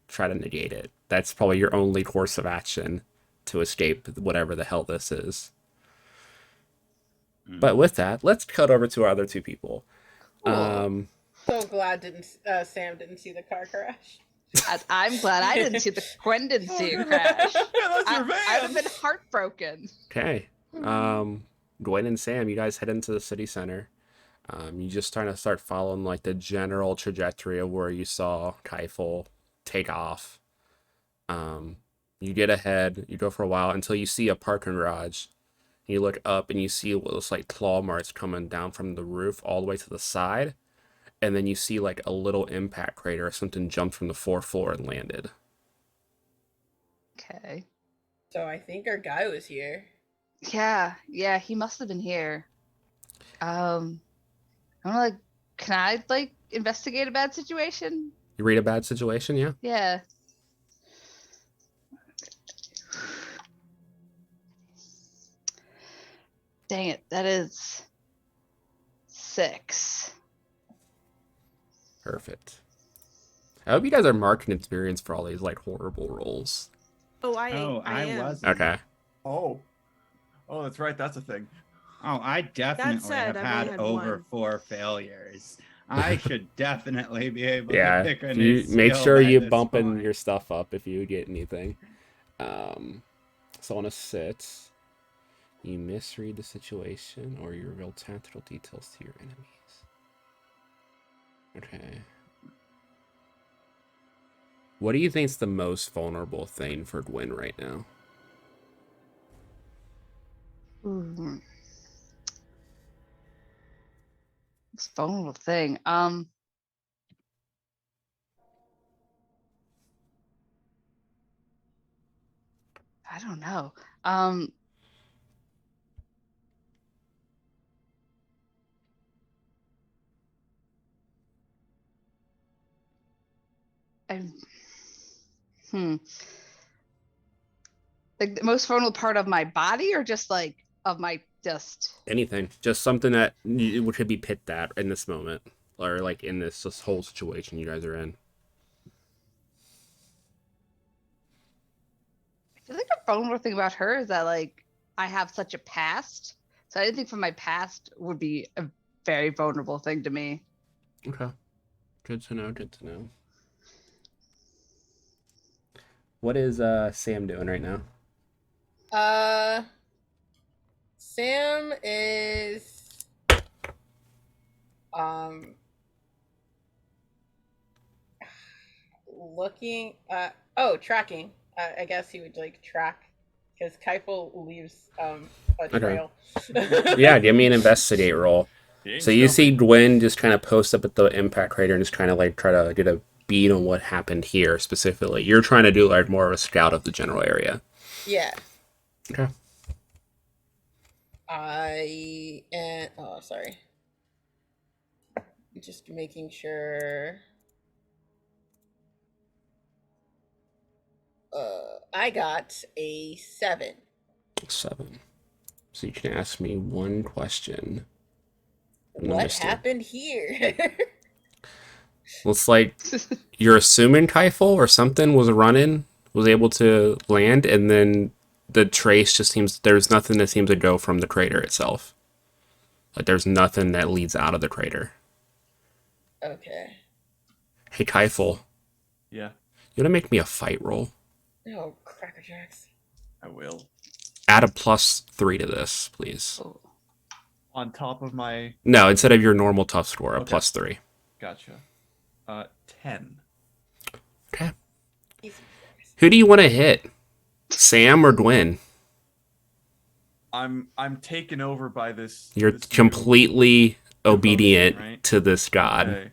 try to negate it. That's probably your only course of action to escape whatever the hell this is. But with that, let's cut over to our other two people.
Cool.
So glad Sam didn't see the car crash.
I'm glad I didn't see Gwyn didn't see it crash.
That's your
I would have
van.
been heartbroken.
Okay. Gwyn and Sam, you guys head into the city center. You just trying to start following like the general trajectory of where you saw Kieful take off. You get ahead, you go for a while until you see a parking garage. You look up and you see what looks like claw marks coming down from the roof all the way to the side. And then you see like a little impact crater or something jumped from the fourth floor and landed.
Okay.
So I think our guy was here.
Yeah, he must have been here. I'm like, can I like investigate a bad situation?
You read a bad situation, yeah?
Yeah. Dang it, that is 6.
Perfect. I hope you guys are marking experience for all these like horrible rolls.
Oh, I am.
wasn't.
Okay.
Oh, that's right. That's a thing.
Oh, I definitely
said,
have
I've only
had
had
over
one.
4 failures. I should definitely be able
Yeah.
to pick a new
You make
skill
sure
by
you
this
bumping
point.
your stuff up if you get anything. So on a sit, you misread the situation or you reveal tactical details to your enemies. Okay. What do you think is the most vulnerable thing for Gwyn right now?
It's a vulnerable thing. I don't know. I, like the most vulnerable part of my body, or just like of my
Anything, just something that could be picked at in this moment, or like in this whole situation you guys are in.
I feel like a vulnerable thing about her is that like I have such a past, so anything from my past would be a very vulnerable thing to me.
Okay, good to know. Good to know. What is Sam doing right now?
Sam is looking tracking. I guess he would like track because Kieful leaves a
Okay.
trail.
Yeah, give me an investigate roll.
He ain't
So you see
stumping.
Gwyn just kind of post up at the impact crater and just trying to like try to get a beat on what happened here specifically. You're trying to do like more of a scout of the general area.
Yeah.
Okay.
Oh, sorry. Just making sure. I got a 7.
7. So you can ask me one question.
What happened here?
Looks like you're assuming Kieful or something was able to land, and then the trace just seems, there's nothing that seems to go from the crater itself. Like there's nothing that leads out of the crater.
Okay.
Hey Kieful,
Yeah,
you wanna make me a fight roll?
Oh, Cracker Jacks.
I will.
Add a +3 to this, please.
Oh.
On top of my...
No, instead of your normal tough score, a
Okay.
+3.
Gotcha. 10.
Okay.
Easy.
Who do you want to hit? Sam or Gwyn?
I'm taken over by this.
You're
this new
completely
devotion,
obedient
right?
to this god.
Okay.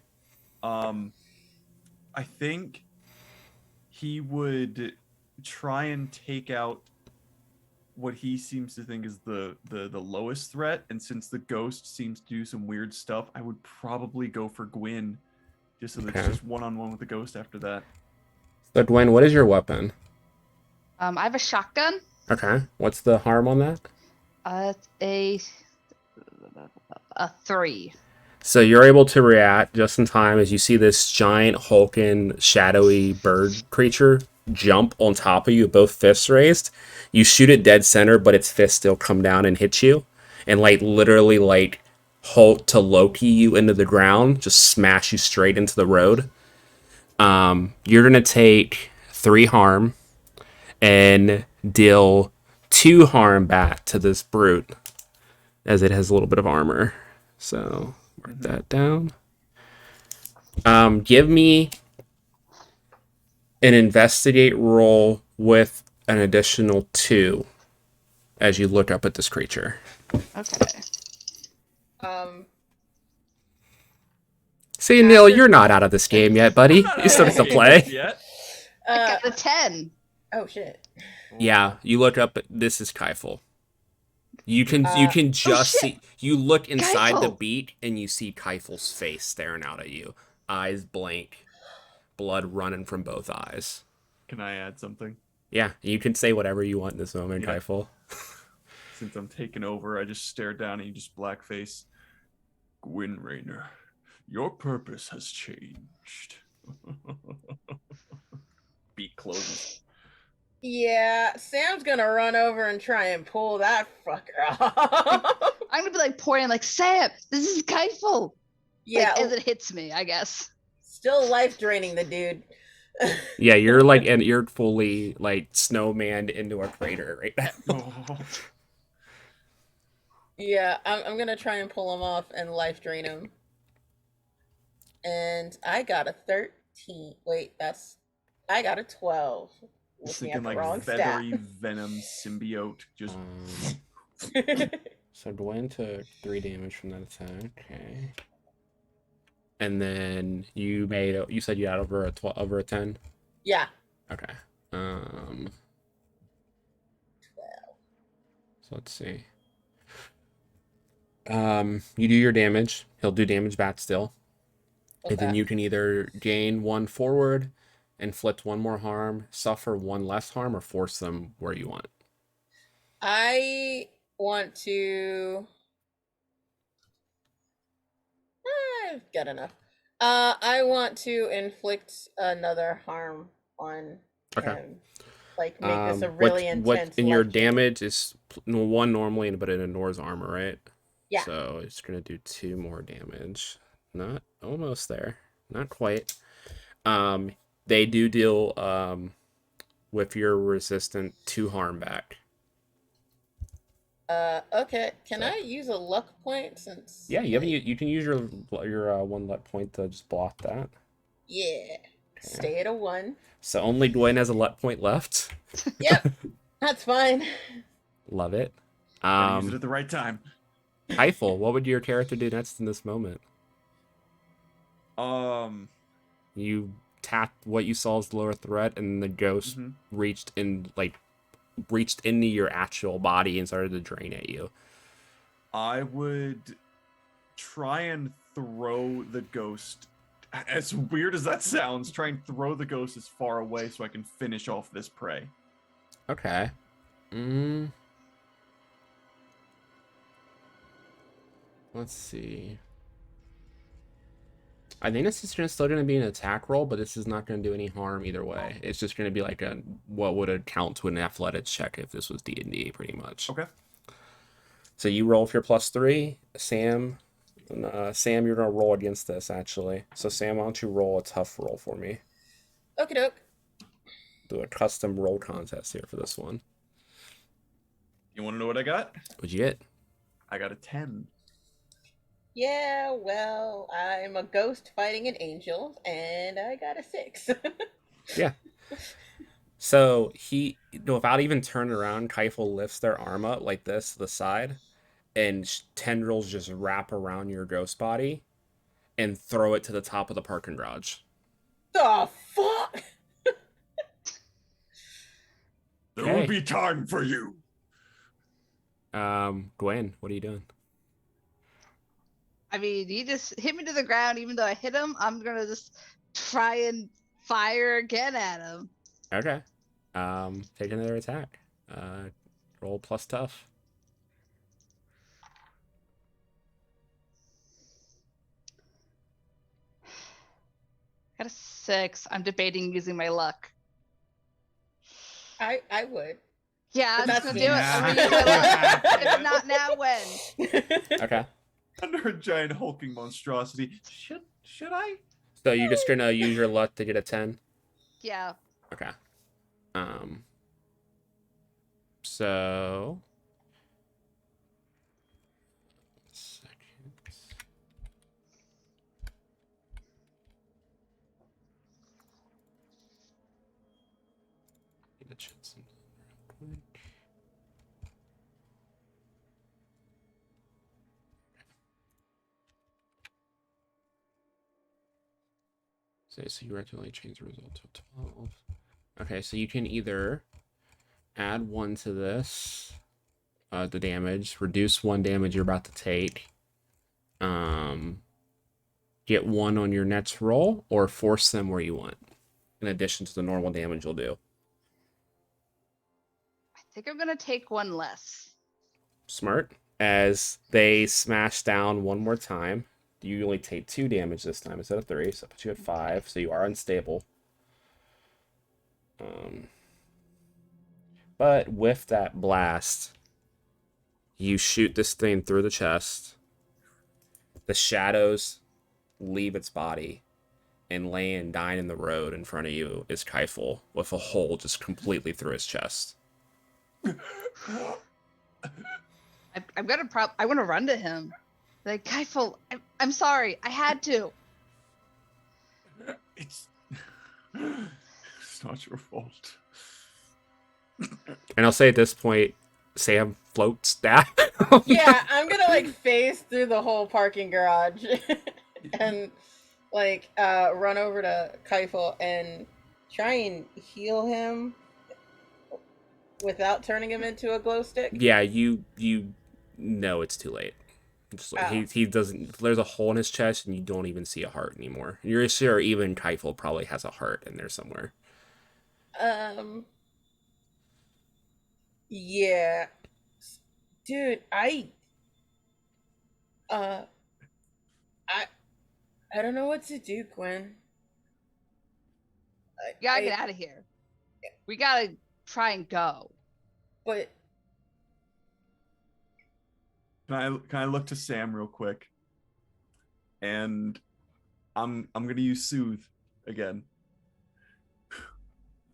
I think he would try and take out what he seems to think is the lowest threat, and since the ghost seems to do some weird stuff, I would probably go for Gwyn, just so that it's
Okay.
just one-on-one with the ghost after that.
So Gwyn, what is your weapon?
I have a shotgun.
Okay. What's the harm on that?
It's a 3.
So you're able to react just in time as you see this giant hulking shadowy bird creature jump on top of you, both fists raised. You shoot it dead center, but its fists still come down and hit you, and like literally like Hulk to Loki you into the ground, just smash you straight into the road. You're gonna take 3 harm and deal 2 harm back to this brute, as it has a little bit of armor. So mark that down. Give me an investigate roll with an additional 2 as you look up at this creature.
Okay.
See, Neal, you're not out of this game yet, buddy. You still get to play.
Yet.
I got a 10.
Oh shit.
Yeah, you look up at this is Kieful. You can just see, you look inside the
Kieful!
beak and you see Kieful's face staring out at you. Eyes blank, blood running from both eyes.
Can I add something?
Yeah, you can say whatever you want in this moment,
Yeah.
Kieful.
Since I'm taken over, I just stare down and you just blackface. Gwyn Rayner, your purpose has changed. Beak closes.
Yeah, Sam's gonna run over and try and pull that fucker off.
I'm gonna be like pointing like, Sam, this is Kieful.
Yeah,
Like, as it hits me, I guess.
still life draining the dude.
Yeah, you're like, and you're fully like snowman into a crater right now.
Yeah, I'm gonna try and pull him off and life drain him. And I got a 13. Wait, I got a 12. Looking
Thinking
at the
like
wrong
feathery venom symbiote. Just
stat.
So Gwyn took 3 damage from that attack. Okay. And then you said you had over a 10.
Yeah.
Okay. So let's see. You do your damage. He'll do damage back still. And then
Okay.
you can either gain 1 forward, inflict 1 more harm, suffer 1 less harm, or force them where you want.
I want to. I've got enough. I want to inflict another harm on
Okay.
him. Like make this a really intense.
And your
life drain.
damage is 1 normally, but it ignores armor, right?
Yeah.
So it's gonna do 2 more damage. Not almost there. Not quite. They do deal with your resistant 2 harm back.
Okay. Can I use a luck point since?
Yeah, you can use your 1 luck point to just block that.
Yeah. Stay at a 1.
So only Gwyn has a luck point left.
Yep. That's fine.
Love it.
Gotta use it at the right time.
Kieful, what would your character do next in this moment? You tapped what you saw as the lower threat, and the ghost reached into your actual body and started to drain at you.
I would try and throw the ghost. As weird as that sounds, try and throw the ghost as far away so I can finish off this prey.
Okay. Let's see. I think this is still going to be an attack roll, but this is not going to do any harm either way. It's just going to be like what would account to an athletics check if this was D&D, pretty much.
Okay.
So you roll for your +3. Sam, you're going to roll against this, actually. So Sam, why don't you roll a tough roll for me?
Okie doke.
Do a custom roll contest here for this one.
You want to know what I got?
What'd you get?
I got a 10.
Yeah, well, I'm a ghost fighting an angel, and I got a 6.
Yeah. So without even turning around, Kieful lifts their arm up like this to the side, and tendrils just wrap around your ghost body and throw it to the top of the parking garage.
The fuck?
There will be time for you.
Gwyn, what are you doing?
I mean, he just hit me to the ground. Even though I hit him, I'm gonna just try and fire again at him.
Okay. Take another attack. Roll plus tough.
Got a 6. I'm debating using my luck.
I would.
Yeah, I'm just
That's
gonna
me.
do it. I'm gonna use my luck. If not now, when?
Okay.
Under a giant hulking monstrosity. Should I?
So you're just gonna use your luck to get a 10?
Yeah.
Okay. So so you regularly change the result to 12. Okay, so you can either add 1 to this, the damage, reduce 1 damage you're about to take, get 1 on your next roll, or force them where you want, in addition to the normal damage you'll do.
I think I'm gonna take 1 less.
Smart. As they smash down 1 more time, you only take 2 damage this time instead of 3, so that puts you at 5, so you are unstable. But with that blast, you shoot this thing through the chest. The shadows leave its body, and laying dying in the road in front of you is Kieful with a hole just completely through his chest.
I'm gonna I want to run to him. Like, Kieful, I'm sorry. I had to.
It's not your fault.
And I'll say at this point, Sam floats down.
Yeah, I'm gonna like phase through the whole parking garage and like run over to Kieful and try and heal him without turning him into a glow stick.
Yeah, you know it's too late. Just, he doesn't. There's a hole in his chest, and you don't even see a heart anymore. You're sure even Kieful probably has a heart in there somewhere.
Yeah, dude, I don't know what to do, Gwyn.
You gotta get out of here. We gotta try and go.
But
Can I look to Sam real quick? And I'm gonna use soothe again.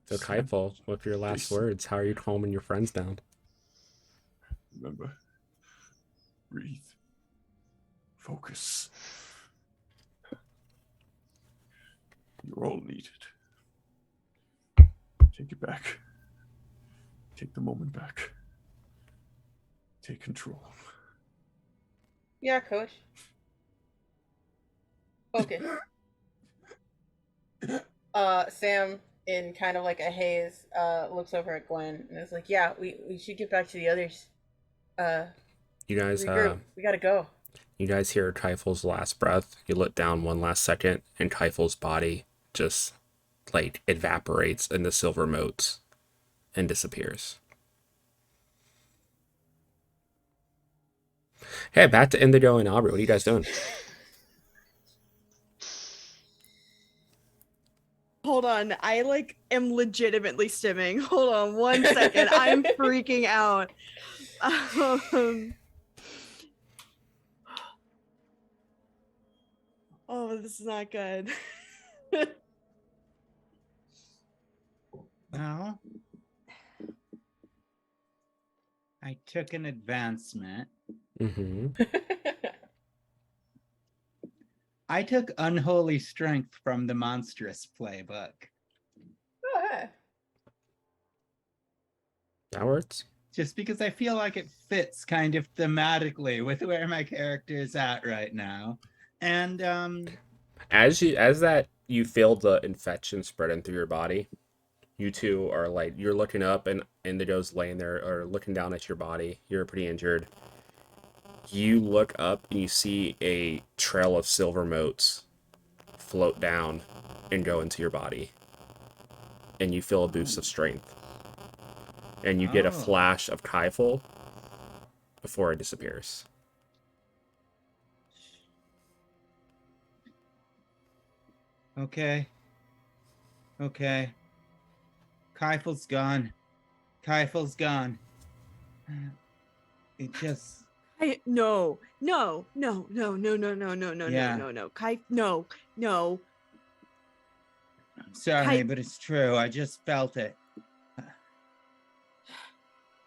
So Kieful, with your last words, how are you calming your friends down?
Remember, breathe, focus. You're all needed. Take it back. Take the moment back. Take control.
Yeah, coach. Focus. Sam, in kind of like a haze, looks over at Gwyn and is like, "Yeah, we should get back to the others.
You guys,
Regroup. We gotta go."
you guys hear Kieful's last breath. You look down one last second, and Kieful's body just like evaporates into silver motes and disappears. Hey, back to Indigo and Aubrey. What are you guys doing?
Hold on, I like am legitimately stimming. Hold on one second. I'm freaking out. Oh, this is not good.
Well, I took an advancement.
Mm-hmm.
I took Unholy Strength from the Monstrous playbook.
Oh, hey.
That works.
Just because I feel like it fits kind of thematically with where my character is at right now. And
As you feel the infection spreading through your body, you two are like, you're looking up and Indigo's laying there or looking down at your body. You're pretty injured. You look up and you see a trail of silver motes float down and go into your body. And you feel a boost of strength. And you get a flash of Kieful before it disappears.
Okay. Kieful's gone. It just
No.
Yeah.
No.
I'm sorry,
Kai-
but it's true. I just felt it.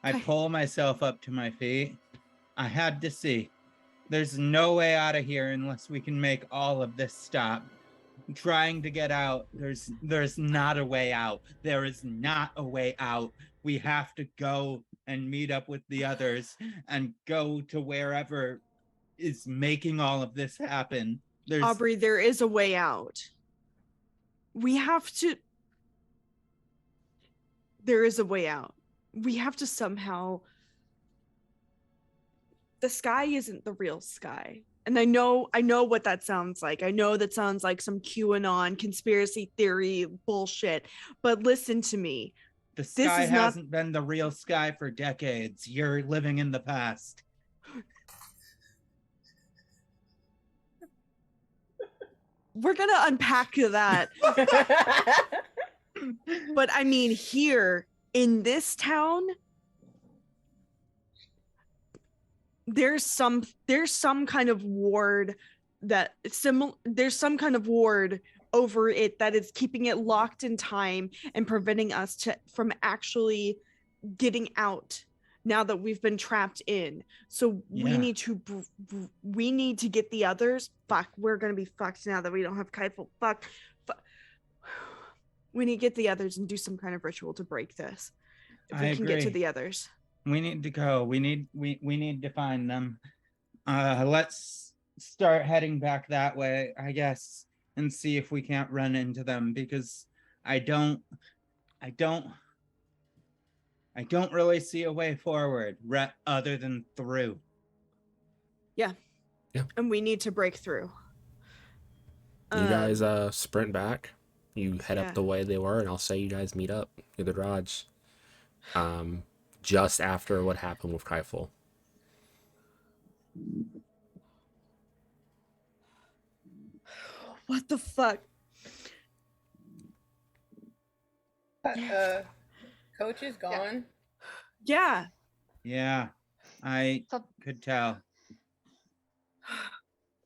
I
Kai-
pull myself up to my feet. I had to see. There's no way out of here unless we can make all of this stop. I'm trying to get out. There's not a way out. There is not a way out. We have to go and meet up with the others and go to wherever is making all of this happen.
Aubrey, there is a way out. We have to. There is a way out. We have to somehow. The sky isn't the real sky. And I know what that sounds like. I know that sounds like some QAnon conspiracy theory bullshit. But listen to me.
The sky
This is not-
hasn't been the real sky for decades. You're living in the past.
We're gonna unpack that. But I mean, here in this town, there's some kind of ward that there's some kind of ward over it that is keeping it locked in time and preventing us from actually getting out now that we've been trapped in. So we need to get the others. Fuck, we're gonna be fucked now that we don't have Kieful. Fuck. We need to get the others and do some kind of ritual to break this. If we can get to the others.
We need to go. We need to find them. Let's start heading back that way, I guess, and see if we can't run into them, because I don't really see a way forward other than through.
Yeah. And we need to break through.
You guys sprint back. You head up the way they were, and I'll say you guys meet up near the garage. Just after what happened with Kieful.
What the fuck?
Coach is gone.
Yeah.
Yeah, I could tell.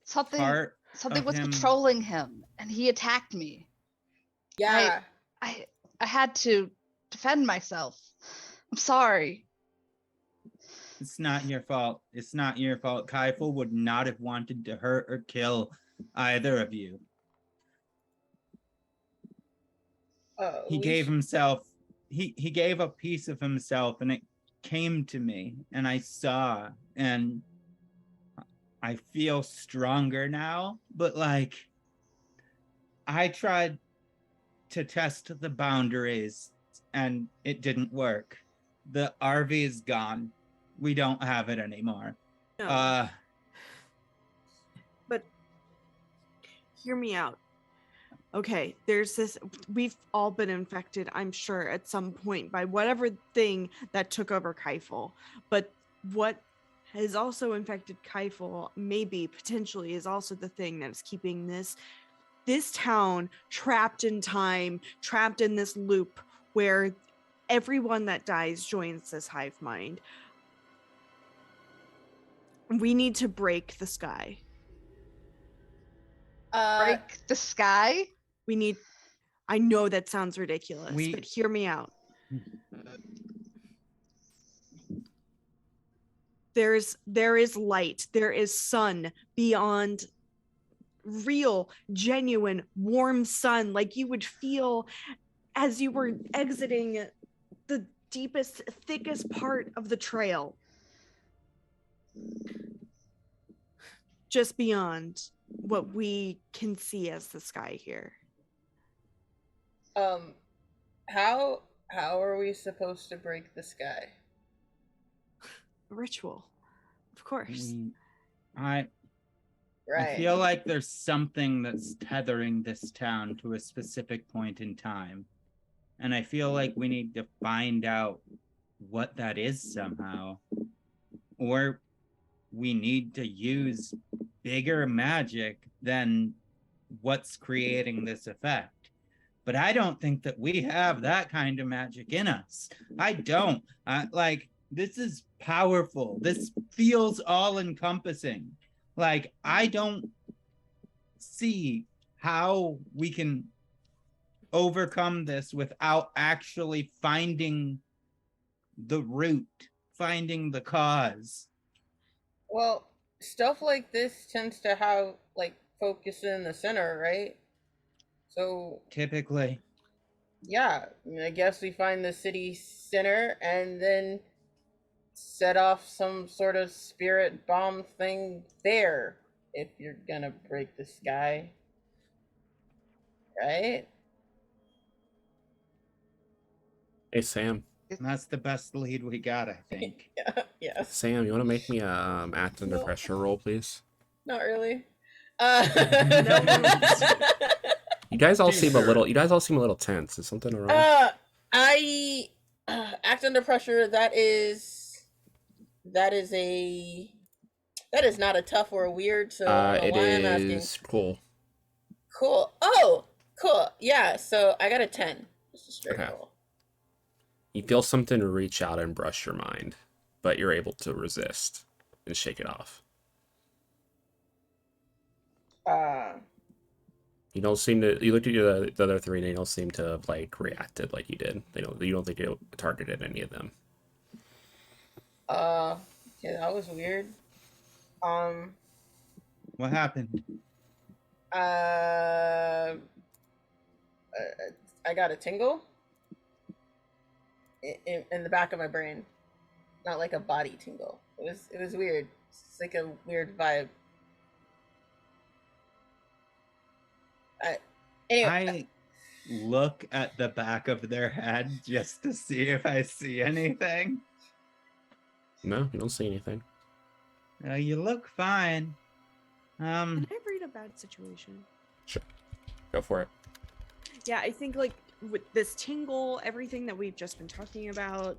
Something
of
was
him-
patrolling him, and he attacked me.
Yeah.
I had to defend myself. I'm sorry.
It's not your fault. It's not your fault. Kieful would not have wanted to hurt or kill either of you. He gave himself he gave a piece of himself, and it came to me, and I saw, and I feel stronger now. But like, I tried to test the boundaries, and it didn't work. The RV is gone. We don't have it anymore.
No. But hear me out. Okay, there's this, we've all been infected, I'm sure, at some point by whatever thing that took over Kieful. But what has also infected Kieful, maybe potentially, is also the thing that is keeping this town trapped in time, trapped in this loop where everyone that dies joins this hive mind. We need to break the sky.
Break the sky?
We need, I know that sounds ridiculous, but hear me out. There is light, there is sun beyond real, genuine, warm sun, like you would feel as you were exiting the deepest, thickest part of the trail. Just beyond what we can see as the sky here.
How are we supposed to break the sky?
Ritual, of course.
I
Right.
feel like there's something that's tethering this town to a specific point in time. And I feel like we need to find out what that is somehow. Or we need to use bigger magic than what's creating this effect. But I don't think that we have that kind of magic in us. I don't. Like, this is powerful. This feels all-encompassing. Like, I don't see how we can overcome this without actually finding the root, finding the cause.
Well, stuff like this tends to have, like, focus in the center, right? So
typically,
yeah, I guess we find the city center and then set off some sort of spirit bomb thing there if you're gonna break the sky, right?
Hey, Sam.
That's the best lead we got, I think.
Yeah, yes.
Sam, you want to make me act under pressure roll, please?
Not really.
You guys all seem a little. You guys all seem a little tense. Is something wrong?
I act under pressure. That is not a tough or a weird. So
it
why I'm
is
asking.
cool.
Cool. Oh, cool. Yeah. So I got a 10. Just a straight
Okay.
roll.
You feel something reach out and brush your mind, but you're able to resist and shake it off. You don't seem to. You looked at the other three, and they don't seem to have like reacted like you did. They don't. You don't think you targeted any of them.
Yeah, that was weird.
What happened?
I got a tingle in the back of my brain, not like a body tingle. It was weird. It's like a weird vibe. Anyway.
I look at the back of their head just to see if I see anything.
No, you don't see anything.
You look fine.
Can I read a bad situation?
Sure. Go for it.
Yeah, I think like with this tingle, everything that we've just been talking about,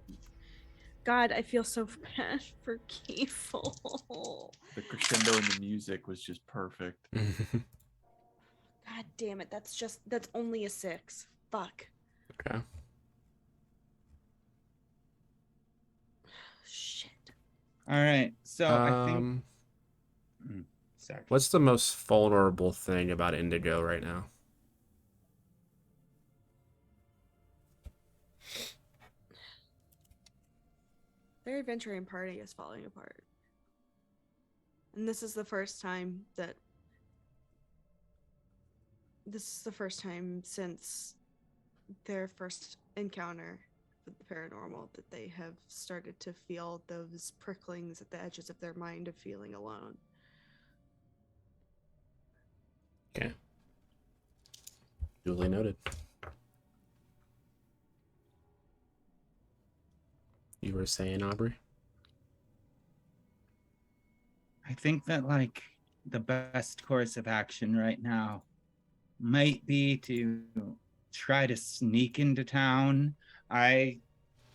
God, I feel so bad for Kieful.
The crescendo in the music was just perfect.
God damn it, that's only a 6. Fuck.
Okay.
Shit.
All right, so I think. Sorry.
What's the most vulnerable thing about Indigo right now?
Their adventuring party is falling apart. And this is the first time since their first encounter with the paranormal that they have started to feel those pricklings at the edges of their mind of feeling alone.
Okay. Duly noted. You were saying, Aubrey?
I think that like the best course of action right now might be to try to sneak into town. I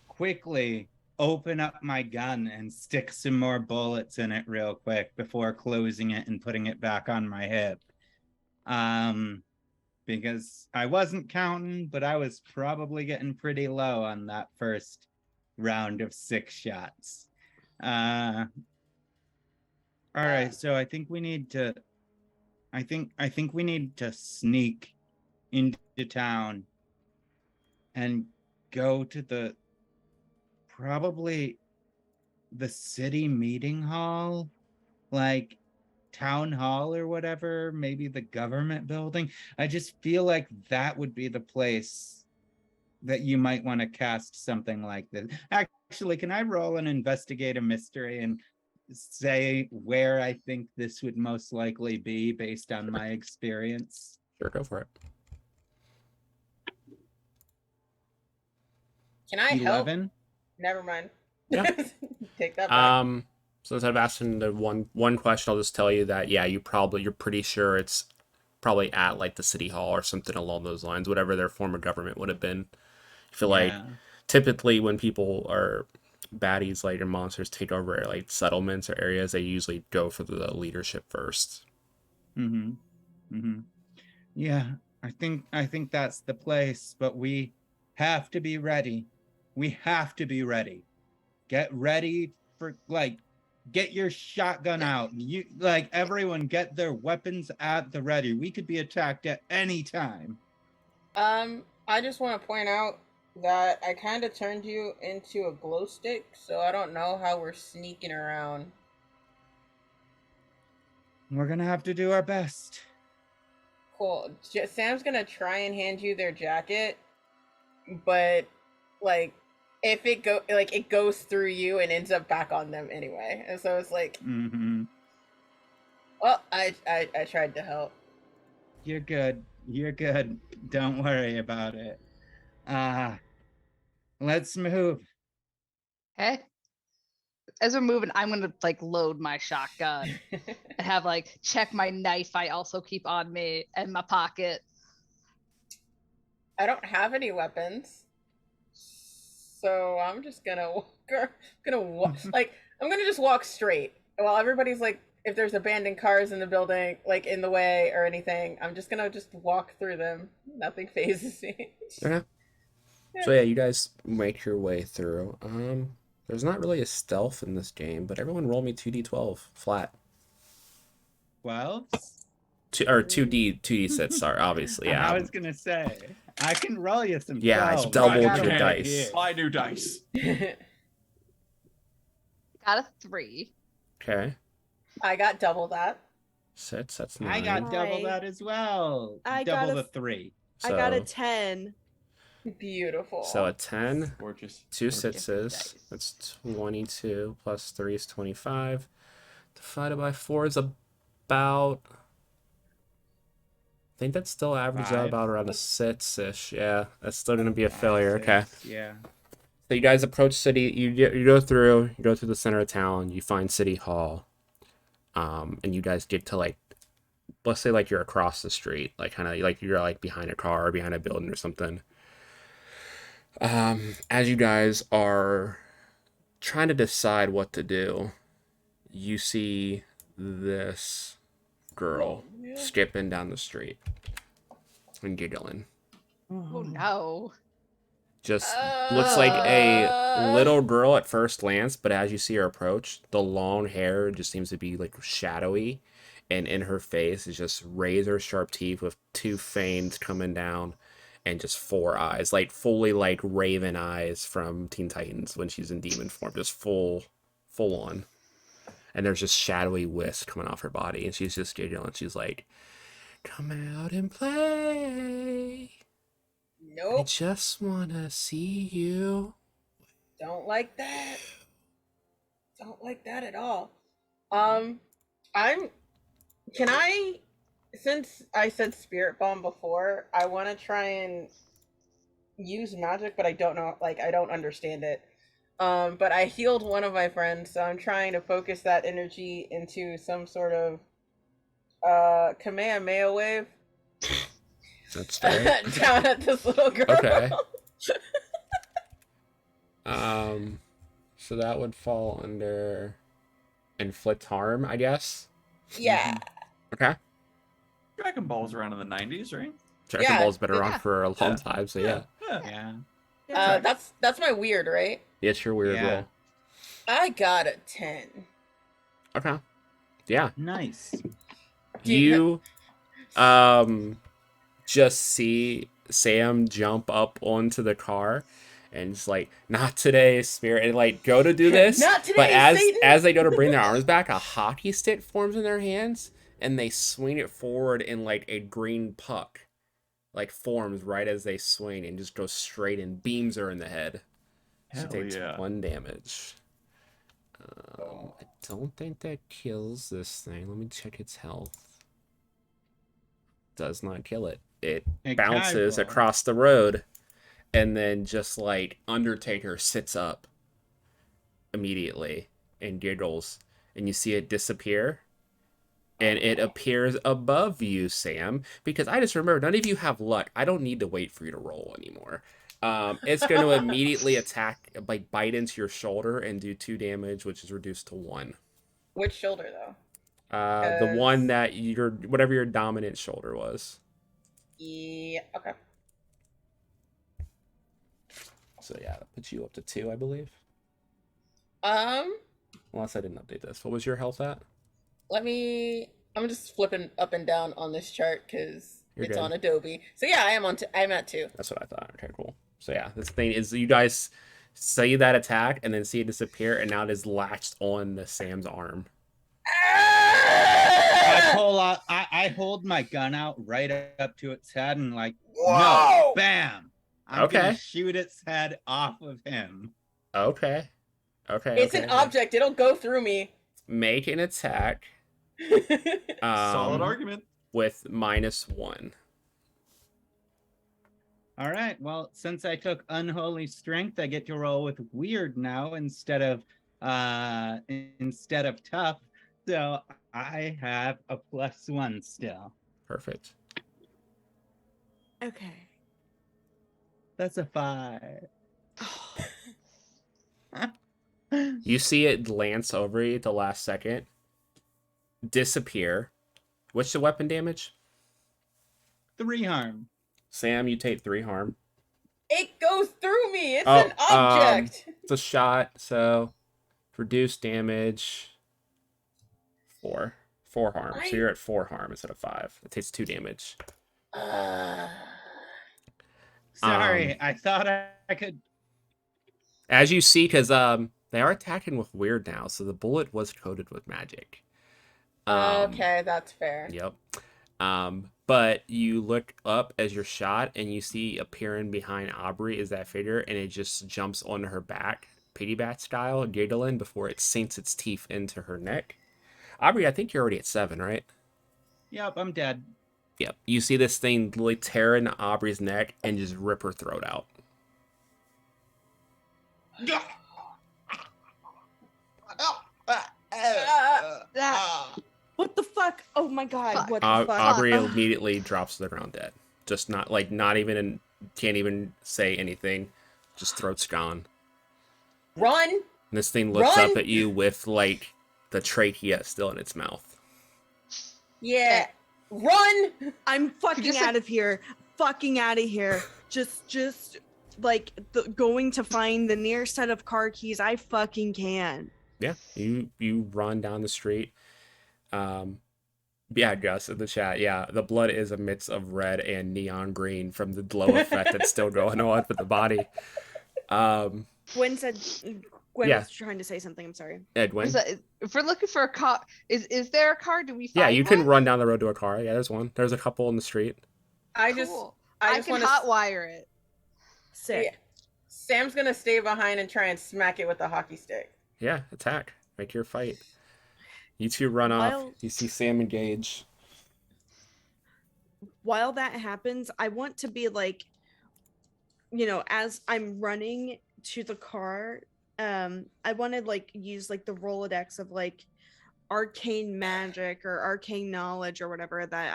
quickly open up my gun and stick some more bullets in it real quick before closing it and putting it back on my hip. Because I wasn't counting, but I was probably getting pretty low on that first round of 6 shots. All right, so I think we need to I think we need to sneak into town and go to probably the city meeting hall, like town hall or whatever, maybe the government building. I just feel like that would be the place that you might want to cast something like this. Actually, can I roll an investigate a mystery and say where I think this would most likely be based on my experience?
Sure, go for it.
Can I help?
11?
Never mind.
Yeah.
Take that back.
So instead of asking the one question, I'll just tell you that you're pretty sure it's probably at like the city hall or something along those lines, whatever their form of government would have been. I feel like typically when people are baddies, like, or monsters take over like settlements or areas, they usually go for the leadership first.
Yeah, I think that's the place, but we have to be ready. We have to be ready. Get ready for, like, get your shotgun out. You, like, everyone get their weapons at the ready. We could be attacked at any time.
I just want to point out that I kind of turned you into a glow stick, so I don't know how we're sneaking around.
We're gonna have to do our best.
Cool. Sam's gonna try and hand you their jacket, but like, if it goes through you and ends up back on them anyway, and so it's like, well, I tried to help.
You're good. You're good. Don't worry about it. Let's move.
Okay. As we're moving, I'm gonna like load my shotgun and have like check my knife I also keep on me and my pocket.
I don't have any weapons, so I'm just gonna walk. Like, I'm gonna just walk straight while everybody's like, if there's abandoned cars in the building, like in the way or anything, I'm just gonna walk through them. Nothing phases me.
Okay. So yeah, you guys make your way through. There's not really a stealth in this game, but everyone roll me 2d12 flat.
12?
2d6, sorry, obviously. Yeah.
I was gonna say, I can roll you some.
Yeah, it's
12s.
doubled
I got
your
it
dice.
here.
Buy new dice.
Got a 3.
Okay.
I got double that.
6, that's 9.
I got double
Hi.
that as well.
I
double
got
the 3.
I got a 10.
Beautiful.
So a 10,
Gorgeous.
2
Gorgeous.
sixes,
Dice.
that's 22, plus 3 is 25. Divided by 4 is about... I think that's still average out
5.
about around a 6-ish. Yeah, that's still going to be a failure.
6,
Okay.
Yeah.
So you guys approach city. You go through the center of town. You find City Hall, and you guys get to like, let's say like you're across the street, like kind of like you're like behind a car or behind a building or something. As you guys are trying to decide what to do, you see this girl skipping down the street and giggling.
Oh no.
Just looks like a little girl at first glance, but as you see her approach, the long hair just seems to be like shadowy, and in her face is just razor sharp teeth with 2 fangs coming down and just 4 eyes, like fully like Raven eyes from Teen Titans when she's in demon form, just full on. And there's just shadowy wisps coming off her body, and she's just giggling. She's like, "Come out and play. I
Nope.
just wanna see you."
Don't like that. Don't like that at all. Can I, since I said spirit bomb before, I want to try and use magic, but I don't know, like, I don't understand it. But I healed one of my friends, so I'm trying to focus that energy into some sort of Kamehameha wave.
That's fair.
Down at this little girl.
Okay. So that would fall under inflict harm, I guess.
Yeah.
Okay.
Dragon Ball was around in the 90s, right?
Dragon
Yeah,
Ball's been around
yeah.
for a long time, so yeah.
Yeah.
Yeah.
That's my weird, right?
It's your weird
Yeah.
roll.
I got a 10.
Okay. Yeah.
Nice.
You just see Sam jump up onto the car and it's like, not today, spirit, and like go to do this.
Not today,
but
Satan!
as they go to bring their arms back, a hockey stick forms in their hands and they swing it forward in like a green puck. Like forms right as they swing and just goes straight and beams her in the head. She
Hell
takes
yeah.
1 damage. I don't think that kills this thing. Let me check its health. Does not kill it. It
Hey,
bounces
Kieful.
across the road and then just like Undertaker sits up immediately and giggles and you see it disappear. And it appears above you, Sam, because I just remember none of you have luck. I don't need to wait for you to roll anymore. It's going to immediately attack, like bite into your shoulder and do 2 damage, which is reduced to 1.
Which shoulder, though?
The one that whatever your dominant shoulder was.
Yeah, okay.
So yeah, that puts you up to 2, I believe. Unless I didn't update this. What was your health at?
I'm just flipping up and down on this chart because
You're
it's
good.
on Adobe. So yeah, I'm at 2.
That's what I thought. Okay, cool. So yeah, this thing is, you guys see that attack and then see it disappear, and now it is latched on to Sam's arm.
I hold my gun out right up to its head and like,
Whoa!
no, bam! I'm
Okay.
gonna shoot its head off of him.
Okay.
It's an object. It'll go through me.
Make an attack.
Solid argument.
With -1.
All right. Well, since I took unholy strength, I get to roll with weird now instead of tough. So I have a +1 still.
Perfect.
Okay.
That's a 5.
You see it glance over you at the last second, disappear. What's the weapon damage?
3 harm.
Sam, you take 3 harm.
It goes through me. It's
Oh,
an object.
It's a shot, so reduce damage 4 harm. So you're at 4 harm instead of 5. It takes 2 damage.
Sorry, I thought I could.
As you see, because they are attacking with weird now, so the bullet was coated with magic.
Okay, that's fair.
Yep. But you look up as you're shot, and you see appearing behind Aubrey is that figure, and it just jumps onto her back, piggyback style, giggling before it sinks its teeth into her neck. Aubrey, I think you're already at 7, right?
Yep, I'm dead.
Yep. You see this thing literally tear into Aubrey's neck and just rip her throat out.
What the fuck? Oh my god!
Fuck.
What the fuck?
Aubrey
Ugh.
immediately drops to the ground dead. Just not even can't even say anything. Just throat's gone.
Run!
And this thing looks
Run!
up at you with like the trachea still in its mouth.
Yeah. Run!
I'm fucking
just,
out of here. Fucking out of here. Just like going to find the nearest set of car keys I fucking can.
Yeah, you run down the street. Yeah, Gus in the chat. Yeah, the blood is a mix of red and neon green from the glow effect that's still going on with the body.
Gwen
Yeah.
was trying to say something. I'm sorry.
Edwin.
If we're looking for a car, is there a car? Do we find
Yeah, you can
one?
run down the road to a car. Yeah, there's one. There's a couple in the street.
I just
Cool.
I
I
just
can
want to
hotwire it.
Sick.
Yeah. Sam's gonna stay behind and try and smack it with a hockey stick.
Yeah, attack. Make your fight. You two run off.
While-
You see Sam engage.
While that happens, I want to be like, as I'm running to the car, I want to like use like the Rolodex of like arcane magic or arcane knowledge or whatever that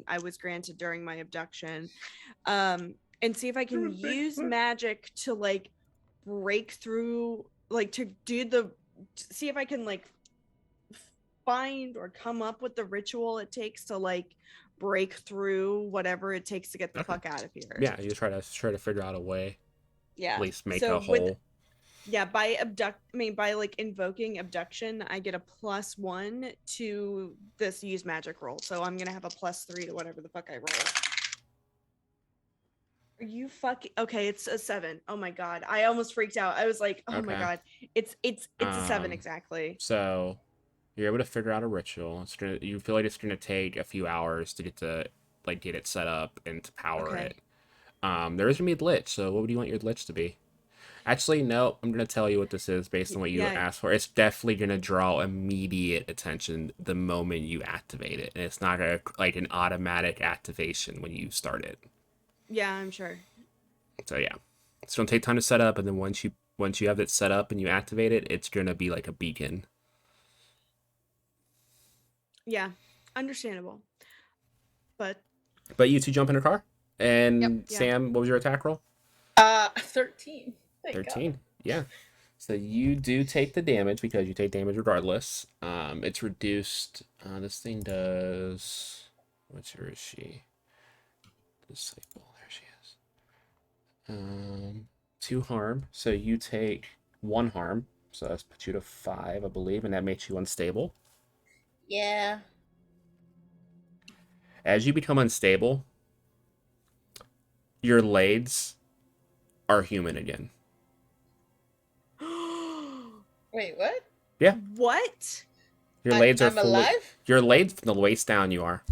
I was granted during my abduction, and see if I can use magic to like break through, like to see if I can like find or come up with the ritual it takes to like break through whatever it takes to get the fuck out of here.
Yeah, you try to figure out a way.
Yeah.
At least make
So
a hole.
by like invoking abduction, I get a +1 to this use magic roll. So I'm gonna have a +3 to whatever the fuck I roll. Are you fucking okay? It's a 7. Oh my god, I almost freaked out. I was like, oh my
Okay.
god, it's a 7 exactly.
So you're able to figure out a ritual. You feel like it's gonna take a few hours to get it set up and to power
Okay.
it. There is gonna be a glitch. So what would you want your glitch to be? Actually, no. I'm gonna tell you what this is based on what you
Yeah.
asked for. It's definitely gonna draw immediate attention the moment you activate it, and it's not like an automatic activation when you start it.
Yeah, I'm sure.
So yeah, it's gonna take time to set up, and then once you have it set up and you activate it, it's gonna be like a beacon.
Yeah, understandable. But
You two jump in a car, and
Yep.
Yeah.
Sam, what was your attack roll?
13. Thank God.
13. Yeah. So you do take the damage because you take damage regardless. It's reduced. This thing does. Where is she? Disciple. There she is. 2 harm. So you take 1 harm. So that's put you to 5, I believe, and that makes you unstable.
Yeah.
As you become unstable, your lades are human again.
Wait, what?
what?
Your lades are
I'm alive?
Your lades from the waist down. You are.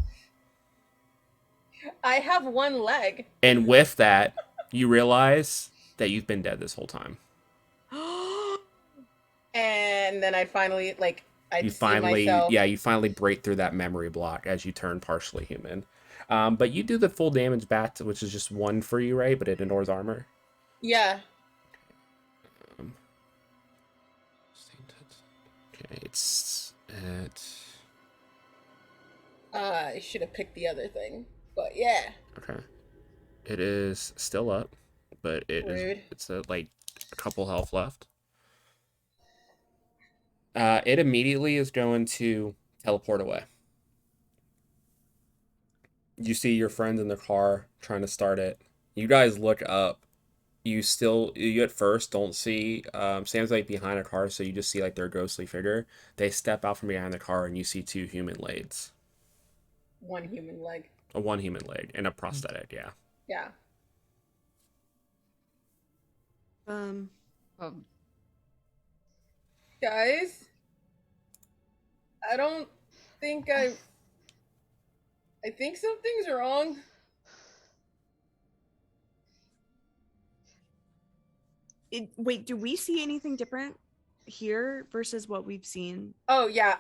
I have one leg.
And with that, you realize that you've been dead this whole time.
And then I finally
You
see
finally,
myself.
you finally break through that memory block as you turn partially human. But you do the full damage back, which is just 1 for you, right? But it ignores armor.
Yeah.
Okay, it's at.
I should have picked the other thing, but yeah.
Okay, it is still up, but
Rude.
it's like a couple health left. It immediately is going to teleport away. You see your friends in the car trying to start it. You guys look up. You at first don't see Sam's like behind a car, so you just see like their ghostly figure. They step out from behind the car and you see 2 human lades.
1 human leg.
A 1 human leg and a prosthetic, yeah.
Yeah. Guys, I don't think I think something's wrong.
Wait, do we see anything different here versus what we've seen?
Oh yeah,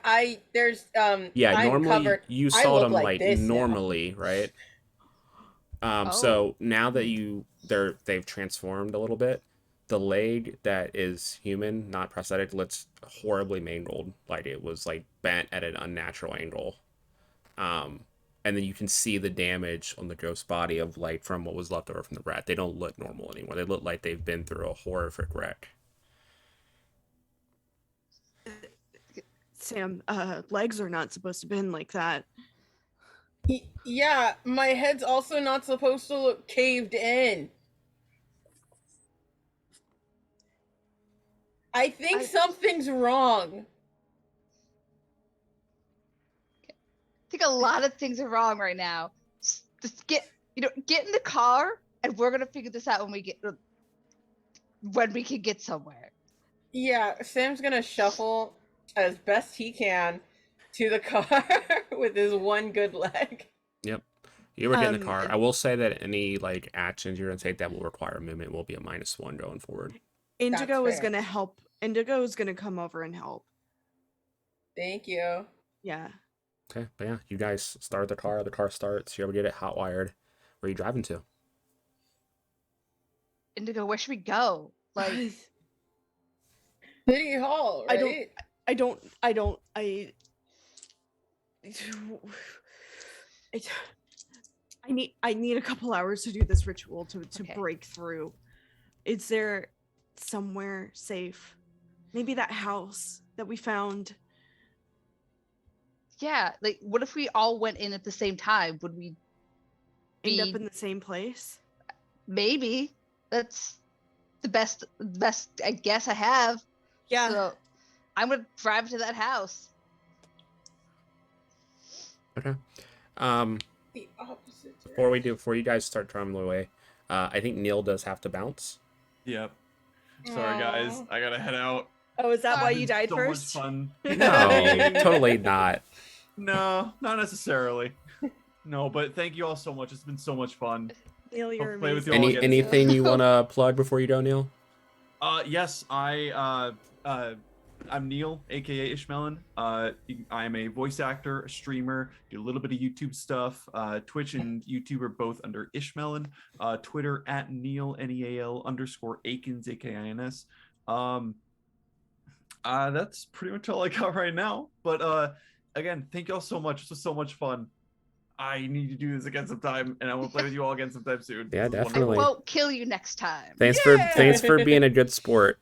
there's
Yeah,
I'm
normally
covered.
you
I
saw
look
them
like
like
this now.
normally, right? So now that they've transformed a little bit, the leg that is human, not prosthetic, looks horribly mangled, like it was like bent at an unnatural angle. And then you can see the damage on the ghost body of like from what was left over from the rat. They don't look normal anymore. They look like they've been through a horrific wreck.
Sam, legs are not supposed to bend like that.
Yeah, my head's also not supposed to look caved in. I think something's wrong.
I think a lot of things are wrong right now. Just get in the car, and we're gonna figure this out when we can get somewhere.
Yeah, Sam's gonna shuffle as best he can to the car with his 1 good leg.
Yep. You were getting the car.
and
I will say that any like actions you're gonna take that will require movement will be a -1 going forward.
Indigo is
fair.
gonna help. Indigo is gonna come over and help.
Thank you.
Yeah.
Okay, but yeah, you guys start the car. The car starts. You're able to get it hot wired. Where are you driving to?
Indigo, where should we go? Like,
City Hall,
I
right?
I need a couple hours to do this ritual to
Okay.
break through. Is there somewhere safe? Maybe that house that we found.
yeah, like, what if we all went in at the same time? Would we
End up
be-
in the same place?
maybe? That's the best I guess I have.
Yeah.
So I'm gonna drive to that house.
Okay.
The opposite.
Before you guys start driving away, I think Neal does have to bounce.
Yep. Sorry, guys.
Aw.
I gotta head out.
Oh, is that why
It's
you
been
died
so
first?
much fun.
No, totally not.
No, not necessarily. No, but thank you all so much. It's been so much fun.
Neal, you're
I'll play with you
amazing.
all again.
Anything you want to plug before you go, Neal?
Yes, I'm Neal, aka Ishmelon. I'm a voice actor, a streamer, do a little bit of YouTube stuff. Twitch and YouTube are both under Ishmelon. Twitter at Neal Neal_Akins AKINS. That's pretty much all I got right now. But again, thank y'all so much. This was so much fun. I need to do this again sometime, and I will play with you all again sometime soon.
Yeah,
This was
I
definitely.
wonderful.
won't kill you next time.
Thanks
Yeah!
for being a good sport.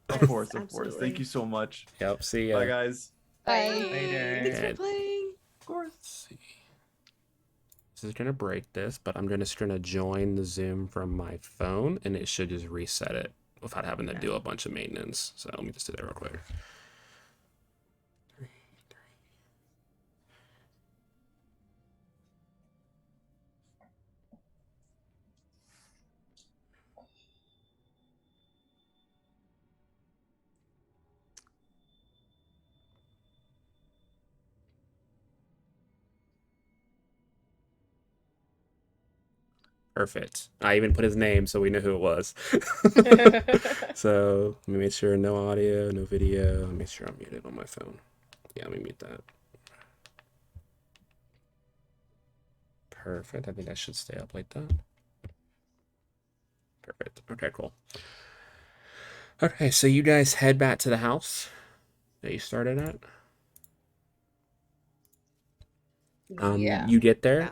Of
Yes,
course, of course.
absolutely.
Thank you so much.
Yep. See ya.
Bye, guys.
Bye.
Later.
Thanks
Yeah.
for playing.
Of course.
Let's see. This is gonna break this, but I'm just gonna join the Zoom from my phone, and it should just reset it without having to do a bunch of maintenance. So let me just do that real quick. Perfect. I even put his name so we know who it was. So let me make sure no audio, no video. Let me make sure I'm muted on my phone. Yeah, let me mute that. Perfect. I think that should stay up like that. Perfect. Okay, cool. Okay, so you guys head back to the house that you started at.
Yeah.
You get there.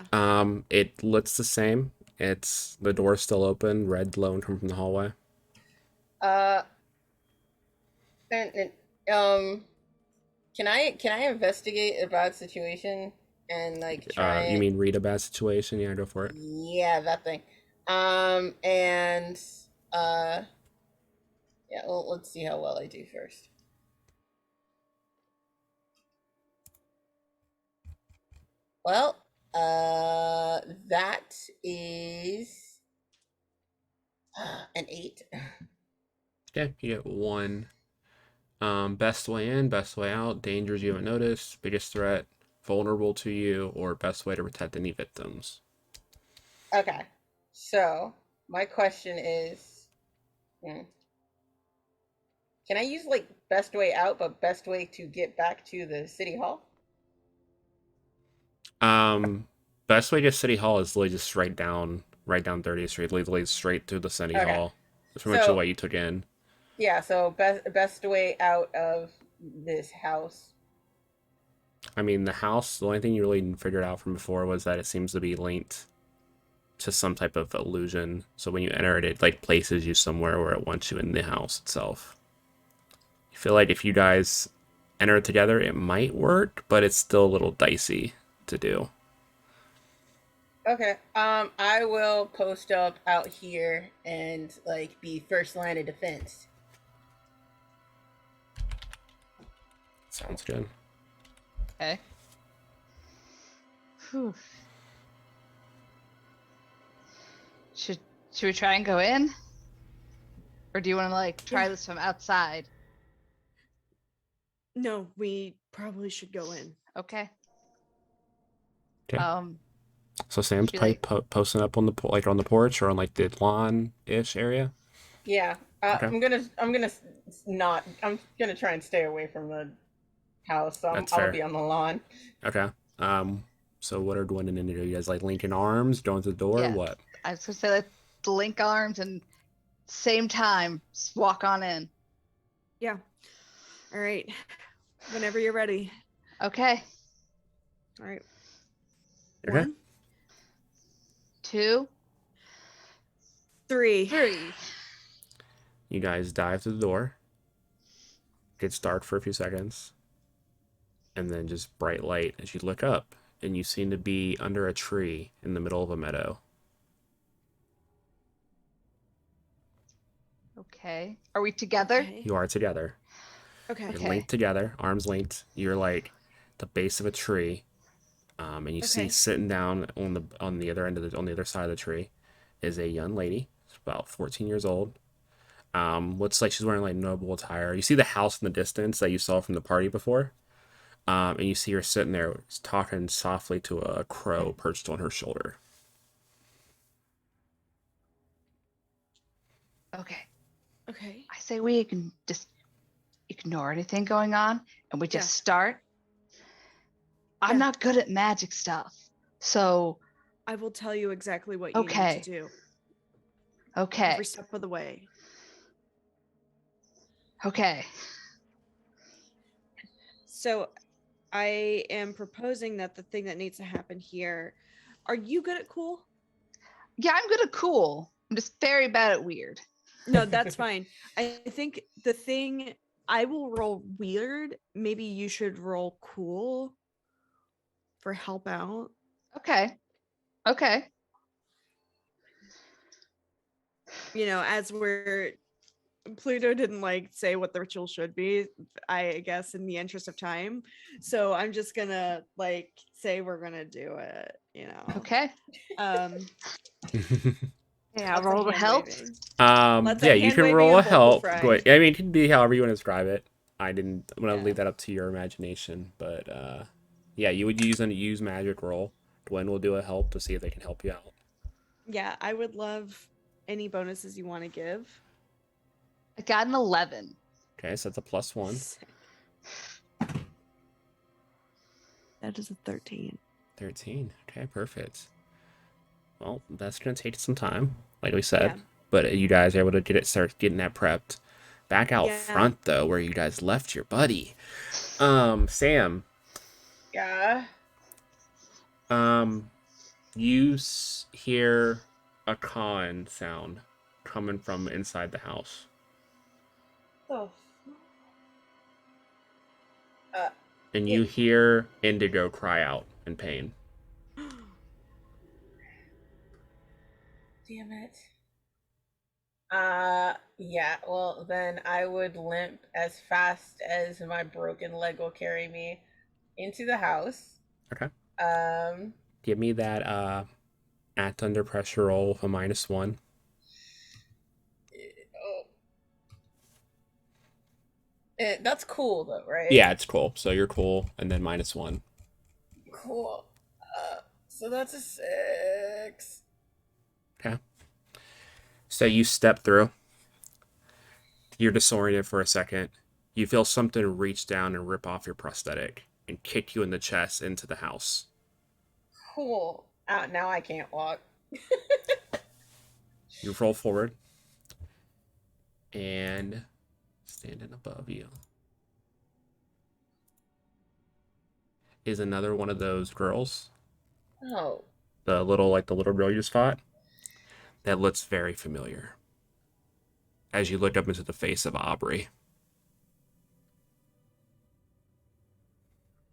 It looks the same. It's the door's still open, red glowing from the hallway.
And can I investigate a bad situation and like try?
You mean read a bad situation? Yeah, go for it.
Yeah, that thing. Yeah. Well, let's see how well I do first. Well, that is an 8.
Okay, you get 1. Best way in, best way out, dangers you haven't noticed, biggest threat, vulnerable to you, or best way to protect any victims.
Okay. So my question is, can I use like best way out, but best way to get back to the city hall?
Best way to City Hall is literally just right down 30th Street, literally straight to the City
Okay.
Hall. That's pretty much the
So-
way you took in.
Yeah. So best way out of this house.
I mean, the house, the only thing you really figured out from before was that it seems to be linked to some type of illusion. So when you enter it, it like places you somewhere where it wants you in the house itself. You feel like if you guys enter it together, it might work, but it's still a little dicey to do.
Okay. I will post up out here and like be first line of defense.
Sounds good.
Okay. Whew. Should we try and go in? Or do you want to like try this from outside?
No, we probably should go in.
Okay.
Okay. So Sam's
She,
pipe
like,
posting up on the like on the porch or on like the lawn-ish area.
Yeah.
Okay,
I'm gonna try and stay away from the house, so
that's
I'll
fair.
be on the lawn.
Okay. So what are Gwyn and Indigo? You guys like linking arms, going to the door?
yeah.
What?
I was gonna say, let's link arms and same time, just walk on in.
Yeah. All right. Whenever you're ready.
Okay.
All right.
Okay.
1,
2,
3.
3.
You guys dive to the door. Gets dark for a few seconds, and then just bright light as you look up, and you seem to be under a tree in the middle of a meadow.
Okay. Are we together?
Okay.
You are together.
Okay.
You're
Okay.
linked together, arms linked. You're like the base of a tree, and you see
Okay.
sitting down on the other end of the on the other side of the tree is a young lady. She's about 14 years old. Looks like she's wearing like noble attire. You see the house in the distance that you saw from the party before, and you see her sitting there talking softly to a crow perched on her shoulder.
Okay.
Okay.
I say we can just ignore anything going on and we just
Yeah.
start. I'm
Yeah.
not good at magic stuff. So,
I will tell you exactly what you need
okay.
to do
Okay.
every step of the way.
Okay.
So I am proposing that the thing that needs to happen here. Are you good at cool?
Yeah, I'm good at cool. I'm just very bad at weird.
No, that's fine. I think the thing I will roll weird. Maybe you should roll cool for help out.
Okay. Okay.
You know, as we're Pluto didn't like say what the ritual should be, I guess in the interest of time. So I'm just gonna like say we're gonna do it, you know.
Okay.
Um
Yeah,
lots of
roll to
hand
help.
waving.
Yeah,
of
you
hand
can
waving
roll a
and vocal
help.
frying.
I mean, it can be however you want to describe it. I'm gonna
Yeah.
leave that up to your imagination, but yeah, you would use magic roll. Gwyn will do a help to see if they can help you out.
Yeah, I would love any bonuses you want to give.
I got an 11.
Okay, so that's a +1.
Sick. That is a 13.
13. Okay, perfect. Well, that's gonna take some time, like we said,
Yeah.
but you guys are able to start getting that prepped. Back out
Yeah.
front though, where you guys left your buddy, Sam.
Yeah.
You hear a con sound coming from inside the house,
Oh.
and you hear Indigo cry out in pain.
Damn it. Yeah, well, then I would limp as fast as my broken leg will carry me into the house.
Okay.
Um,
Give me that act under pressure roll with a -1.
that's cool though, right?
Yeah, it's cool. So you're cool, and then -1.
Cool. So that's a 6.
Okay. So you step through. You're disoriented for a second. You feel something reach down and rip off your prosthetic and kick you in the chest into the house.
Cool. Now I can't walk.
You roll forward, and standing above you is another one of those girls.
Oh.
The little girl you just fought. That looks very familiar. As you look up into the face of Aubrey,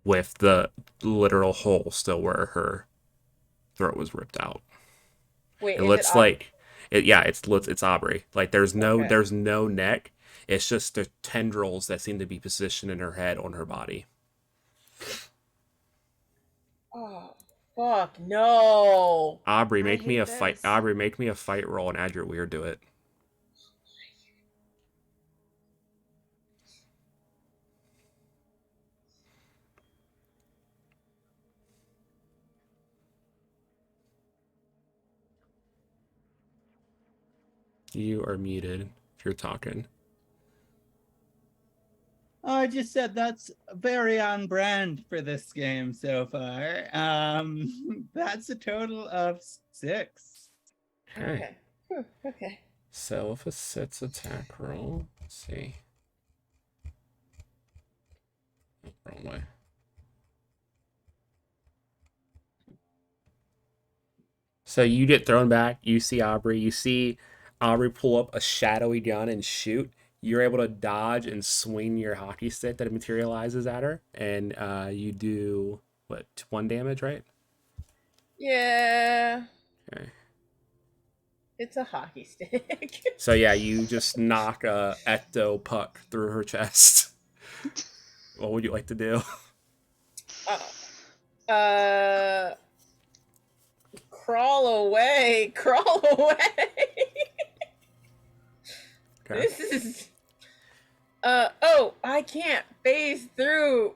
with the literal hole still where her throat was ripped out.
Wait,
It
is
looks
it
like it's Aubrey. Like there's
Okay.
no neck. It's just the tendrils that seem to be positioned in her head on her body.
Oh, fuck, no.
Aubrey,
I
make me
hate
a fight.
this.
Aubrey, make me a fight roll and add your weird to it. You are muted if you're talking.
Oh, I just said that's very on brand for this game so far. That's a total of 6.
Okay.
Okay.
So with a 6 attack roll, let's see. Wrong way. So you get thrown back. You see Aubrey. You see Aubrey pull up a shadowy gun and shoot. You're able to dodge and swing your hockey stick that materializes at her, and you do what, 1 damage, right?
Yeah.
Okay.
It's a hockey stick.
So yeah, you just knock a ecto puck through her chest. What would you like to do?
Crawl away. Crawl away.
Okay.
This is. I can't phase through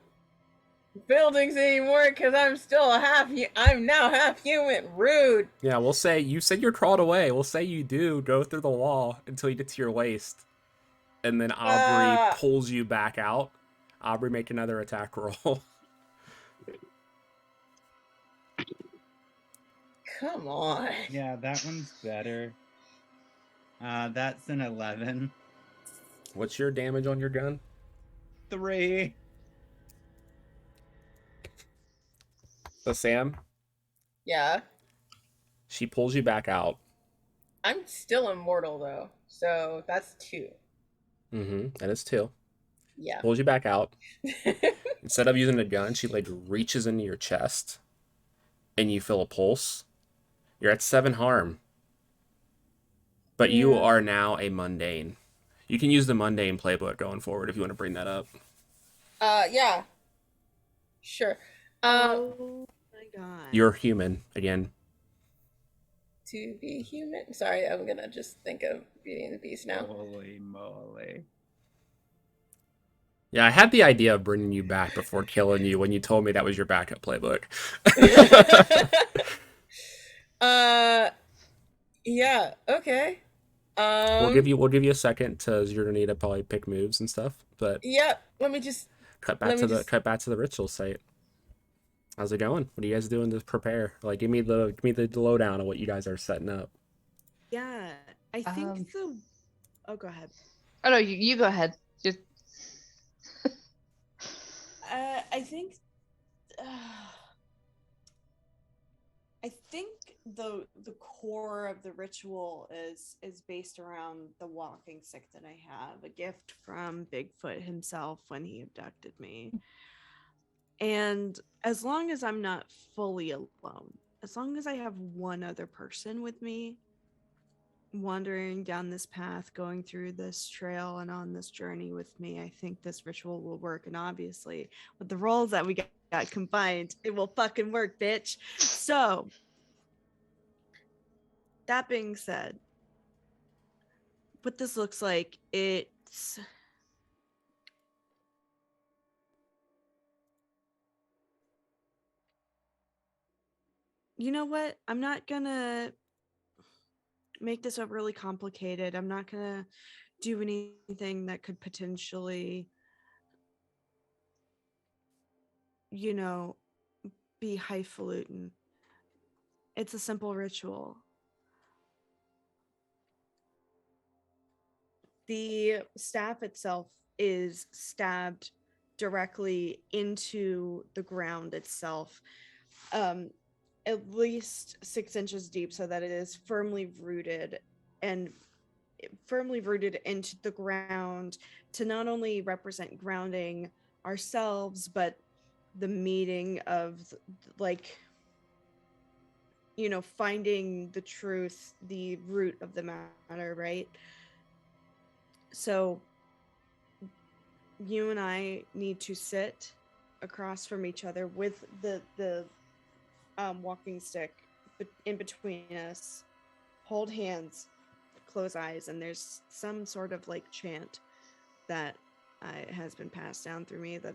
buildings anymore because I'm still I'm now half human. Rude.
Yeah, we'll say you said you're crawled away. We'll say you do go through the wall until you get to your waist, and then Aubrey pulls you back out. Aubrey, make another attack roll.
Come on.
Yeah, that one's better. That's an 11.
What's your damage on your gun?
3.
So Sam,
Yeah.
she pulls you back out.
I'm still immortal though, so that's 2.
That is 2.
Yeah.
Pulls you back out. Instead of using a gun, she like reaches into your chest, and you feel a pulse. You're at 7 harm, but you are now a mundane. You can use the mundane playbook going forward if you want to bring that up.
Yeah. Sure.
Oh my god.
You're human again.
To be human. Sorry, I'm gonna just think of Beauty and the Beast now.
Holy moly.
Yeah, I had the idea of bringing you back before killing you when you told me that was your backup playbook.
Yeah, okay.
We'll give you a second to you're gonna need to probably pick moves and stuff, but
Yeah, let me just
cut back to the ritual site. How's it going? What are you guys doing to prepare? Like, give me the lowdown of what you guys are setting up.
Yeah, I think Oh, go ahead.
Oh no, you go ahead. Just
I think the core of the ritual is based around the walking stick that I have, a gift from Bigfoot himself when he abducted me. And as long as I'm not fully alone, as long as I have one other person with me, wandering down this path, going through this trail and on this journey with me, I think this ritual will work. And obviously, with the roles that we got combined, it will fucking work, bitch. So, that being said, what this looks like, it's you know what? I'm not gonna make this overly complicated. I'm not gonna do anything that could potentially, be highfalutin. It's a simple ritual. The staff itself is stabbed directly into the ground itself, at least 6 inches deep, so that it is firmly rooted into the ground to not only represent grounding ourselves, but the meeting of finding the truth, the root of the matter, right? So you and I need to sit across from each other with the walking stick in between us, hold hands, close eyes, and there's some sort of chant that has been passed down through me, that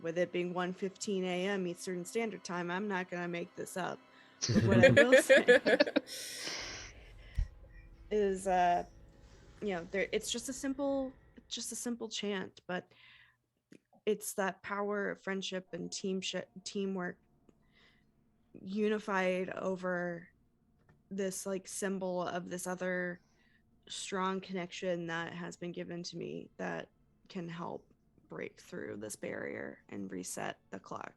with it being 1:15 a.m. Eastern Standard Time, I'm not gonna make this up. But what I will say is it's just a simple chant, but it's that power of friendship and teamwork unified over this like symbol of this other strong connection that has been given to me that can help break through this barrier and reset the clock.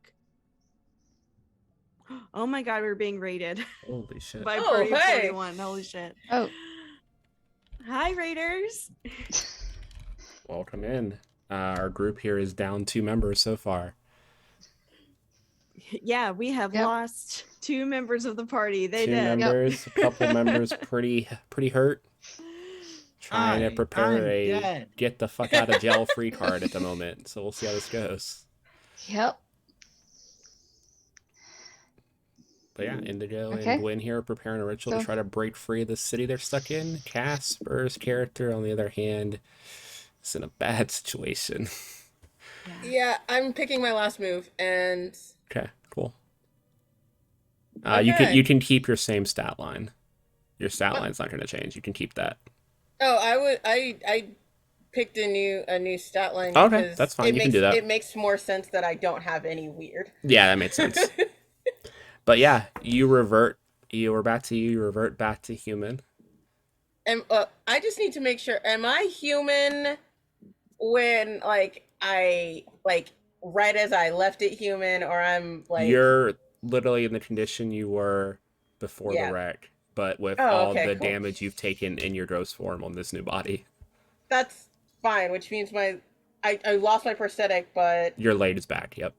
Oh my god, we're being raided
Holy shit.
by
Oh,
party of
hey.
41. Holy shit.
Oh.
Hi, raiders.
Welcome in. Our group here is down 2 members so far.
Yeah, we have
Yep.
lost 2 members of the party. They
2
did.
members, a couple members pretty hurt. Trying to prepare
I'm
a
dead.
get the fuck out of jail free card at the moment. So we'll see how this goes.
Yep.
But yeah, Indigo
Okay.
and Gwyn here are preparing a ritual to
So-
try to break free of the city they're stuck in. Casper's character, on the other hand, is in a bad situation.
Yeah, I'm picking my last move, and
Okay, cool.
Okay.
You can keep your same stat line. Your stat line's not going to change. You can keep that.
I picked a new stat line.
Okay,
because
that's fine.
it
You can
makes,
do that.
It makes more sense that I don't have any weird.
Yeah, that makes sense. But yeah, you revert back to human.
And I just need to make sure. Am I human when I right as I left it human, or I'm like
You're literally in the condition you were before
Yeah.
the wreck, but with
Oh,
all
okay,
the
cool.
damage you've taken in your ghost form on this new body.
That's fine, which means I lost my prosthetic, but
Your blade is back, yep.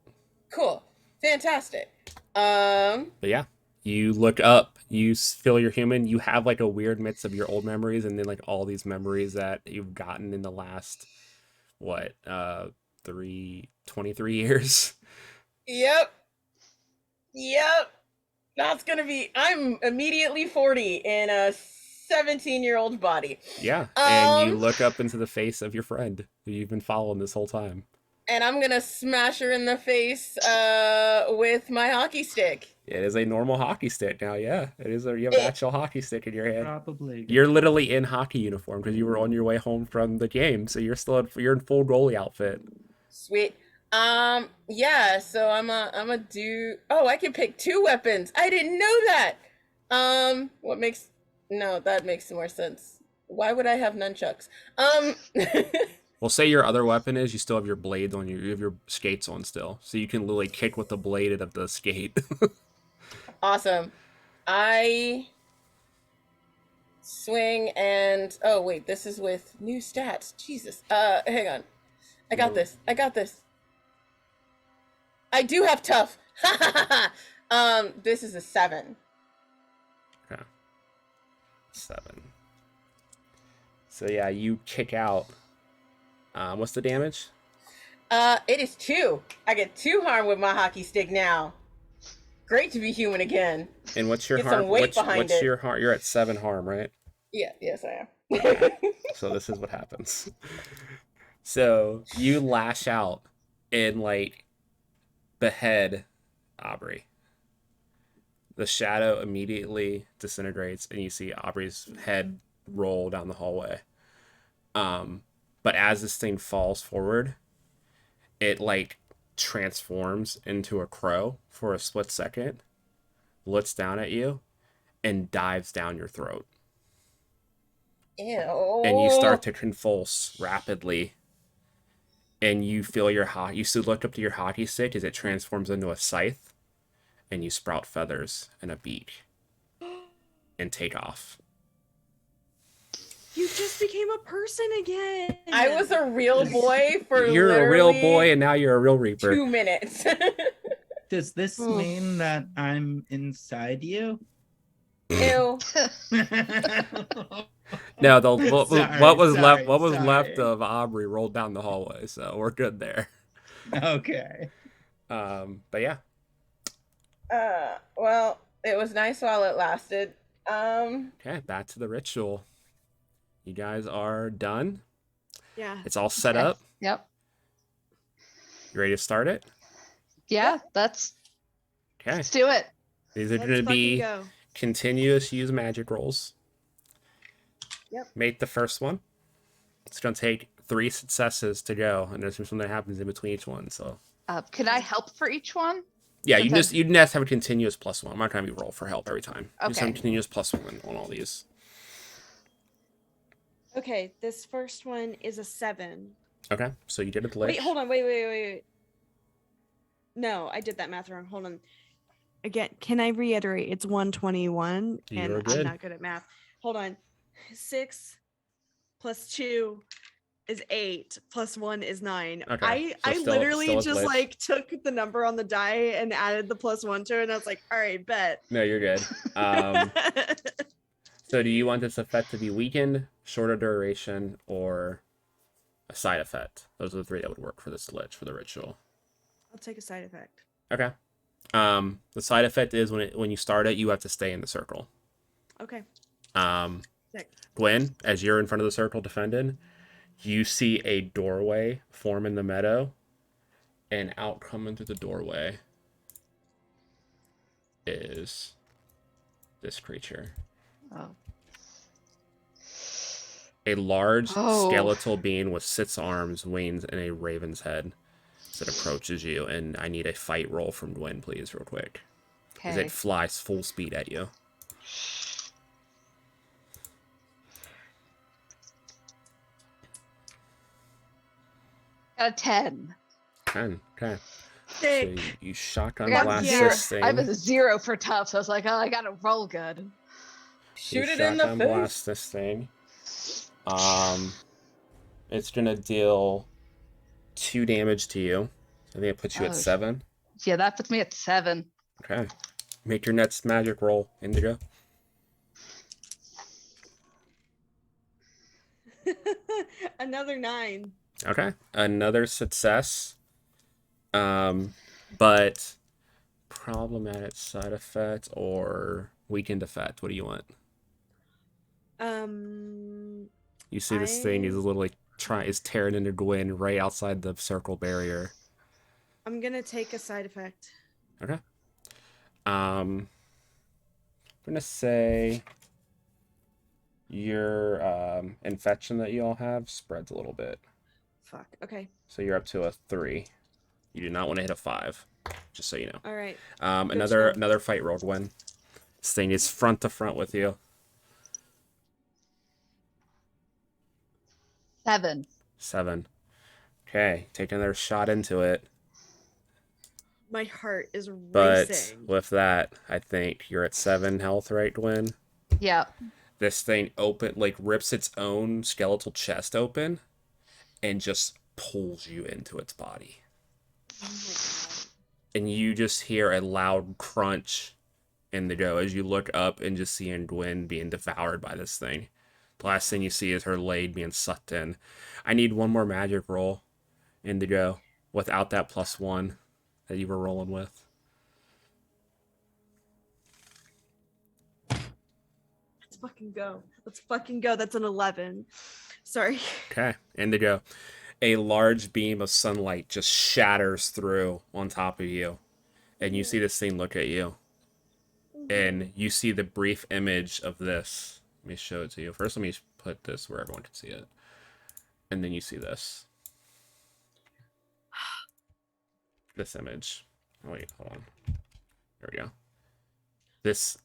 cool, fantastic.
But yeah, you look up, you feel you're human, you have like a weird mix of your old memories and then like all these memories that you've gotten in the last, 23 years?
Yep. That's gonna be. I'm immediately 40 in a 17-year-old body.
Yeah, and you
Um,
look up into the face of your friend who you've been following this whole time.
And I'm gonna smash her in the face with my hockey stick.
It is a normal hockey stick now, yeah. You have an actual hockey stick in your hand.
Probably.
You're literally in hockey uniform because you were on your way home from the game, so you're in full goalie outfit.
Sweet. Yeah, so I'm a do. Oh, I can pick 2 weapons. I didn't know that. That makes more sense. Why would I have nunchucks?
Well, say your other weapon is you still have your blades on you have your skates on still, so you can literally kick with the blade of the skate.
Awesome. I swing and oh wait, this is with new stats. Jesus. Hang on. I got this. I do have tough. This is a 7.
Okay. 7. So yeah, you kick out. What's the damage?
It is 2. I get 2 harm with my hockey stick now. Great to be human again.
And what's your
Get
harm?
some weight behind
What's
it.
your harm? You're at 7 harm, right?
Yeah, yes I am.
So this is what happens. So you lash out and like behead Aubrey. The shadow immediately disintegrates and you see Aubrey's head roll down the hallway. But as this thing falls forward, it like transforms into a crow for a split second, looks down at you, and dives down your throat.
Ew.
And you start to convulse rapidly. And you feel you look up to your hockey stick as it transforms into a scythe, and you sprout feathers and a beak and take off.
You just became a person again.
I was a real boy for
You're a real
literally
boy, and now you're a real reaper.
2 minutes.
Does this
Oof.
mean that I'm inside you?
Ew.
No,
Sorry,
what was
sorry,
left
sorry.
of Aubrey rolled down the hallway, so we're good there.
Okay.
But yeah,
Well, it was nice while it lasted.
okay, back to the ritual. You guys are done.
Yeah.
It's all set
Okay.
up.
Yep.
You ready to start it?
Yeah, let's
Okay.
do it.
These are
Let's
going to
fucking
be
go.
continuous use magic rolls.
Yep.
Make the first one. It's gonna take 3 successes to go, and there's something that happens in between each one. So
Can I help for each one?
yeah, you
Since
just have a continuous +1. I'm not gonna be roll for help every time. You just have a
Okay.
continuous +1 on all these.
Okay, this first one is a 7.
Okay, so you did a glitch.
Wait, hold on. Wait. No, I did that math wrong. Hold on. Again, can I reiterate? It's 121,
You're
and I'm
good.
not good at math. Hold on. 6 plus 2 is 8 plus 1 is 9.
Okay, so
I
still
literally
a
just
glitch.
like took the number on the die and added the +1 to it, and I was like, all right, bet.
No, you're good. So do you want this effect to be weakened, shorter duration, or a side effect? Those are the 3 that would work for this glitch for the ritual.
I'll take a side effect.
Okay. The side effect is when you start it, you have to stay in the circle.
Okay. Sick.
Gwyn, as you're in front of the circle defending, you see a doorway form in the meadow, and out coming through the doorway is this creature.
Oh.
A large
Oh.
skeletal being with 6 arms, wings, and a raven's head that approaches you, and I need a fight roll from Gwyn, please, real quick. As
Okay.
it flies full speed at you.
Got a 10.
10. Okay. So
Sick.
you shotgun
I got
blast
zero.
this thing.
I have a 0 for tough, so I was like, oh, I gotta roll good.
You
Shoot it in the
shotgun
face.
blast this thing. It's gonna deal 2 damage to you. I think it puts you
Oh,
at 7.
Yeah, that puts me at 7.
Okay. Make your next magic roll, Indigo.
Another 9.
Okay. Another success. But problematic side effect or weakened effect. What do you want? You see this thing is literally is tearing into Gwyn right outside the circle barrier.
I'm gonna take a side effect.
Okay. I'm gonna say your infection that you all have spreads a little bit.
Fuck. Okay.
So you're up to a 3. You do not want to hit a 5, just so you know.
All right.
Another fight roll, Gwyn. This thing is front to front with you.
7.
7. Okay, take another shot into it.
My heart is
But
racing.
with that, I think you're at 7 health, right, Gwyn?
Yeah.
This thing rips its own skeletal chest open and just pulls you into its body.
Oh my god.
And you just hear a loud crunch in the go as you look up and just see Gwyn being devoured by this thing. The last thing you see is her blade being sucked in. I need one more magic roll, Indigo, without that +1 that you were rolling with.
Let's fucking go. Let's fucking go. That's an 11. Sorry.
Okay, Indigo. A large beam of sunlight just shatters through on top of you. And you see this thing look at you. And you see the brief image of this. Let me show it to you. First, let me put this where everyone can see it. And then you see this. This image. Oh, wait, hold on. There we go. This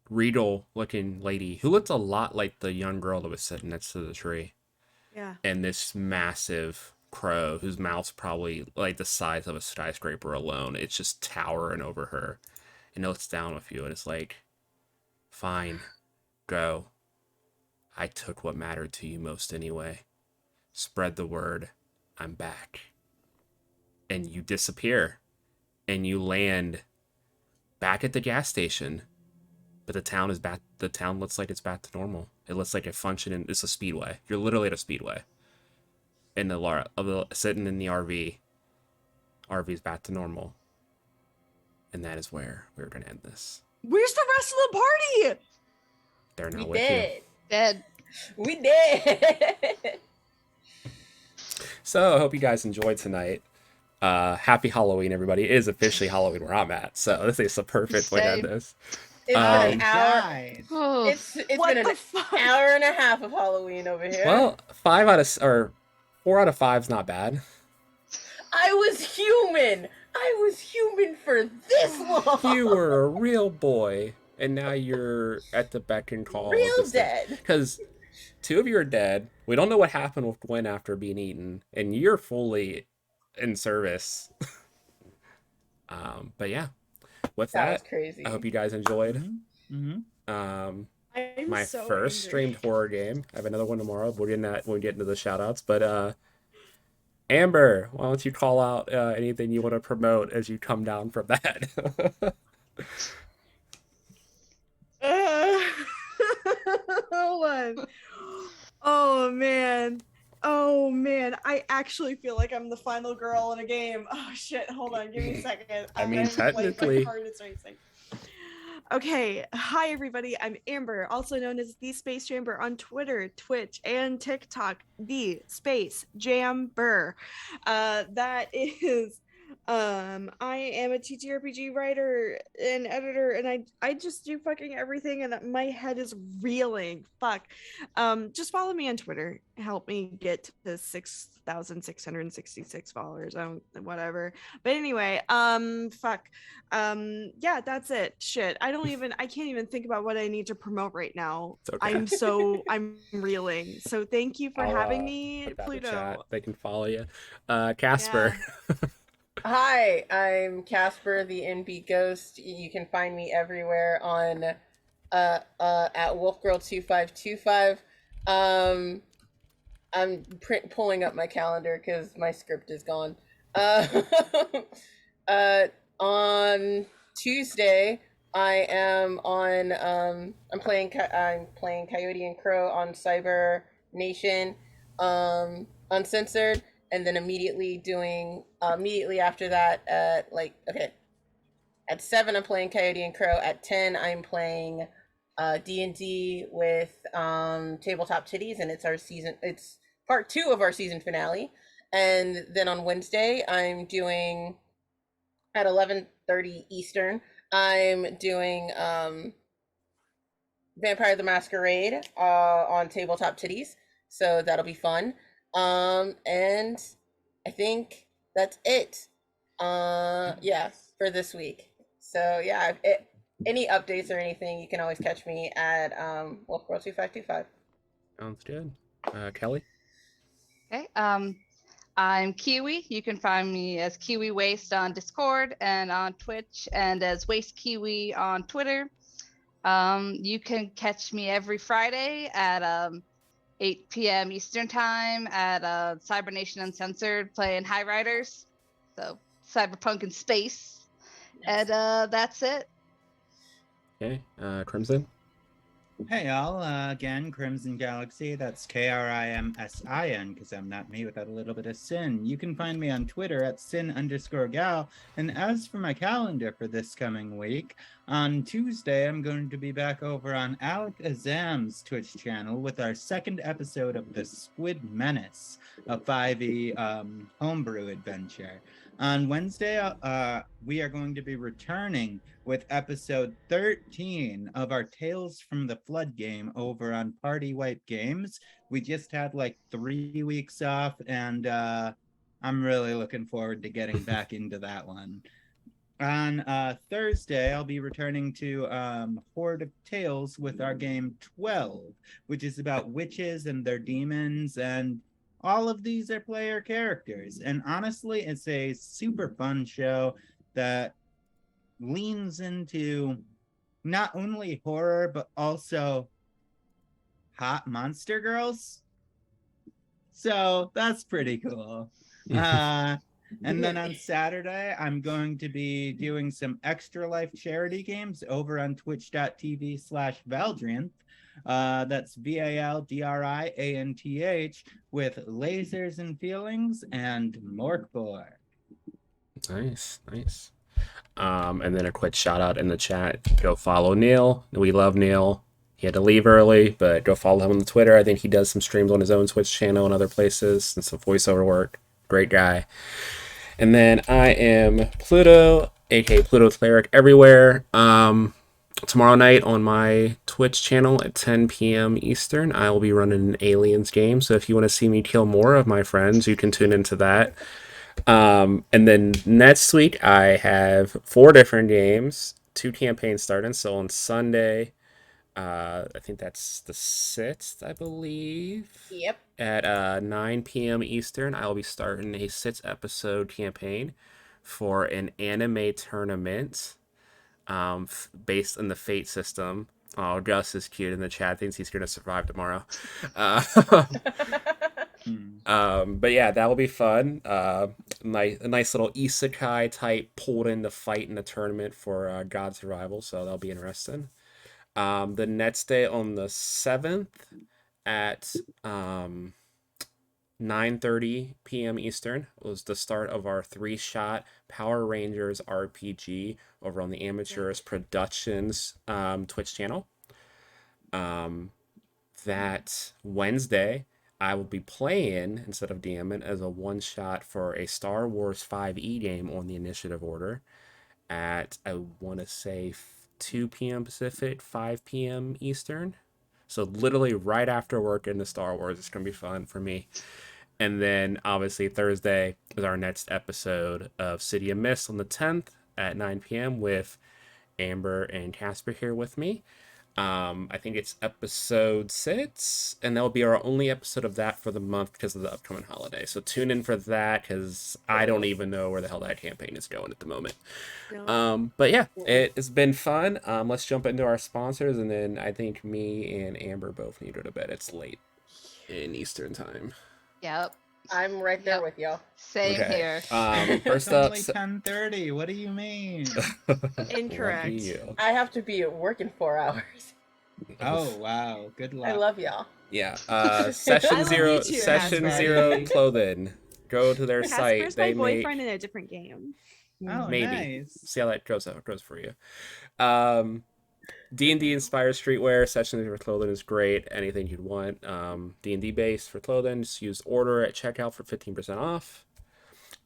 regal-looking lady who looked a lot like the young girl that was sitting next to the tree.
Yeah.
And this massive crow whose mouth's probably like the size of a skyscraper alone. It's just towering over her. And it looks down with you and it's like, fine, go. I took what mattered to you most anyway. Spread the word. I'm back. And you disappear. And you land back at the gas station. But the town is back. The town looks like it's back to normal. It looks like a functioning. It's a speedway. You're literally at a speedway. In the sitting in the RV. RV's back to normal. And that is where we're gonna end this.
Where's the rest of the party?
They're not
We
with you.
did.
Dead.
We did.
So I hope you guys enjoyed tonight. Happy Halloween, everybody. It is officially Halloween where I'm at, so this is the perfect way to end
Same.
this.
It's
Um,
been an hour.
Guys.
It's
What
been
the
an
fuck?
hour and a half of Halloween over here.
well, 4 out of 5's not bad.
I was human. I was human for this long.
You were a real boy, and now you're at the beck and call.
real dead.
Because 2 of you are dead. We don't know what happened with Gwyn after being eaten, and you're fully in service. But yeah, with
That was
that,
crazy.
I hope you guys enjoyed.
Mm-hmm.
I'm
My
so
first
angry.
streamed horror game. I have another one tomorrow. We'll get into that when we get into the shout outs. But Amber, why don't you call out anything you want to promote as you come down from that?
Hold on. Oh man. Oh man. I actually feel like I'm the final girl in a game. Oh shit. Hold on. Give me a second.
I mean,
I'm, like,
technically.
my heart is racing. Okay. Hi everybody. I'm Amber, also known as the Space Jamber on Twitter, Twitch, and TikTok. The Space Jamber. That is I am a TTRPG writer and editor, and I just do fucking everything, and my head is reeling. Fuck. Just follow me on Twitter. Help me get to 6,666 followers. Whatever. But anyway, fuck. Yeah, that's it. Shit. I can't even think about what I need to promote right now.
It's okay.
I'm reeling. So thank you for having me,
put that in the
Pluto.
chat. They can follow you. Casper.
Hi, I'm Casper, the NB Ghost. You can find me everywhere on at Wolfgirl2525. I'm pulling up my calendar because my script is gone. On Tuesday, I am on. I'm playing Coyote and Crow on Cyber Nation, Uncensored. And then immediately after that at at 7 I'm playing Coyote and Crow. At 10 I'm playing D&D with Tabletop Titties, and it's part 2 of our season finale. And then on Wednesday I'm doing at 11:30 Eastern, I'm doing Vampire the Masquerade on Tabletop Titties. So that'll be fun. And I think that's it. Yeah, for this week. So yeah, any updates or anything, you can always catch me at Wolfgirl2525.
Sounds good. Kelli?
Okay. I'm Kiwi. You can find me as Kiwi Waste on Discord and on Twitch, and as Waste Kiwi on Twitter. You can catch me every Friday at 8 p.m. Eastern Time at Cyber Nation Uncensored playing High Riders. So cyberpunk in space. And that's it.
Okay. Krimsin?
Hey y'all, again, Crimson Galaxy. That's Krimsin, because I'm not me without a little bit of sin. You can find me on Twitter at sin_gal. And as for my calendar for this coming week, on Tuesday, I'm going to be back over on Alec Azam's Twitch channel with our second episode of the Squid Menace, a 5e homebrew adventure. On Wednesday, we are going to be returning with episode 13 of our Tales from the Flood game over on Party Wipe Games. We just had like 3 weeks off, and I'm really looking forward to getting back into that one. On Thursday, I'll be returning to Horde of Tales with our game 12, which is about witches and their demons, and all of these are player characters. And honestly, it's a super fun show that leans into not only horror, but also hot monster girls. So that's pretty cool. And then on Saturday, I'm going to be doing some Extra Life charity games over on twitch.tv/Valdrianth. That's VALDRIANTH with Lasers and Feelings and Morkborg.
Nice. And then a quick shout out in the chat. Go follow Neal. We love Neal. He had to leave early, but go follow him on Twitter. I think he does some streams on his own Twitch channel and other places and some voiceover work. Great guy. And then I am Pluto, aka Pluto Cleric everywhere. tomorrow night on my Twitch channel at 10 p.m. Eastern, I will be running an Aliens game. So if you want to see me kill more of my friends, you can tune into that. And then next week, I have 4 different games, 2 campaigns starting. So on Sunday, I think that's the 6th, I believe.
Yep.
At 9 p.m. Eastern, I will be starting a 6-episode campaign for an anime tournament based in the Fate system. Oh, Gus is cute in the chat. Thinks he's gonna survive tomorrow. Uh, but yeah, that will be fun. A nice little isekai type pulled in to fight in a tournament for God survival. So that'll be interesting. The next day on the 7th at 9:30 p.m. Eastern was the start of our 3-shot Power Rangers RPG over on the Amateurs Productions Twitch channel. That Wednesday, I will be playing, instead of DMing, as a 1-shot for a Star Wars 5e game on the initiative order at, I want to say, 2 p.m. Pacific, 5 p.m. Eastern. So literally right after work into Star Wars. It's going to be fun for me. And then obviously Thursday is our next episode of City of Mist on the 10th at 9 p.m. with Amber and Casper here with me. I think it's episode 6, and that'll be our only episode of that for the month because of the upcoming holiday. So tune in for that because I don't even know where the hell that campaign is going at the moment. But yeah, it has been fun. Let's jump into our sponsors, and then I think me and Amber both need to go to bed. It's late in Eastern time.
Yep.
I'm right there
Yep.
with y'all.
Same
Okay.
here.
First
It's
up,
only 10:30. What do you mean?
Incorrect.
Lucky you.
I have to be at work in 4 hours.
Oh wow, good luck.
I love y'all.
Yeah.
I
Session
love
zero.
you too,
Session
Casper.
zero clothing. Go to their site.
Casper's
They
my boyfriend
make
in a different game.
Oh,
maybe.
nice.
See how that goes for you. D&D inspired streetwear. Session zero clothing is great. Anything you'd want. D&D based for clothing. Just use order at checkout for 15% off.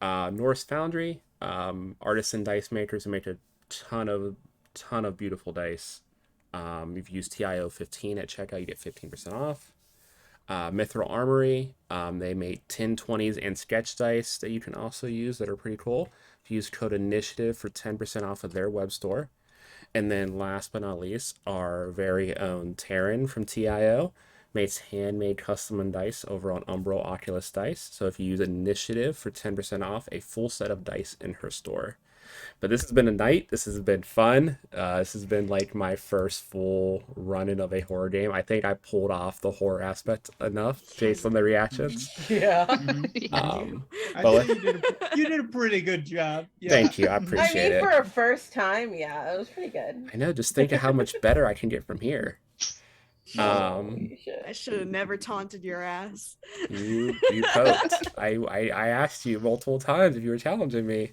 Norse Foundry. Artisan dice makers who make a ton of beautiful dice. If you use TIO 15 at checkout, you get 15% off. Mithril Armory, they make 10, 20s, and sketch dice that you can also use that are pretty cool. If you use code INITIATIVE for 10% off of their web store. And then last but not least, our very own Taryn from TIO makes handmade custom dice over on Umbro Oculus Dice. So if you use Initiative for 10% off a full set of dice in her store. But this has been a night. This has been fun. This has been like my first full run-in of a horror game. I think I pulled off the horror aspect enough based on the reactions.
Yeah.
I
But
think you did a pretty good job. Yeah.
Thank you. I
I
appreciate
mean,
it.
for a first time, yeah, it was pretty good.
I know. Just think of how much better I can get from here.
You should.
I should have never taunted your ass.
You poked. I asked you multiple times if you were challenging me.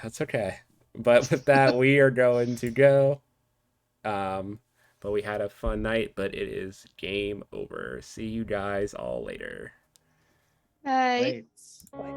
That's okay. But with that, we are going to go. But we had a fun night, but it is game over. See you guys all later.
Hey.
Wait.